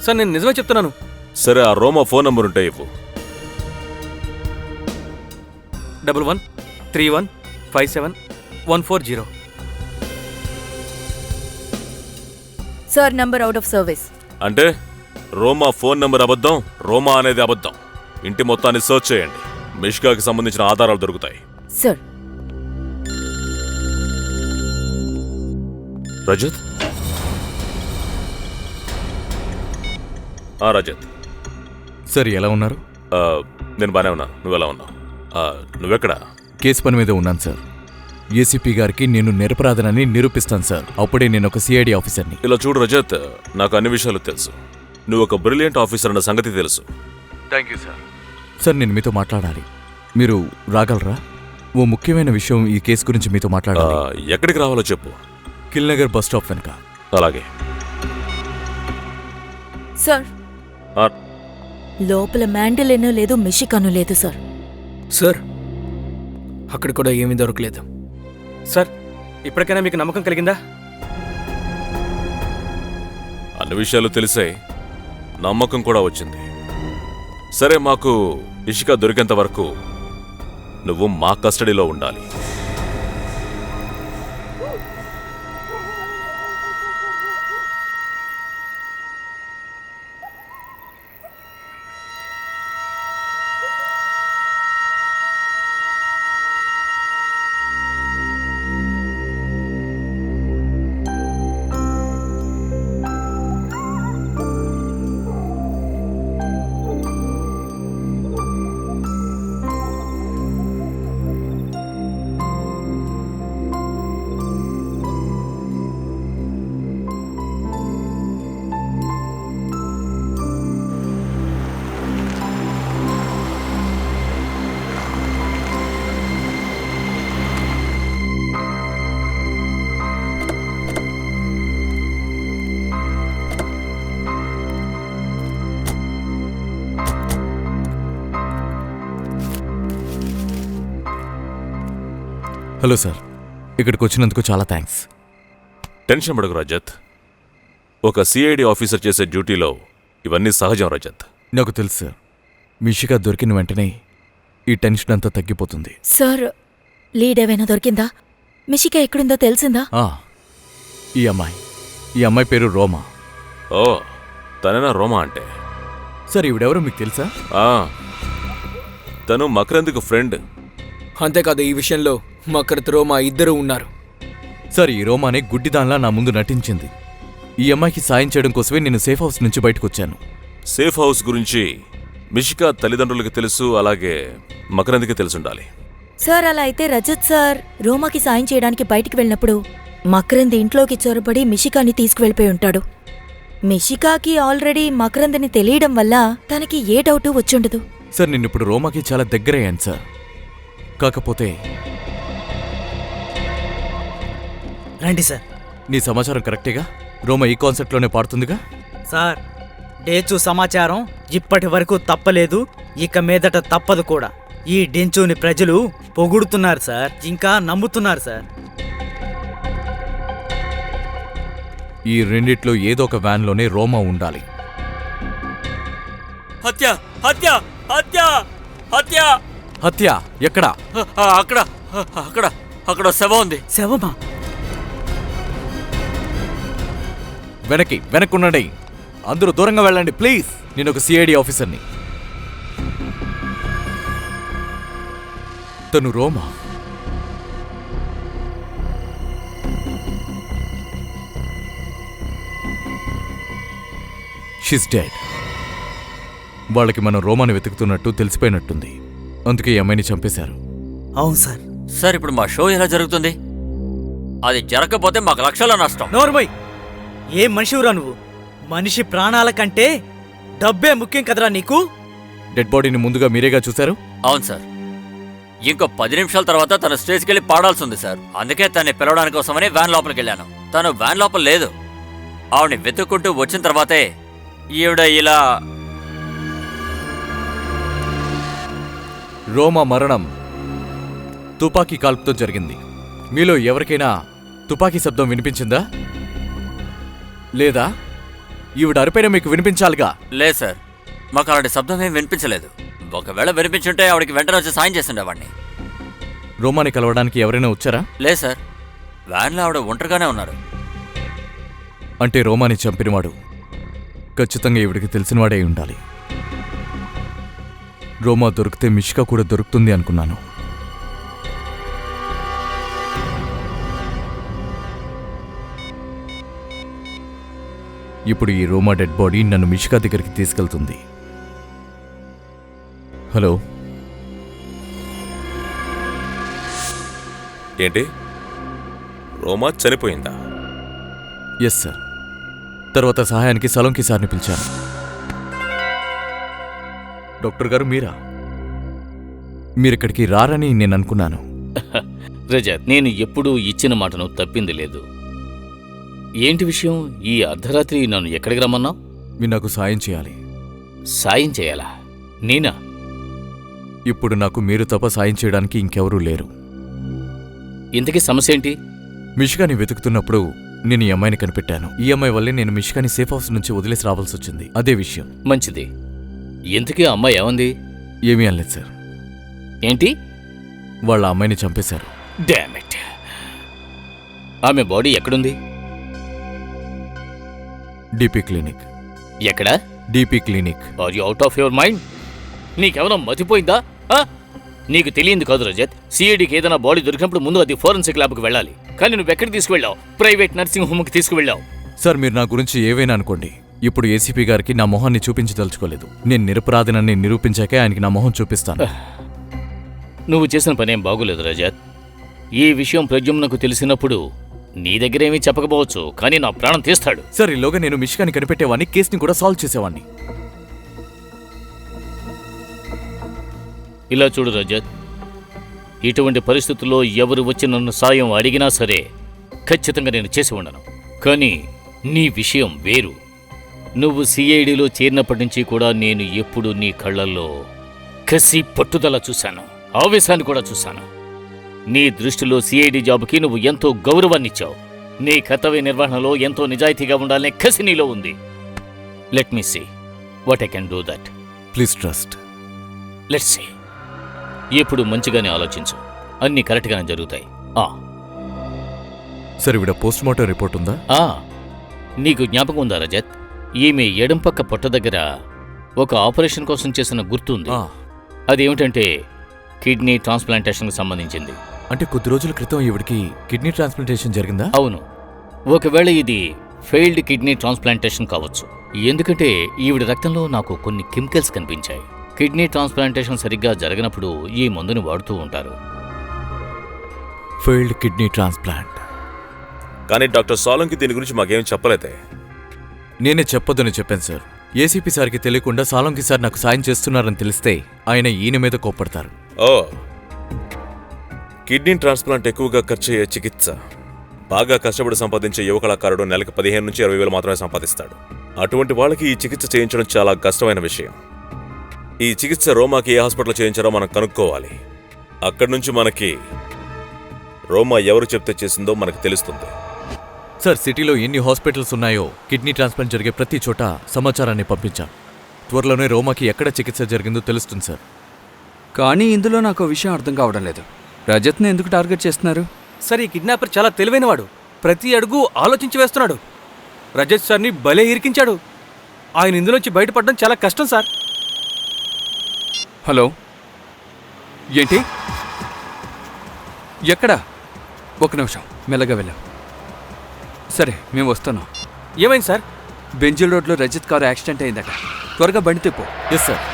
సార్, నేను నిజమే చెప్తున్నాను. సరే, ఆ రోమా ఫోన్ నంబర్ ఉంటే ఇవ్వు. 1131571440. Sir, number out of service. అంటే రోమా ఫోన్ నంబర్ అబద్ధం, రోమా అనేది అబద్ధం. ఇంటి మొత్తాన్ని సర్చ్ చేయండి, మిష్కాకి సంబంధించిన ఆధారాలు దొరుకుతాయి. సార్. రజత్? రజత్ సార్, ఎలా ఉన్నారు? నేను బానే ఉన్నా. నువ్వెలా ఉన్నావు? నువ్వెక్కడా? కేసు పని మీద ఉన్నాను సార్. ఏసీపీ గారికి నేను నిరపరాధనని నిరూపిస్తాను సార్. అప్పుడే నేను ఒక సిఐడి ఆఫీసర్ని. ఇలా చూడు రజత్, నాకు అన్ని విషయాలు తెలుసు. నువ్వు ఒక బ్రిలియంట్ ఆఫీసర్ అన్న సంగతి తెలుసు. Thank you sir. సార్, నేను మీతో మాట్లాడాలి. మీరు రాగలరా? ఓ ముఖ్యమైన విషయం ఈ కేసు గురించి మీతో మాట్లాడాలి. ఎక్కడికి రావాలో చెప్పు. కిల్నగర్ బస్ స్టాప్ వెనక. అలాగే సార్. లోపల మ్యాండలిన్ లేదు, మిషికాను లేదు సార్. సార్ అక్కడ కూడా ఏమీ దొరకలేదు. సార్ ఇప్పటికైనా మీకు నమ్మకం కలిగిందా? అన్ని విషయాలు తెలిసే నమ్మకం కూడా వచ్చింది. సరే, మాకు ఇషిక దొరికేంత వరకు నువ్వు మా కస్టడీలో ఉండాలి. హలో సార్, ఇక్కడికి వచ్చినందుకు చాలా థ్యాంక్స్. టెన్షన్ పడకు రజత్. ఒక సిఐడి ఆఫీసర్ చేసే డ్యూటీలో ఇవన్నీ సహజం రజత్. నాకు తెలుసు సార్. మిషిక దొరికిన వెంటనే ఈ టెన్షన్ అంతా తగ్గిపోతుంది. సార్, లీడ్ ఏమైనా దొరికిందా? మిషిక ఎక్కడుందో తెలిసిందా? ఈ అమ్మాయి పేరు రోమా. ఓ, తనేనా రోమా అంటే? సార్, ఈవిడెవరో మీకు తెలుసా? తను మకరంద్కు ఫ్రెండ్. అంతేకాదు, ఈ విషయంలో మకరత్, రోమా ఇద్దరూ ఉన్నారు. సార్, ఈ రోమానే గుడ్డిదాన్లా నా ముందు నటించింది. ఈ అమ్మాయికి సాయం చేయడం కోసమే నేను సేఫ్ హౌస్ నుంచి బయటకు వచ్చాను. సేఫ్ హౌస్ గురించి మిషిక తల్లిదండ్రులకి తెలుసు, అలాగే మకరంద్కి తెలుసుండాలి. సార్, అలా అయితే రజత్ సార్ రోమాకి సాయం చేయడానికి బయటికి వెళ్ళినప్పుడు మకరంద్ ఇంట్లోకి చొరబడి మిషికాని తీసుకువెళ్ళిపోయి ఉంటాడు. మిషికాకి ఆల్రెడీ మకరంద్ని తెలియడం వల్ల తనకి ఏ డౌటు వచ్చుండదు. సార్, నిన్నిప్పుడు రోమాకి చాలా దగ్గరయ్యాను సార్. కాకపోతే రండి సార్. నీ సమాచారం కరెక్టేగా? రోమా ఈ కాన్సెప్ట్లోనే పాడుతుందిగా? సార్, డేచు సమాచారం ఇప్పటి వరకు తప్పలేదు, ఇక మీదట తప్పదు కూడా. ఈ డెంచుని ప్రజలు పొగుడుతున్నారు సార్, ఇంకా నమ్ముతున్నారు సార్. ఈ రెండిట్లో ఏదో ఒక వ్యాన్లోనే రోమా ఉండాలి. హత్య హత్య హత్య హత్య హత్య ఎక్కడా? అక్కడ అక్కడ అక్కడ శవం ఉంది. శవమా? వెనక్కుండండి. అందరూ దూరంగా వెళ్ళండి ప్లీజ్. నేను ఒక సిఐడి ఆఫీసర్ని. తను రోమా. She's dead. వాళ్ళకి మనం రోమాని వెతుకుతున్నట్టు తెలిసిపోయినట్టుంది. అందుకే ఈ అమ్మాయిని చంపేశారు. అవును సార్. సార్, ఇప్పుడు మా షో ఎలా జరుగుతుంది? అది జరగకపోతే మాకు లక్షల నష్టం. నోర్మయ్, ఏం మనిషివురా నువ్వు? మనిషి ప్రాణాల కంటే డబ్బే ముఖ్యం కదరా నీకు? డెడ్ బాడీని ముందుగా మీరేగా చూశారు? అవును సార్. ఇంకో 10 నిమిషాల తర్వాత తన స్టేజ్కి వెళ్ళి పాడాల్సి ఉంది సార్. అందుకే తన్ని పిలవడానికి కోసమని వ్యాన్ లోపలికి వెళ్ళాను. తను వ్యాన్ లోపల లేదు. ఆవిడని వెతుక్కుంటూ వచ్చిన తర్వాతే ఈవిడ ఇలా. రోమా మరణం తుపాకీ కాల్పుతో జరిగింది. మీలో ఎవరికైనా తుపాకీ శబ్దం వినిపించిందా? లేదా? ఈవిడ అరిపైన మీకు వినిపించాలిగా? లేదు సార్, మాకు అలాంటి శబ్దం ఏం వినిపించలేదు. ఒకవేళ వినిపించుంటే ఆవిడకి వెంటనే వచ్చి సాయం చేస్తుండేవాడిని. రోమాని కలవడానికి ఎవరైనా వచ్చారా? లేదు సార్, వ్యాన్లో ఆవిడ ఒంటరిగానే ఉన్నారు. అంటే రోమాని చంపినవాడు ఖచ్చితంగా ఈవిడికి తెలిసినవాడే ఉండాలి. రోమా దొరికితే మిషిక కూడా దొరుకుతుంది అనుకున్నాను. ఇప్పుడు ఈ రోమా డెడ్ బాడీ నన్ను మిషిక దగ్గరికి తీసుకెళ్తుంది. హలో, ఏంటి? రోమా చనిపోయిందా? Yes sir. తర్వాత సహాయానికి సలోంకి సార్ని పిలిచాను. డాక్టర్ గారు మీరా? మీరిక్కడికి రారని నేను అనుకున్నాను. రజత్, నేను ఎప్పుడూ ఇచ్చిన మాటను తప్పింది లేదు. ఏంటి విషయం? ఈ అర్ధరాత్రి నన్ను ఎక్కడికి రమ్మన్నావు? మీరు నాకు సాయం చేయాలి. సాయం చేయాలా? నేనా? ఇప్పుడు నాకు మీరు తప్ప సాయం చేయడానికి ఇంకెవరూ లేరు. ఇంతకీ సమస్య ఏంటి? మిషికాని వెతుకుతున్నప్పుడు నేను ఈ అమ్మాయిని కనిపెట్టాను. ఈ అమ్మాయి వల్లే నేను మిషికాని సేఫ్ హౌస్ నుంచి వదిలేసి రావాల్సి వచ్చింది. అదే విషయం. మంచిది. ఇంతకీ ఆ అమ్మాయి ఏమంది? ఏమీ అనలేదు సార్. ఏంటి? వాళ్ళ అమ్మాయిని చంపేశారు. Damn it. ఆమె బాడీ ఎక్కడుంది? DP clinic. ఎక్కడ? DP clinic. Are you out of your mind? నీకేమైనా మతిపోయిందా? నీకు తెలియంది కాదు రజత్. సిఐడికి ఏదైనా బాడీ దొరికినప్పుడు ముందు అది ఫోరెన్సిక్ ల్యాబ్కి వెళ్ళాలి. కానీ నువ్వు ఎక్కడికి తీసుకువెళ్ళావు? ప్రైవేట్ నర్సింగ్ హోమ్కి తీసుకువెళ్ళావు. సార్, మీరు నా గురించి ఏవైనా అనుకోండి, ఇప్పుడు ఏసీపీ గారికి నా మొహాన్ని చూపించదలుచుకోలేదు. నేను నిరపరాధినని నిరూపించాకే ఆయనకి నా మొహం చూపిస్తాను. నువ్వు చేసిన పనేం బాగోలేదు రజత్. ఈ విషయం ప్రద్యుమ్నకు తెలిసినప్పుడు నీ దగ్గరేమీ చెప్పకపోవచ్చు, కానీ నా ప్రాణం తీస్తాడు. సార్, ఈలోగా నేను మిషికాని కనిపెట్టేవాడిని, కేసుని కూడా సాల్వ్ చేసేవాడిని. ఇలా చూడు రజత్, ఇటువంటి పరిస్థితుల్లో ఎవరు వచ్చి నన్ను సాయం అడిగినా సరే ఖచ్చితంగా నేను చేసి ఉండను. కానీ నీ విషయం వేరు. నువ్వు సిఐడిలో చేరినప్పటి నుంచి కూడా నేను ఎప్పుడు నీ కళ్ళల్లో కసి పట్టుదల చూశాను, ఆవేశాన్ని కూడా చూశాను. నీ దృష్టిలో సిఐడి జాబ్కి నువ్వు ఎంతో గౌరవాన్నిచ్చావు. నీ కర్తవ్య నిర్వహణలో ఎంతో నిజాయితీగా ఉండాలనే కసి నీలో ఉంది. Let me see what I can do that. Please trust. Let's see. ఎప్పుడు మంచిగానే ఆలోచించు, అన్నీ కరెక్ట్గానే జరుగుతాయి. సార్, ఇవిడ పోస్ట్ మార్టం రిపోర్ట్ ఉందా? నీకు జ్ఞాపకం ఉందా రజత్? ఈమె ఎడంపక్క పొట్ట దగ్గర ఒక ఆపరేషన్ కోసం చేసిన గుర్తుంది. అదేమిటంటే కిడ్నీ ట్రాన్స్ప్లాంటేషన్కి సంబంధించింది. అంటే కొద్ది రోజుల క్రితం ఈవిడికి కిడ్నీ ట్రాన్స్ప్లాంటేషన్ జరిగిందా? అవును. ఒకవేళ ఇది ఫెయిల్డ్ కిడ్నీ ట్రాన్స్ప్లాంటేషన్ కావచ్చు. ఎందుకంటే ఈవిడ రక్తంలో నాకు కొన్ని కెమికల్స్ కనిపించాయి. కిడ్నీ ట్రాన్స్ప్లాంటేషన్ సరిగ్గా జరగనప్పుడు ఈ మందుని వాడుతూ ఉంటారు. Failed kidney transplant. కానీ డాక్టర్ సాలంకి దీని గురించి మాకేం చెప్పలేదే. నేనే చెప్పొద్దని చెప్పాను సార్. ఏసీపీ సార్కి తెలియకుండా సాలంకి సార్ నాకు సాయం చేస్తున్నారని తెలిస్తే ఆయన ఈయన మీద కోప్పడతారు. ఓ, కిడ్నీ ట్రాన్స్ప్లాంట్ ఎక్కువగా ఖర్చయ్యే చికిత్స. బాగా కష్టపడి సంపాదించే యువ కళాకారుడు నెలకు 15 నుంచి 20 వేలు మాత్రమే సంపాదిస్తాడు. అటువంటి వాళ్ళకి ఈ చికిత్స చేయించడం చాలా కష్టమైన విషయం. ఈ చికిత్స రోమాకి ఏ హాస్పిటల్ చేయించారో మనం కనుక్కోవాలి. అక్కడి నుంచి మనకి రోమా ఎవరు చెప్తే చేసిందో మనకు తెలుస్తుంది. సార్, సిటీలో ఎన్ని హాస్పిటల్స్ ఉన్నాయో కిడ్నీ ట్రాన్స్ప్లాంట్ జరిగే ప్రతి చోట సమాచారాన్ని పంపించాం. త్వరలోనే రోమాకి ఎక్కడ చికిత్స జరిగిందో తెలుస్తుంది సార్. కానీ ఇందులో నాకు విషయం అర్థం కావడం లేదు. రజత్ని ఎందుకు టార్గెట్ చేస్తున్నారు? సార్, ఈ కిడ్నాపర్ చాలా తెలివైనవాడు. ప్రతి అడుగు ఆలోచించి వేస్తున్నాడు. రజత్ సార్ని భలే ఇరికించాడు. ఆయన ఇందులోంచి బయటపడడం చాలా కష్టం సార్. హలో, ఏంటి? ఎక్కడా? ఒక నిమిషం, మెల్లగా వెళ్ళాం. సరే, మేము వస్తున్నాం. ఏమైంది సార్? బెంజిల్ రోడ్లో రజత్ కారు యాక్సిడెంట్ అయిందట. త్వరగా బండి తిప్పు. Yes sir.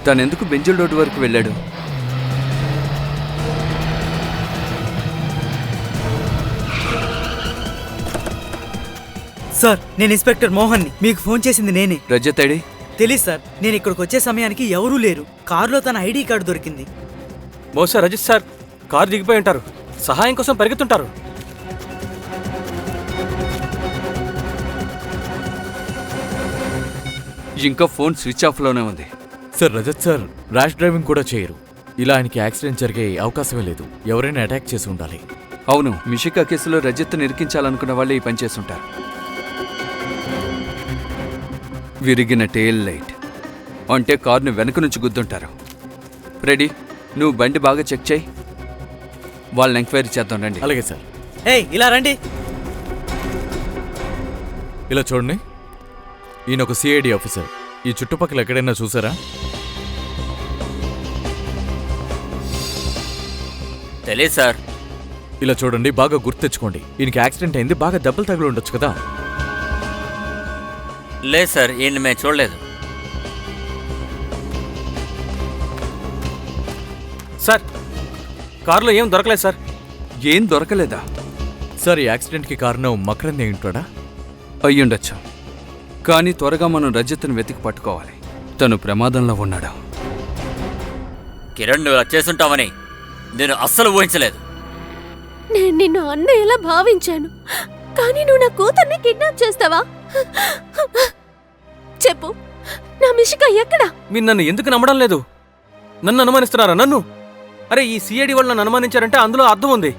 తనెందుకు బెంజిల్ రోడ్డు వరకు వెళ్ళాడు? సార్, నేను ఇన్స్పెక్టర్ మోహన్ని. మీకు ఫోన్ చేసింది నేనే. రజత్ ఐడి తెలీదు సార్. నేను ఇక్కడికి వచ్చే సమయానికి ఎవరూ లేరు. కారులో తన ఐడి కార్డు దొరికింది. బహుశా రజత్ సార్ కారు దిగిపోయి ఉంటారు. సహాయం కోసం పరిగెత్తుంటారు. ఇంకా ఫోన్ స్విచ్ ఆఫ్లోనే ఉంది. Sir, Rajat sir rash driving కూడా చేయరు. ఇలా ఆయనకి యాక్సిడెంట్ జరిగే అవకాశమే లేదు. ఎవరైనా అటాక్ చేసి ఉండాలి. అవును, మిషికా కేసులో రజత్ను ఇరికించాలనుకున్న వాళ్ళే ఈ పని చేస్తుంటారు. విరిగిన టెయిల్ లైట్ అంటే కారుని వెనక నుంచి గుద్దుంటారు. రెడీ, నువ్వు బండి బాగా చెక్ చేయి. వాళ్ళని ఎంక్వైరీ చేద్దాం రండి. అలాగే సార్. ఇలా రండి. ఇలా చూడండి, ఈయన ఒక సిఐడి ఆఫీసర్. ఈ చుట్టుపక్కల ఎక్కడైనా చూసారా? తెలియదు సార్. ఇలా చూడండి, బాగా గుర్తు తెచ్చుకోండి. ఈయనకి యాక్సిడెంట్ అయింది, బాగా దెబ్బలు తగిలి ఉండొచ్చు కదా? లేదు సార్, ఈయన్ని మేము చూడలేదు. సార్, కారులో ఏం దొరకలేదు సార్. ఏం దొరకలేదా? సార్, ఈ యాక్సిడెంట్కి కారణం మకరంద్ అయి ఉంటాడా? అయ్యుండొచ్చు. కానీ త్వరగా మనం రజత్ని వెతికి పట్టుకోవాలి. తను ప్రమాదంలో ఉన్నాడు. కిరణ్, నువ్వు వచ్చేస్తుంటావని నేను అస్సలు ఊహించలేదు. నేను నిన్ను అన్నయ్యలా భావించాను. కానీ నువ్వు నా కూతుర్ని కిడ్నాప్ చేస్తావా? చెప్పు, నా మిషిక ఎక్కడా? మీరు నన్ను ఎందుకు నమ్మడం లేదు? నన్ను అనుమానిస్తున్నారా? నన్ను? అరే, ఈ సిఐడి వాళ్ళు నన్ను అనుమానించారంటే అందులో అర్థం ఉంది.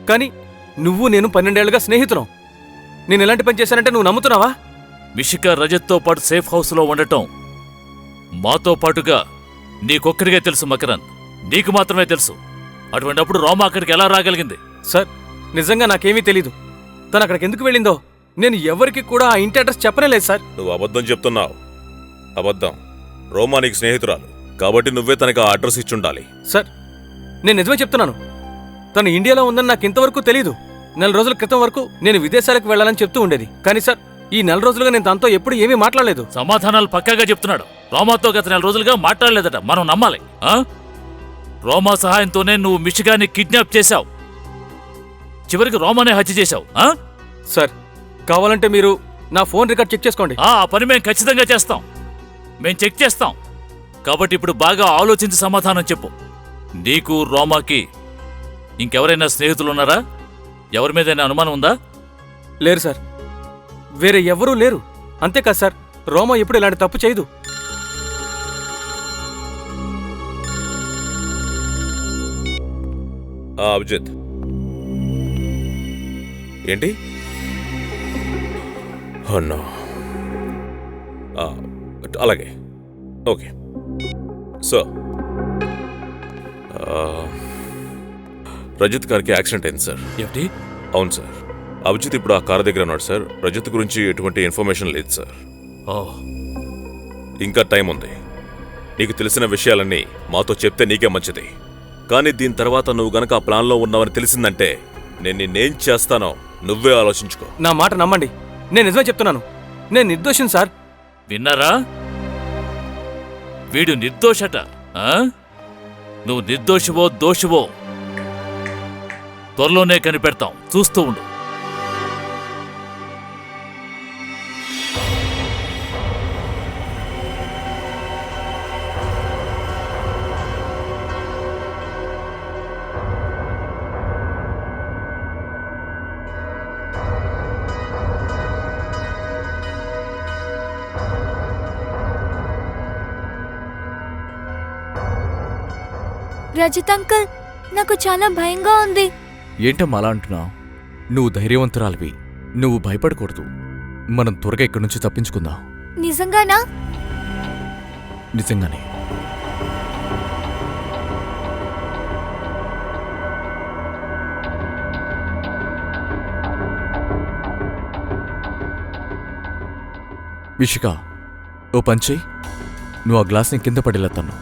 కానీ నువ్వు నేను 12 ఏళ్లుగా స్నేహితులం. నేను ఎలాంటి పని చేశానంటే నువ్వు నమ్ముతున్నావా? మిషిక రజత్తో పాటు సేఫ్ హౌస్లో ఉండటం మాతో పాటుగా నీకొక్కడికే తెలుసు మకరన్, నీకు మాత్రమే తెలుసు. అటువంటిప్పుడు రోమా అక్కడికి ఎలా రాగలిగింది? సార్, నిజంగా నాకేమీ తెలీదు. తను అక్కడికి ఎందుకు వెళ్ళిందో నేను ఎవరికి కూడా ఆ ఇంటి అడ్రస్ చెప్పలేదు సార్. నువ్వు అబద్ధం చెప్తున్నావు. అబద్ధం. రోమా నీకు స్నేహితురాలు కాబట్టి నువ్వే తనకి ఆ అడ్రస్ ఇచ్చుండాలి. సార్, నేను నిజమే చెప్తున్నాను. తను ఇండియాలో ఉందని నాకు ఇంతవరకు తెలీదు. 4 రోజుల క్రితం వరకు నేను విదేశాలకు వెళ్ళాలని చెప్తూ ఉండేది. కానీ సార్, ఈ 4 రోజులుగా నేను తనతో ఎప్పుడు ఏమీ మాట్లాడలేదు. సమాధానాలు పక్కాగా చెప్తున్నాడు. రోమాతో గత 4 రోజులుగా మాట్లాడలేదట. మనం నమ్మాలి. రోమా సహాయంతోనే నువ్వు మిషిగాన్ని కిడ్నాప్ చేశావు. చివరికి రోమానే హత్య చేశావు. సార్, కావాలంటే మీరు నా ఫోన్ రికార్డ్ చెక్ చేసుకోండి. ఆ పని మేము ఖచ్చితంగా చేస్తాం. మేం చెక్ చేస్తాం. కాబట్టి ఇప్పుడు బాగా ఆలోచించి సమాధానం చెప్పు. నీకు రోమాకి ఇంకెవరైనా స్నేహితులు ఉన్నారా? ఎవరి మీదైనా అనుమానం ఉందా? లేరు సార్, వేరే ఎవరూ లేరు. అంతేకాదు సార్, రోమా ఎప్పుడు ఇలాంటి తప్పు చేయదు. అభిజిత్, ఏంటి? అన్నా, అలాగే, ఓకే. సో రజత్ గారికి యాక్సిడెంట్ అయింది సార్. ఏమిటి? అవును సార్. అభిజిత్ ఇప్పుడు ఆ కారు దగ్గర ఉన్నాడు సార్. రజత్ గురించి ఎటువంటి ఇన్ఫర్మేషన్ లేదు సార్. ఇంకా టైం ఉంది. నీకు తెలిసిన విషయాలన్నీ మాతో చెప్తే నీకే మంచిది. కానీ దీని తర్వాత నువ్వు గనక ఆ ప్లాన్లో ఉన్నావని తెలిసిందంటే నేను నిన్నేం చేస్తానో నువ్వే ఆలోచించుకో. నా మాట నమ్మండి, నేను నిజమే చెప్తున్నాను. నేను నిర్దోషిని సార్. విన్నారా? వీడు నిర్దోషట. నువ్వు నిర్దోషివో దోషివో త్వరలోనే కనిపెడతాం. చూస్తూ ఉండు. రజిత్ అంకుల్, నాకు చాలా భయంగా ఉంది. ఏంటమ్మా అలా అంటున్నావు? నువ్వు ధైర్యవంతురాలివి. నువ్వు భయపడకూడదు. మనం త్వరగా ఇక్కడి నుంచి తప్పించుకుందాం. నిజంగానా? నిజంగానే. విషిక, ఓ పంచేయి. నువ్వు ఆ గ్లాస్ని కింద పడేలా తన్ను.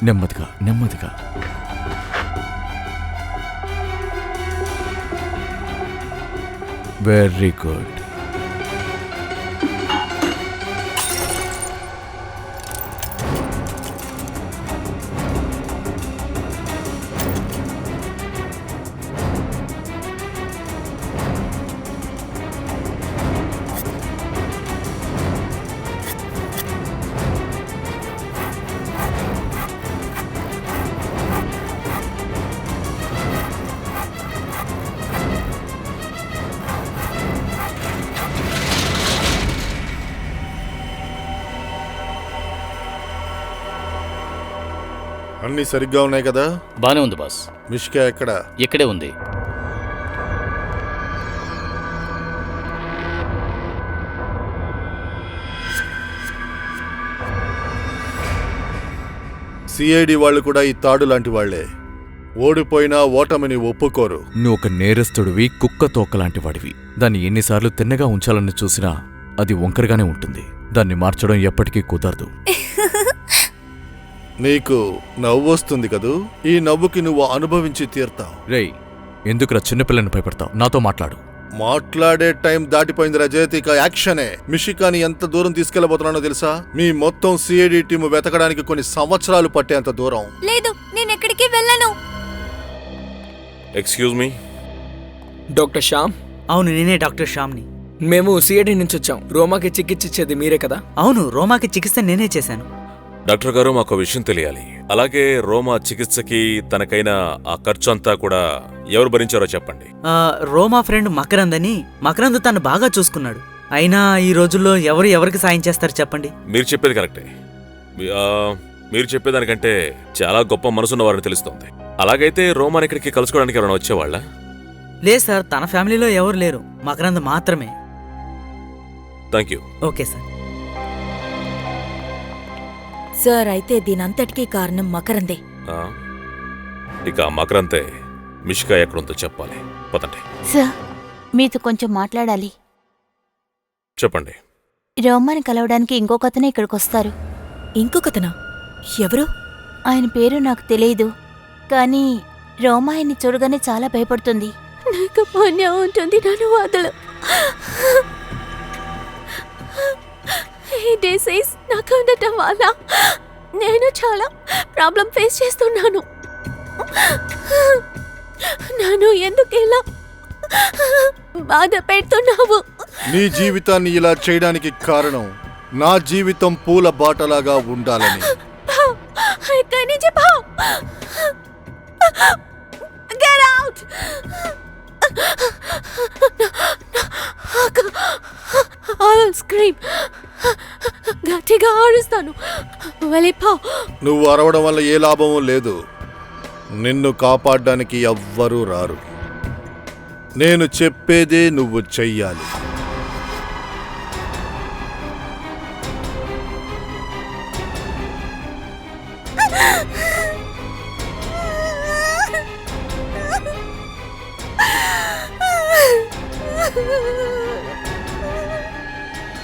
నెమ్మదిగా నెమ్మదిగా. Very good. అన్నీ సరిగ్గా ఉన్నాయి కదా? బానే ఉంది బాస్. మిషికా ఎక్కడ? ఇక్కడే ఉంది. సిఐడి వాళ్ళు కూడా ఈ తాడు లాంటి వాళ్లే. ఓడిపోయినా ఓటమిని ఒప్పుకోరు. నువ్వు ఒక నేరస్తుడివి, కుక్క తోకలాంటి వాడివి. దాన్ని ఎన్నిసార్లు తిన్నగా ఉంచాలని చూసినా అది వంకరగానే ఉంటుంది. దాన్ని మార్చడం ఎప్పటికీ కుదరదు. నీకు నవ్వొస్తుంది కదూ? ఈ నవ్వుకి నువ్వు అనుభవించి తీర్తావు. రేయ్, ఎందుకురా చిన్నపిల్లని భయపడతావు? నాతో మాట్లాడు. మాట్లాడే టైం దాటిపోయింది రజత్. ఇక యాక్షనే. మిషికాని ఎంత దూరం తీసుకెళ్లబోతున్నానో తెలుసా? మీ మొత్తం సిఐడి టీము వెతకడానికి కొన్ని సంవత్సరాలు పట్టేంత దూరం. లేదు, నేను ఎక్కడికి వెళ్ళను. Excuse me, doctor Shyam? అవును, నేనే డాక్టర్ శ్యామ్ని. మేము సిఐడి నుంచి వచ్చాం. రోమాకి చికిత్స ఇచ్చేది మీరే కదా? అవును, రోమాకి చికిత్స నేనే చేశాను. డాక్టర్ గారు మాకు విషయం తెలియాలి. అలాగే రోమా చికిత్సకి తనకైన ఆ ఖర్చు అంతా కూడా ఎవరు భరించారో చెప్పండి. రోమా ఫ్రెండ్ మకరంద్ అని, మకరంద్ తను బాగా చూసుకున్నాడు. అయినా ఈ రోజుల్లో ఎవరు ఎవరికి సాయం చేస్తారు చెప్పండి? మీరు చెప్పేది కరెక్టే. మీరు చెప్పేదానికంటే చాలా గొప్ప మనసున్న వారిని తెలుస్తోంది. అలాగైతే రోమాని ఇక్కడికి కలుసుకోవడానికి ఎవరైనా వచ్చేవాళ్ళ? లేదు సార్, తన ఫ్యామిలీలో ఎవరు లేరు, మకరంద్ మాత్రమే. Thank you. Okay sir. Sir, అయితే దీనంతటికీ కారణం మకరందే. ఇక మకరంతే మిషికా ఎక్కడుందో చెప్పాలి. పదండి. సార్, మీతో కొంచెం మాట్లాడాలి. చెప్పండి. రోమాని కలవడానికి ఇంకొకతనే ఇక్కడికి వస్తారు. ఇంకొకతనా? ఎవరు? ఆయన పేరు నాకు తెలియదు, కానీ రోమా ఆయన్ని చూడగానే చాలా భయపడుతుంది. నాకు పుణ్యం ఉంటుంది, నన్ను వదలు. ఈ డిసీజ్ నాకు ఉండటం వల్ల నేను చాలా ప్రాబ్లం ఫేస్ చేస్తున్నాను. నన్ను ఎందుకు ఇలా బాధ పెడుతున్నావు? నీ జీవితాన్ని ఇలా చేయడానికి కారణం నా జీవితం పూల బాటలాగా ఉండాలని. ఇక్కడి నుంచి పో. Get out! I'll scream. గట్టిగా అరుస్తాను. వెళ్ళిపో. నువ్వు అరవడం వల్ల ఏ లాభమూ లేదు. నిన్ను కాపాడడానికి ఎవ్వరూ రారు. నేను చెప్పేదే నువ్వు చెయ్యాలి.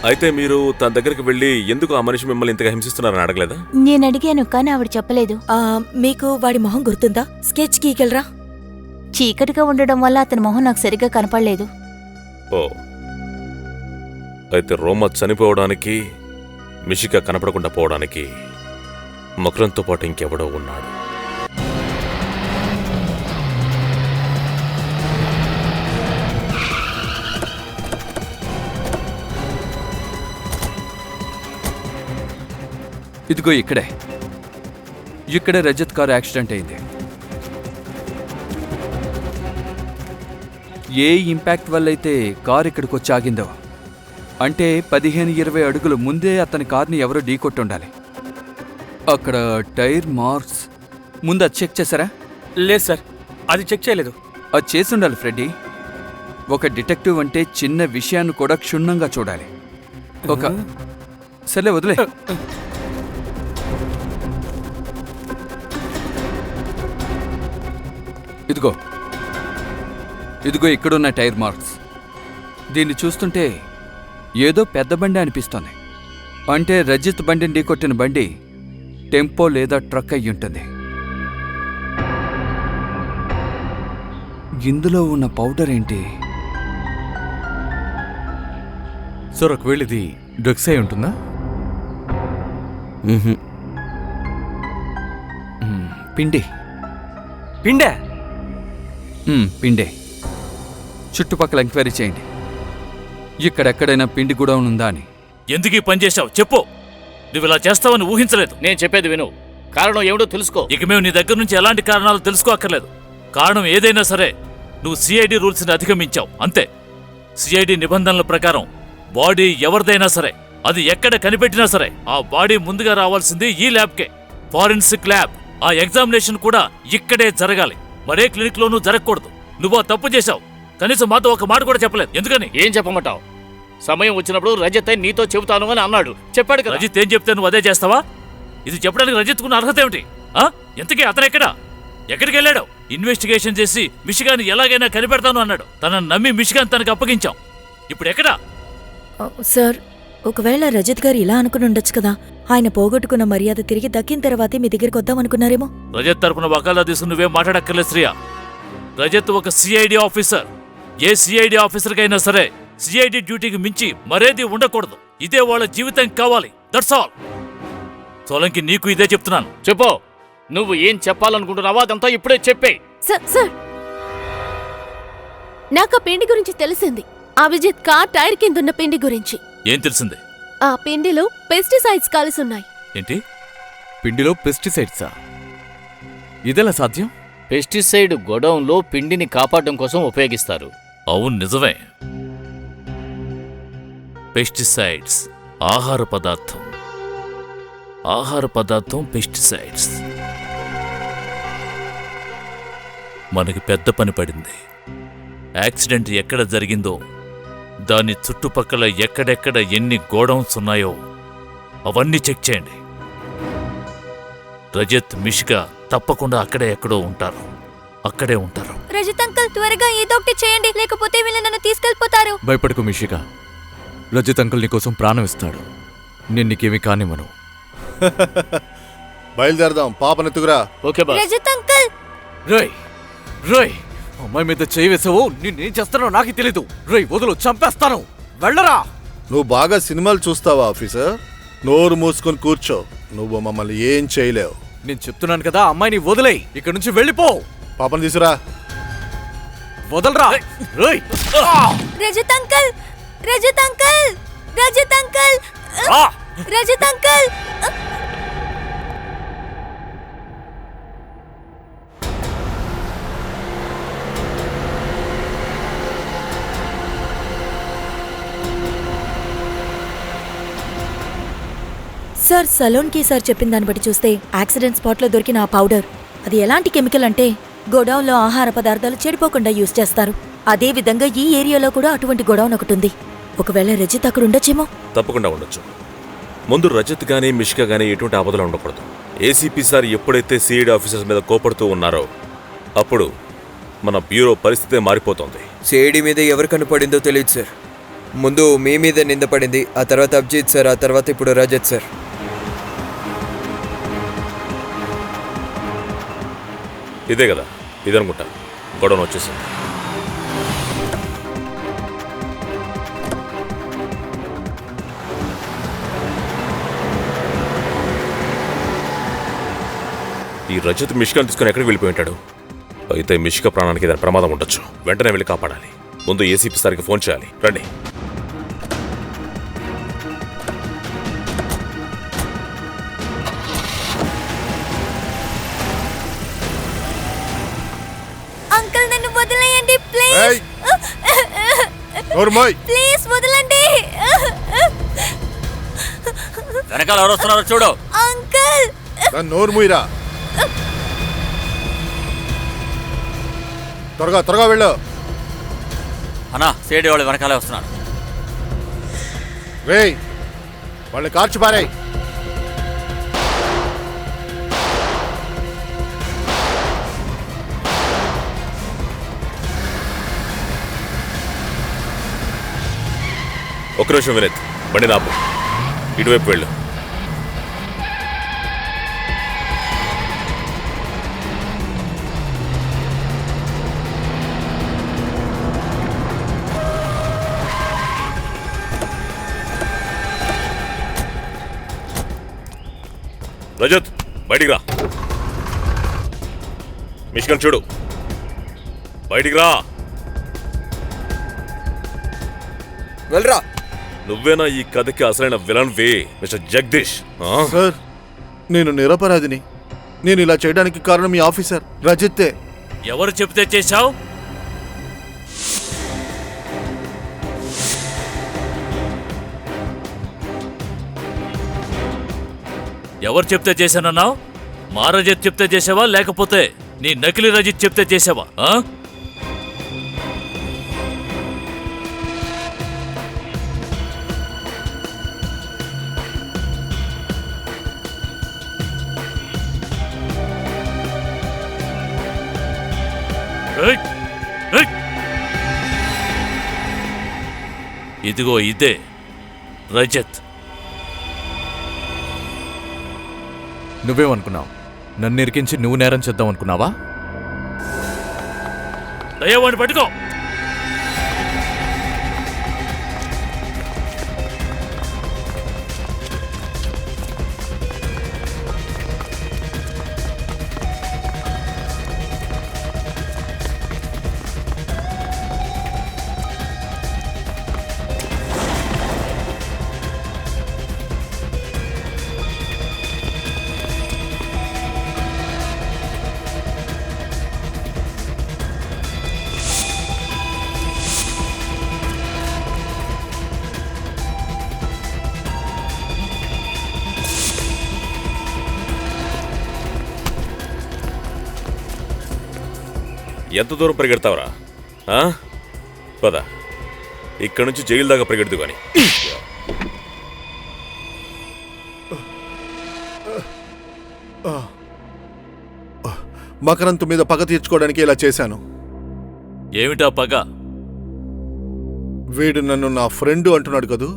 అయితే మీరు తన దగ్గరికి వెళ్ళి ఎందుకు ఆ మనిషి మిమ్మల్ని ఇంతగా హింసిస్తున్నారని అడగలేదా? నేను అడిగాను, కానీ ఆవిడ చెప్పలేదు. మీకు వాడి మొహం గుర్తుందా? స్కెచ్ గీకెళ్ళరా. చీకటిగా ఉండడం వల్ల అతని మొహం నాకు సరిగ్గా కనపడలేదు. ఓ, అయితే రోమా చనిపోవడానికి, మిషికా కనపడకుండా పోవడానికి మకరంతో పాటు ఇంకెవడో ఉన్నాడు. ఇదిగో ఇక్కడే రజత్ కారు యాక్సిడెంట్ అయింది. ఏ ఇంపాక్ట్ వల్ల అయితే కారు ఇక్కడికి వచ్చి ఆగిందో, అంటే 15-20 అడుగుల ముందే అతని కార్ని ఎవరో ఢీకొట్టుండాలి. అక్కడ టైర్ మార్క్స్ ముందు అది చెక్ చేశారా? లేదు సార్, అది చెక్ చేయలేదు. అది చేసి ఉండాలి ఫ్రెడ్డీ. ఒక డిటెక్టివ్ అంటే చిన్న విషయాన్ని కూడా క్షుణ్ణంగా చూడాలి. సర్లే వదిలే. ఇదిగో ఇక్కడున్న టైర్ మార్క్స్. దీన్ని చూస్తుంటే ఏదో పెద్ద బండి అనిపిస్తోంది. అంటే రజిత్ బండిని ఢీకొట్టిన బండి టెంపో లేదా ట్రక్ అయ్యి ఉంటుంది. ఇందులో ఉన్న పౌడర్ ఏంటి? సార్, ఒకవేళ ఇది డ్రగ్స్ అయి ఉంటుందా? పిండి. పిండే? పిండే. చుట్టుపక్కల ఎంక్వైరీ చేయండి, ఇక్కడెక్కడైనా పిండి కూడా ఉందా అని. ఎందుకు ఈ పని చేశావు చెప్పు. నువ్వు ఇలా చేస్తావని ఊహించలేదు. నేను చెప్పేది విను, కారణం ఏమిటో తెలుసుకో. ఇక మేము నీ దగ్గర నుంచి ఎలాంటి కారణాలు తెలుసుకోక్కర్లేదు. కారణం ఏదైనా సరే నువ్వు సిఐడి రూల్స్ని అధిగమించావు, అంతే. సిఐడి నిబంధనల ప్రకారం బాడీ ఎవరిదైనా సరే, అది ఎక్కడ కనిపెట్టినా సరే, ఆ బాడీ ముందుగా రావాల్సింది ఈ ల్యాబ్కే, ఫారెన్సిక్ ల్యాబ్. ఆ ఎగ్జామినేషన్ కూడా ఇక్కడే జరగాలి, మరే క్లినిక్లోనూ జరగకూడదు. నువ్వు తప్పు చేశావు, కనీసం మాతో ఒక మాట కూడా చెప్పలేదు. ఎందుకని? ఏం చెప్పమంటావు? సమయం వచ్చినప్పుడు రజత్ నీతో చెబుతాను అని అన్నాడు, చెప్పాడు కదా. రజిత్ ఏం చెప్తే నువ్వు అదే చేస్తావా? ఇది చెప్పడానికి రజిత్కున్న అర్హత ఏమిటి? ఎంతకీ అతను ఎక్కడికి వెళ్ళాడు? ఇన్వెస్టిగేషన్ చేసి మిషిగాన్ని ఎలాగైనా కనిపెడతాను అన్నాడు. తనను నమ్మి మిషిగాన్ తనకు అప్పగించాం. ఇప్పుడు ఎక్కడా? సార్, ఒకవేళ రజత్ గారు ఇలా అనుకుని ఉండొచ్చు కదా, ఆయన పోగొట్టుకున్న మర్యాద తిరిగి దక్కిన తర్వాతే మీ దగ్గరికి వద్దామనుకున్నారేమో. రజత్ తరపున వకాలా తీసుకుని నువ్వేం మాట్లాడక్కర్లేదు శ్రియా. రజత్ ఒక సిఐడి ఆఫీసర్. ఏ సిఐడి ఆఫీసర్కైనా సరే సిఐడి డ్యూటీకి మించి మరేది ఉండకూడదు. ఇదే వాళ్ళ జీవితం కావాలి. That's all. సోలంకి నీకు ఇదే చెప్తున్నాను. చెప్పు, నువ్వు ఏం చెప్పాలనుకుంటున్నావో అదంతా ఇప్పుడే చెప్పే. సార్, నాకు ఆ పిండి గురించి తెలిసింది. అభిజిత్ కార్ టైర్ కిందున్న పిండి గురించి. ఏం తెలిసింది? ఆ పిండిలో పెస్టిసైడ్స్ కలిసి ఉన్నాయి. ఏంటి? పిండిలో పెస్టిసైడ్సా? ఇదెలా సాధ్యం? పెస్టిసైడ్ గొడౌన్లో పిండిని కాపాడడం కోసం ఉపయోగిస్తారు. అవును నిజమే. పెస్టిసైడ్స్ ఆహార పదార్థం పెస్టిసైడ్స్. మనకి పెద్ద పని పడింది. యాక్సిడెంట్ ఎక్కడ జరిగిందో దాని చుట్టుపక్కల ఎక్కడెక్కడ ఎన్ని గోడౌన్స్ ఉన్నాయో అవన్నీ చెక్ చేయండి. రజత్, మిషికా తప్పకుండా అక్కడే ఎక్కడో ఉంటారు. రజత్ అంకుల్, త్వరగా ఏదో ఒకటి చేయండి, లేకపోతే వీళ్ళు నన్ను తీసుకెళ్లిపోతారు. భయపడకు మిషికా, రజిత్ అంకుల్ నీకోసం ప్రాణం ఇస్తాడు. నేను నీకేమీ కానివ్వను. బయలుదేరదాం, పాపనెత్తుకురా. ఓకే బా. రజత్ అంకుల్, రేయ్ అమ్మాయి మీద చేయి వేసావు, నిన్నేం చేస్తానో నాకు తెలీదు. రేయ్ వదులు, చంపేస్తాను, వెళ్ళరా. నువ్వు బాగా సినిమాలు చూస్తావా ఆఫీసర్? నోరు మూసుకొని కూర్చో, నువ్వు మమ్మల్ని ఏం చేయలేవు. నేను చెప్తున్నాను కదా, అమ్మాయిని వదిలేయ్, ఇక్కడ నుంచి వెళ్ళిపో. పాపను తీసురా. వదలరా. రేయ్ Rajat uncle, Rajat uncle, Rajat uncle, Rajat uncle. Sir, సలోన్కి సార్ చెప్పిన దాన్ని బట్టి చూస్తే యాక్సిడెంట్ స్పాట్లో దొరికిన ఆ పౌడర్ అది ఎలాంటి కెమికల్ అంటే గోడౌన్లో ఆహార పదార్థాలు చెడిపోకుండా యూజ్ చేస్తారు. అదే విధంగా ఈ ఏరియాలో కూడా అటువంటి గోడౌన్ ఒకటి ఉంది. ఒకవేళ రజిత్ అక్కడ ఉండొచ్చేమో. తప్పకుండా ఉండొచ్చు. ముందు రజత్ గానీ మిషికా గానీ ఎటువంటి ఆపదలు ఉండకూడదు. ఏసీపీ సార్ ఎప్పుడైతే సిఐడి ఆఫీసర్స్ మీద కోపడుతూ ఉన్నారో అప్పుడు మన బ్యూరో పరిస్థితే మారిపోతుంది. సిఐడి మీద ఎవరు కనపడిందో తెలియదు సార్. ముందు మీ మీద నింద పడింది, ఆ తర్వాత అభిజిత్ సార్, ఆ తర్వాత ఇప్పుడు రజత్ సార్. ఇదే కదా, ఇదనుకుంటా. గొడవను వచ్చేసింది. ఈ రజత్ మిషికాను తీసుకుని ఎక్కడికి వెళ్ళిపోయి ఉంటాడు? అయితే మిషికా ప్రాణానికి ఏదైనా ప్రమాదం ఉండొచ్చు. వెంటనే వెళ్ళి కాపాడాలి. ముందు ఏసీపీ సార్కి ఫోన్ చేయాలి. రండి. అంకుల్, నన్ను వదిలేయండి ప్లీజ్. ఏయ్! నోర్మోయ్. ప్లీజ్ వదలండి. వెనకాల ఎవరు వస్తున్నారో చూడు. అంకుల్, దాన్ని నోరు మూయిరా. త్వరగా త్వరగా వెళ్ళు. అన్నా, సిఐడి వాళ్ళు వెనకాలే వస్తున్నారు. రేయ్, వాళ్ళని కార్చి పారేయ్. ఒక్క నిమిషం వినీత్, బండి నాపు. ఇటువైపు వెళ్ళు. రజత్, బయటికి రా. మిషికన్ చూడు, బయటికి రా. వెళ్ళరా. నువ్వేనా ఈ కథకి అసలైన విలన్ వే, మిస్టర్ జగదీష్? సార్, నేను నిరపరాధిని. నేను ఇలా చేయడానికి కారణం మీ ఆఫీసర్ రజిత్తే. ఎవరు చెప్తే చేశావు? ఎవరు చెప్తే చేశానన్నావు? మా రజిత్ చెప్తే చేసావా, లేకపోతే నీ నకిలీ రజిత్ చెప్తే చేసావా? ఇదిగో ఇదే రజత్. నువ్వేమనుకున్నావు? నన్ను ఇరికించి నువ్వు నేరం చేద్దాం అనుకున్నావా? దయ్యవాడిని పట్టుకో. ఎంత దూరం పరిగెడతావురా? ఆ? పద, ఇక్కడ నుంచి జైలు దాకా పరిగెడుతూ కానీ. మకరంత్ మీద పగ తీర్చుకోవడానికి ఇలా చేశాను. ఏమిటా పగ? వీడు నన్ను నా ఫ్రెండ్ అంటున్నాడు కదూ.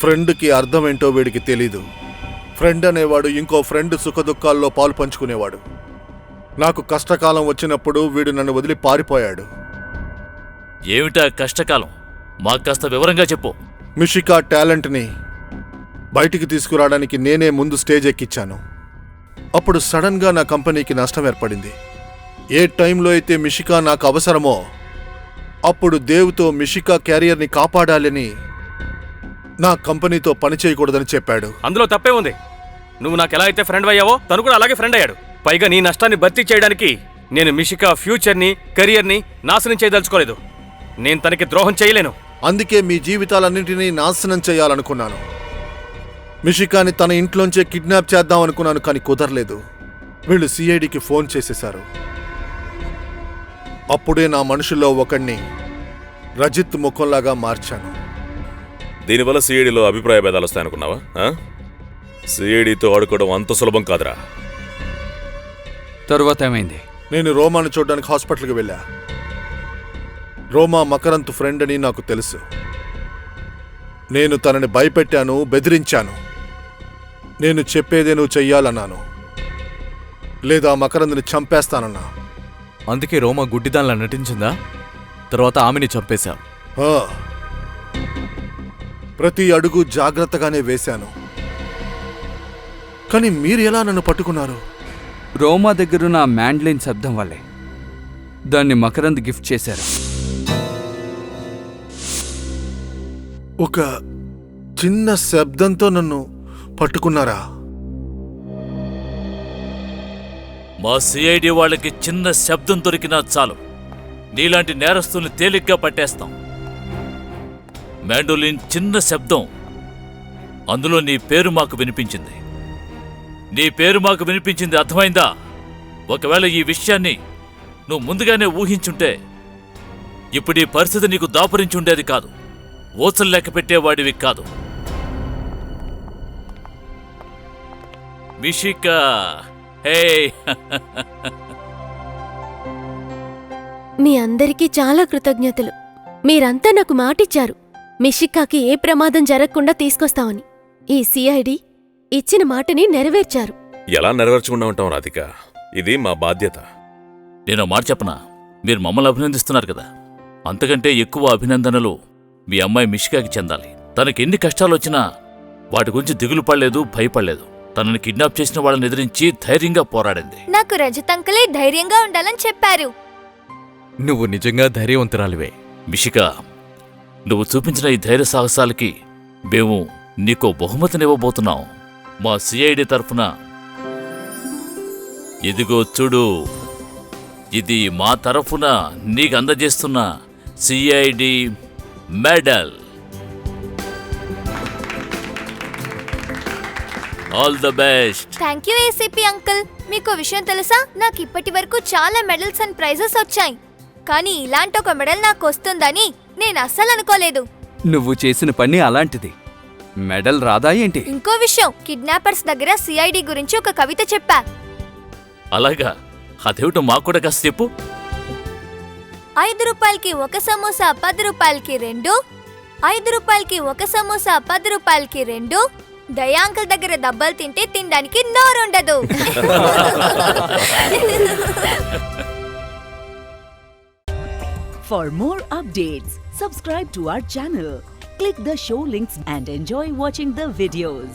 ఫ్రెండ్కి అర్థం ఏంటో వీడికి తెలీదు. ఫ్రెండ్ అనేవాడు ఇంకో ఫ్రెండ్ సుఖదుఖాల్లో పాలు పంచుకునేవాడు. నాకు కష్టకాలం వచ్చినప్పుడు వీడు నన్ను వదిలి పారిపోయాడు. ఏమిటా కష్టకాలం? మాకు కాస్త వివరంగా చెప్పు. మిషికా టాలెంట్ని బయటికి తీసుకురావడానికి నేనే ముందు స్టేజ్ ఎక్కించాను. అప్పుడు సడన్గా నా కంపెనీకి నష్టం ఏర్పడింది. ఏ టైంలో అయితే మిషికా నాకు అవసరమో అప్పుడు దేవుతో మిషికా క్యారియర్ని కాపాడాలని నా కంపెనీతో పని చేయకూడదని చెప్పాడు. అందులో తప్పే ఉంది. నువ్వు నాకు ఎలా అయితే ఫ్రెండ్ అయ్యావో తను కూడా అలాగే ఫ్రెండ్ అయ్యాడు. పైగా నీ నష్టాన్ని భర్తీ చేయడానికి నేను మిషికా ఫ్యూచర్ని, కెరియర్ని నాశనం చేయదలుచుకోలేదు. నేను తనకి ద్రోహం చేయలేను. అందుకే మీ జీవితాలన్నింటినీ నాశనం చేయాలనుకున్నాను. మిషికాని తన ఇంట్లోంచే కిడ్నాప్ చేద్దాం అనుకున్నాను, కానీ కుదరలేదు. వీళ్ళు సిఐడికి ఫోన్ చేసేశారు. అప్పుడే నా మనుషుల్లో ఒకణ్ణి రజిత్ ముఖంలాగా మార్చాను. దీనివల్ల సిఐడిలో అభిప్రాయ భేదాలు వస్తాయనుకున్నావా? సిఐడితో ఆడుకోవడం అంత సులభం కాదురా. తరువాత ఏమైంది? నేను రోమాను చూడడానికి హాస్పిటల్కి వెళ్ళా. రోమా మకరంత్ ఫ్రెండ్ అని నాకు తెలుసు. నేను తనని భయపెట్టాను, బెదిరించాను. నేను చెప్పేదే నువ్వు చెయ్యాలన్నాను, లేదా మకరంద్ని చంపేస్తానన్నా. అందుకే రోమా గుడ్డిదానిలా నటించిందా? తర్వాత ఆమెని చంపేశాం. ప్రతి అడుగు జాగ్రత్తగానే వేశాను. కానీ మీరు ఎలా నన్ను పట్టుకున్నారు? రోమా దగ్గరున్న మ్యాండ్లిన్ శబ్దం వల్లే. దాన్ని మకరంద్ గిఫ్ట్ చేశారు. ఒక చిన్న శబ్దంతో నన్ను పట్టుకున్నారా? మా సిఐడి వాళ్ళకి చిన్న శబ్దం దొరికినా చాలు, నీలాంటి నేరస్తుల్ని తేలిగ్గా పట్టేస్తాం. మ్యాండోలిన్ చిన్న శబ్దం, అందులో నీ పేరు మాకు వినిపించింది. నీ పేరు మాకు వినిపించింది, అర్థమైందా? ఒకవేళ ఈ విషయాన్ని నువ్వు ముందుగానే ఊహించుంటే ఇప్పుడు ఈ పరిస్థితి నీకు దాపురించుండేది కాదు. ఓసలు లెక్క పెట్టేవాడివి కాదు. మిషికా, హే మీ అందరికీ చాలా కృతజ్ఞతలు. మీరంతా నాకు మాటిచ్చారు మిషికాకి ఏ ప్రమాదం జరగకుండా తీసుకొస్తామని. ఈ సిఐడి ఇచ్చిన మాటని నెరవేర్చారు. ఎలా నెరవేర్చకుండా ఉంటాం రాధిక? ఇది మా బాధ్యత. నేను మాట చెప్పనా? మీరు మమ్మల్ని అభినందిస్తున్నారు కదా, అంతకంటే ఎక్కువ అభినందనలు మీ అమ్మాయి మిషికాకి చెందాలి. తనకి ఎన్ని కష్టాలొచ్చినా వాటి గురించి దిగులు పడలేదు, భయపడలేదు. తనని కిడ్నాప్ చేసిన వాళ్ళని ఎదిరించి ధైర్యంగా పోరాడింది. నాకు రజత్ అంకులే ధైర్యంగా ఉండాలని చెప్పారు. నువ్వు నిజంగా ధైర్యవంతురాలివే. మిషికా, నువ్వు చూపించిన ఈ ధైర్య సాహసాలకి మేము నీకో బహుమతినివ్వబోతున్నాం మా సిఐడి తరఫున. ఇదిగో చూడు, ఇది మా తరఫున నీకు అందజేస్తున్న CID medal. All the best. Thank you ACP uncle. మీకు విషయం తెలుసా, నాకు ఇప్పటి వరకు చాలా మెడల్స్ అండ్ ప్రైజెస్ వచ్చాయి, కానీ ఇలాంటి ఒక మెడల్ నాకు వస్తుందని నేను అస్సలు అనుకోలేదు. నువ్వు చేసిన పని అలాంటిది, మెడల్ రాదా ఏంటి? ఇంకో విషయం, కిడ్నాపర్స్ దగ్గర సిఐడి గురించి ఒక కవిత చెప్పా. అలాగా? అదేమిటో మాకు కూడా కాస్త చెప్పు. 5 రూపాయలకి ఒక సమోసా 10 రూపాయలకి 2, 5 రూపాయలకి ఒక సమోసా 10 రూపాయలకి 2, దయాంకుల్ దగ్గర దెబ్బలు తింటే తినడానికి నోరుండదు. For more updates, subscribe to our channel, click the show links and enjoy watching the videos.